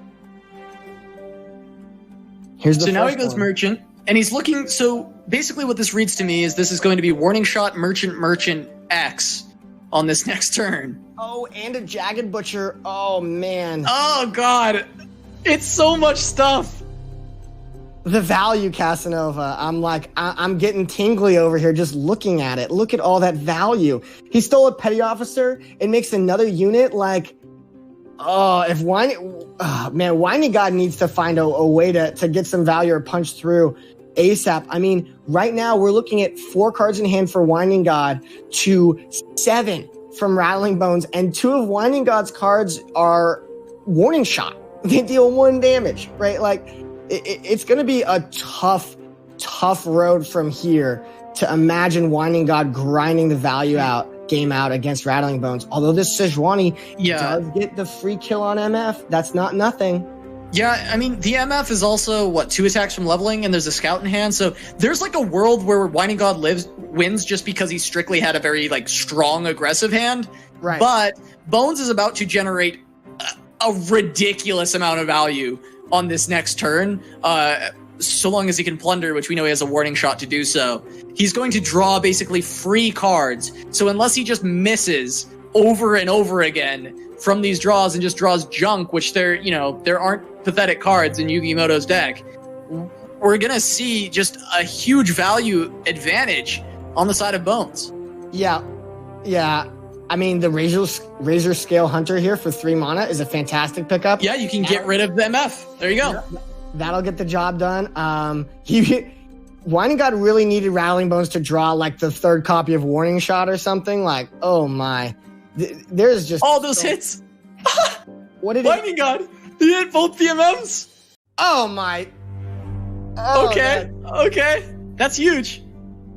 So now he goes Merchant, and he's looking, so basically what this reads to me is this is going to be Warning Shot, Merchant, X on this next turn. Oh, and a Jagged Butcher. Oh, man. Oh, God. It's so much stuff. The value, Casanova. I'm getting tingly over here just looking at it. Look at all that value. He stole a Petty Officer. It makes another unit like, if Winding God needs to find a way to get some value or punch through ASAP. I mean, right now we're looking at 4 cards in hand for Winding God to 7 from Rattling Bones, and 2 of Winding God's cards are Warning Shot. They deal 1 damage, right? Like, it's going to be a tough road from here to imagine Winding God grinding the game out against Rattling Bones. Although this Sejuani does get the free kill on MF, that's not nothing. Yeah, I mean, the MF is also, 2 attacks from leveling, and there's a scout in hand, so there's like a world where Winding God wins just because he strictly had a very strong aggressive hand. Right. But Bones is about to generate a ridiculous amount of value on this next turn, so long as he can plunder, which we know he has a Warning Shot to do so. He's going to draw basically free cards, so unless he just misses over and over again from these draws and just draws junk, which there aren't pathetic cards in Yugimoto's deck, we're gonna see just a huge value advantage on the side of Bones. Yeah. I mean, the Razor Scale Hunter here for 3 mana is a fantastic pickup. Yeah, you can get rid of the MF. There you go. That'll get the job done. Winding God really needed Rattling Bones to draw like the 3rd copy of Warning Shot or something. Like, oh my. There's just... all those hits. What did Winding God. He hit both the MFs. Oh my. Oh, okay. That's huge.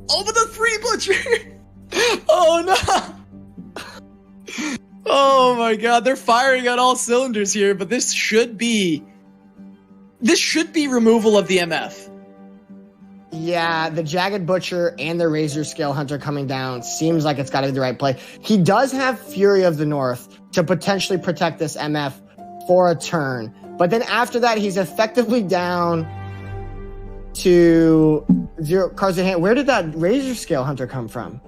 Oh, but the 3 Butcher. Oh no. Oh my God, they're firing on all cylinders here, but this should be removal of the MF. Yeah, the Jagged Butcher and the Razor Scale Hunter coming down seems like it's got to be the right play. He does have Fury of the North to potentially protect this MF for a turn, but then after that, he's effectively down to 0 cards in hand. Where did that Razor Scale Hunter come from?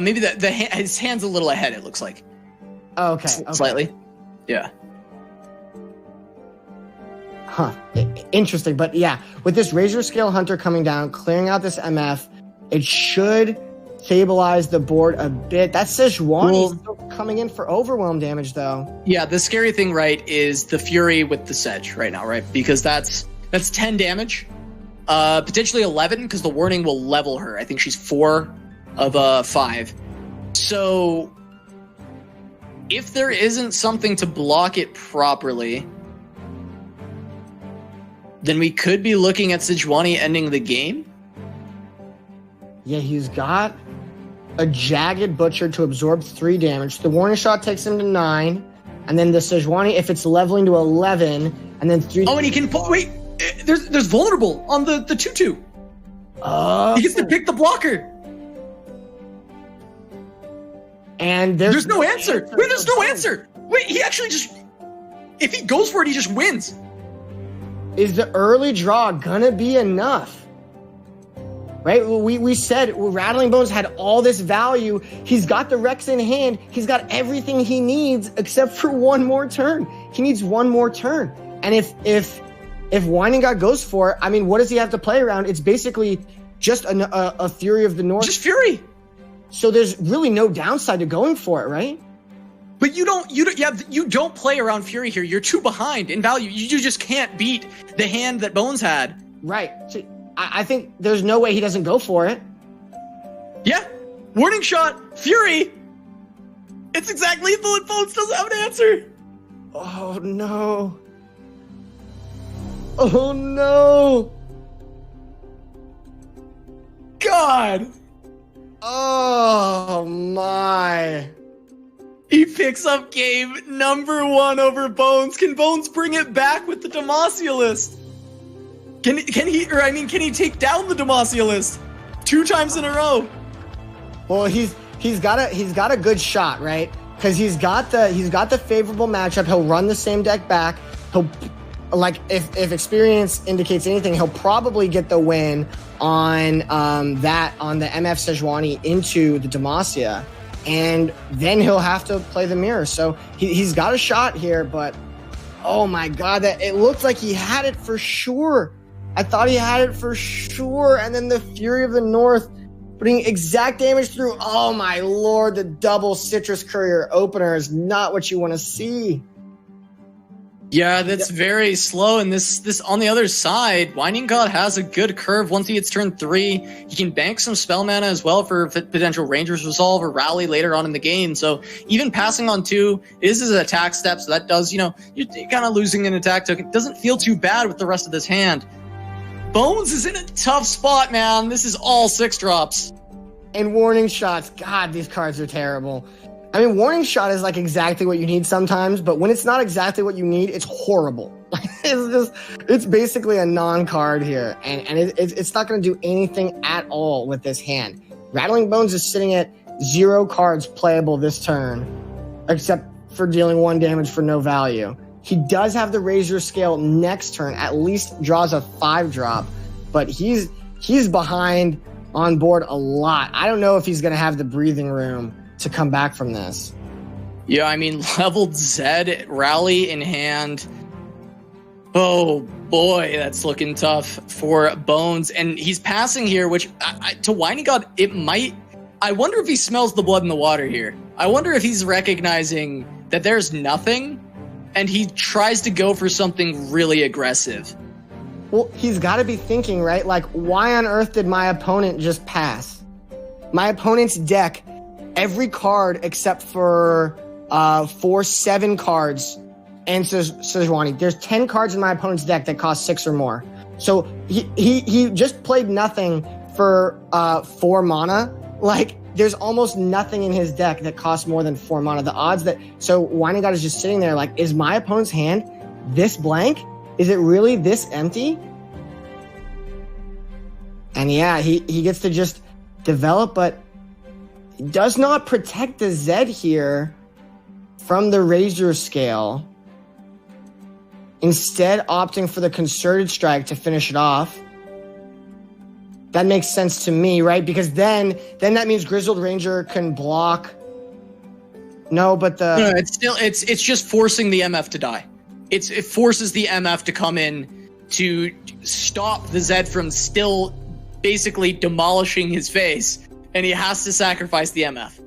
Maybe his hand's a little ahead, it looks like. Okay. Slightly. Yeah. Huh. Interesting. But yeah, with this Razor Scale Hunter coming down, clearing out this MF, it should stabilize the board a bit. That Sejuani still coming in for overwhelm damage, though. Yeah, the scary thing, right, is the Fury with the Sedge right now, right? Because that's 10 damage. Potentially 11, because the warning will level her. I think she's 4 of 5. So if there isn't something to block it properly, then we could be looking at Sejuani ending the game. Yeah, he's got a Jagged Butcher to absorb 3 damage. The Warning Shot takes him to 9, and then the Sejuani, if it's leveling to 11, and then 3. Oh, and he can wait. There's vulnerable on the 2/2. He gets to pick the blocker. And there's no answer. Wait, there's no answer. Wait, he actually just... if he goes for it, he just wins. is the early draw gonna be enough? Right? We said Rattling Bones had all this value. He's got the Rex in hand. He's got everything he needs except for one more turn. He needs one more turn. And if Winding God goes for it, I mean, what does he have to play around? It's basically just a Fury of the North. Just Fury. So there's really no downside to going for it, right? But you don't play around Fury here. You're too behind in value. You just can't beat the hand that Bones had. Right. So I think there's no way he doesn't go for it. Yeah. Warning shot. Fury. It's exactly lethal and Bones doesn't have an answer. Oh, no. Oh, no. God. Oh, my. He picks up game number 1 over Bones. Can Bones bring it back with the Demacia list? Can he take down the Demacia list 2 times in a row? Well, he's got a good shot, right? Because he's got the favorable matchup. He'll run the same deck back. He'll, like, if experience indicates anything, he'll probably get the win on the MF Sejuani into the Demacia, and then he'll have to play the mirror. So he's got a shot here, but oh my God, that it looked like he had it for sure. I thought he had it for sure, and then the Fury of the North putting exact damage through. Oh my Lord, the double Citrus Courier opener is not what you want to see. Yeah, that's very slow. And this on the other side, Winding God has a good curve. Once he hits turn 3, he can bank some spell mana as well for potential Ranger's Resolve or Rally later on in the game. So even passing on 2 is his attack step. So that does, you're kind of losing an attack token. It doesn't feel too bad with the rest of this hand. Bones is in a tough spot, man. This is all 6 drops. And Warning Shots. God, these cards are terrible. I mean, Warning Shot is like exactly what you need sometimes, but when it's not exactly what you need, it's horrible. It's basically a non-card here, and it's not going to do anything at all with this hand. Rattling Bones is sitting at 0 cards playable this turn, except for dealing 1 damage for no value. He does have the Razor Scale next turn, at least draws a 5-drop, but he's behind on board a lot. I don't know if he's going to have the breathing room to come back from this. Yeah, I mean, leveled Zed, Rally in hand. Oh boy, that's looking tough for Bones. And he's passing here, which to Winding God, it might... I wonder if he smells the blood in the water here. I wonder if he's recognizing that there's nothing, and he tries to go for something really aggressive. Well, he's got to be thinking, right? Like, why on earth did my opponent just pass? My opponent's deck, every card except for 7 cards and Sejuani. There's 10 cards in my opponent's deck that cost 6 or more. So he just played nothing for 4 mana. Like, there's almost nothing in his deck that costs more than 4 mana. The odds that... So Winding God is just sitting there like, is my opponent's hand this blank? Is it really this empty? And yeah, he gets to just develop, but does not protect the Zed here from the Razor Scale. Instead, opting for the Concerted Strike to finish it off. That makes sense to me, right? Because then that means Grizzled Ranger can block. No, but no, it's just forcing the MF to die. It forces the MF to come in to stop the Zed from still basically demolishing his face, and he has to sacrifice the MF.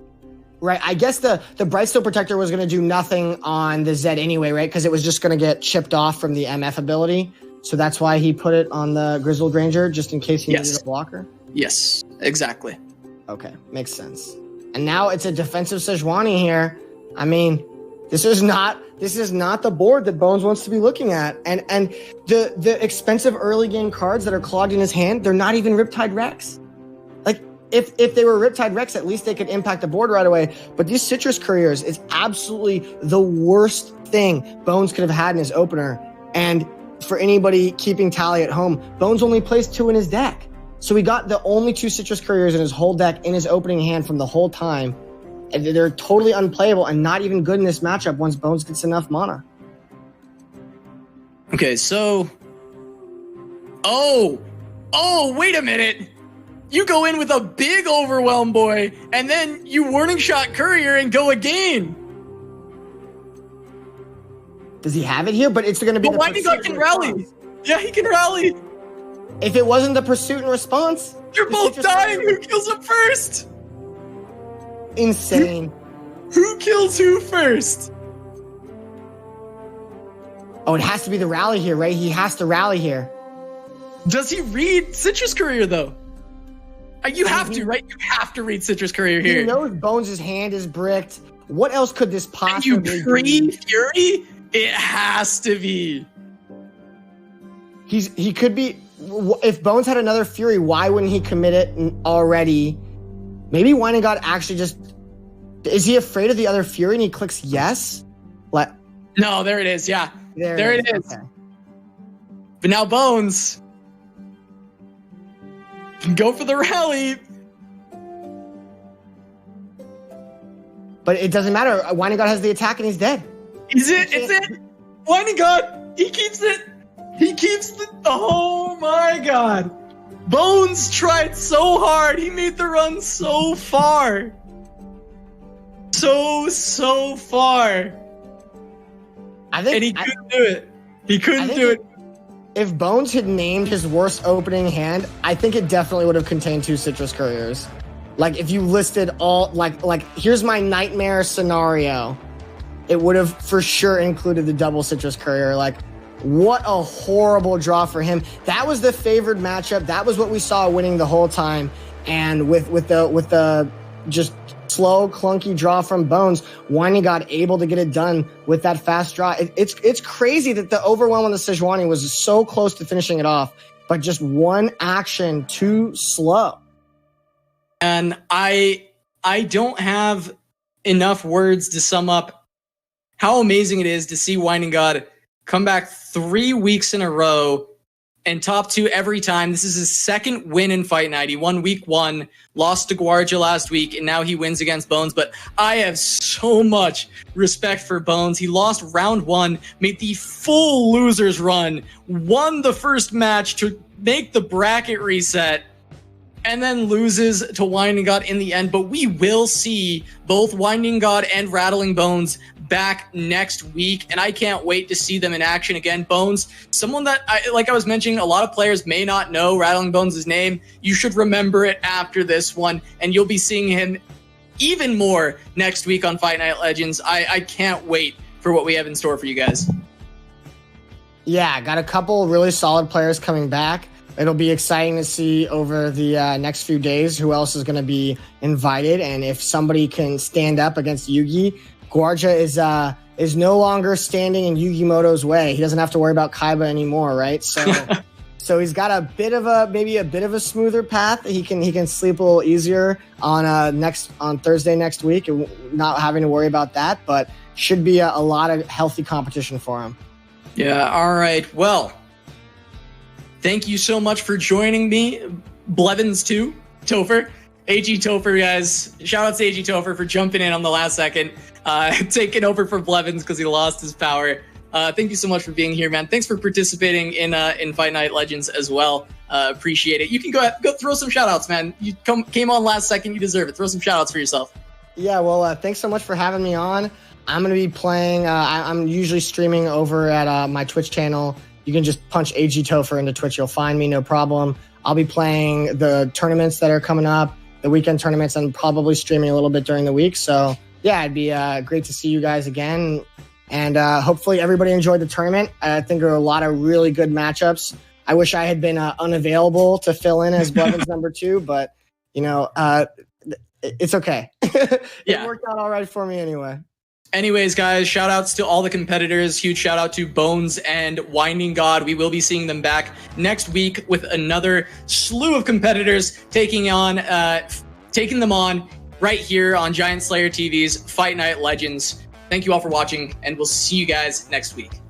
Right, I guess the Brightstone Protector was going to do nothing on the Zed anyway, right? Because it was just going to get chipped off from the MF ability. So that's why he put it on the Grizzled Ranger, just in case he needed a blocker? Yes, exactly. Okay, makes sense. And now it's a defensive Sejuani here. I mean, this is not the board that Bones wants to be looking at. And the expensive early game cards that are clogged in his hand, they're not even Riptide Rex. Like, if they were Riptide Rex, at least they could impact the board right away. But these Citrus Couriers is absolutely the worst thing Bones could have had in his opener. And for anybody keeping tally at home, Bones only plays 2 in his deck. So he got the only 2 Citrus Couriers in his whole deck in his opening hand from the whole time. And they're totally unplayable and not even good in this matchup once Bones gets enough mana. Okay, so Oh, wait a minute. You go in with a big overwhelm, boy, and then you warning shot courier and go again. Does he have it here? But it's going to be the Winding God can rally. Yeah, he can rally. If it wasn't the pursuit and response, you're both dying. Who kills him first? Insane. Who kills who first? Oh, it has to be the rally here, right? He has to rally here. Does he read Citrus Courier, though? You have to, right? You have to read Citrus Courier here. He knows Bones' hand is bricked. What else could this possibly be? You pre-Fury? It has to be. He could be... If Bones had another Fury, why wouldn't he commit it already? Maybe Winding God actually just... Is he afraid of the other Fury and he clicks yes? No, there it is, yeah. There it is. Okay. But now Bones can go for the rally. But it doesn't matter. Winding God has the attack and he's dead. Is it? It's it. Winding God. He keeps it. He keeps the... Oh my God. Bones tried so hard. He made the run so far. So far. And he couldn't do it. He couldn't do it. If Bones had named his worst opening hand, I think it definitely would have contained 2 Citrus Couriers. Like, if you listed all, like here's my nightmare scenario, it would have for sure included the double Citrus Courier. Like, what a horrible draw for him. That was the favored matchup. That was what we saw winning the whole time. And with the just slow, clunky draw from Bones, Winding God able to get it done with that fast draw. It's crazy that the overwhelm on the Sejuani was so close to finishing it off, but just one action too slow. And I don't have enough words to sum up how amazing it is to see Winding God come back 3 weeks in a row and top 2 every time. This is his second win in Fight Night. He won week 1, lost to Gvuardya last week, and now he wins against Bones. But I have so much respect for Bones. He lost round 1, made the full losers run, won the first match to make the bracket reset, and then loses to Winding God in the end. But we will see both Winding God and Rattling Bones back next week, and I can't wait to see them in action again. Bones, someone that, like I was mentioning, a lot of players may not know Rattling Bones' name. You should remember it after this one, and you'll be seeing him even more next week on Fight Night Legends. I can't wait for what we have in store for you guys. Yeah, got a couple really solid players coming back. It'll be exciting to see over the next few days who else is going to be invited, and if somebody can stand up against Yugi. Gvuardya is no longer standing in Yugimoto's way. He doesn't have to worry about Kaiba anymore, right? So he's got maybe a bit of a smoother path. He can sleep a little easier on Thursday next week, and not having to worry about that. But should be a lot of healthy competition for him. Yeah. All right. Well, thank you so much for joining me, Blevins too, Topher. AG Topher, guys. Shout out to AG Topher for jumping in on the last second, taking over for Blevins because he lost his power. Thank you so much for being here, man. Thanks for participating in Fight Night Legends as well. Appreciate it. You can go throw some shout outs, man. You came on last second. You deserve it. Throw some shout outs for yourself. Yeah, well, thanks so much for having me on. I'm going to be playing. I'm usually streaming over at my Twitch channel. You can just punch AG Topher into Twitch. You'll find me, no problem. I'll be playing the tournaments that are coming up, the weekend tournaments, and probably streaming a little bit during the week. So yeah, it'd be great to see you guys again. And hopefully everybody enjoyed the tournament. I think there were a lot of really good matchups. I wish I had been unavailable to fill in as Blevins number 2, but it's okay. It worked out all right for me anyway. Anyways, guys, shout outs to all the competitors. Huge shout out to Bones and Winding God. We will be seeing them back next week with another slew of competitors taking them on right here on GiantSlayerTV's Fight Night Legends. Thank you all for watching, and we'll see you guys next week.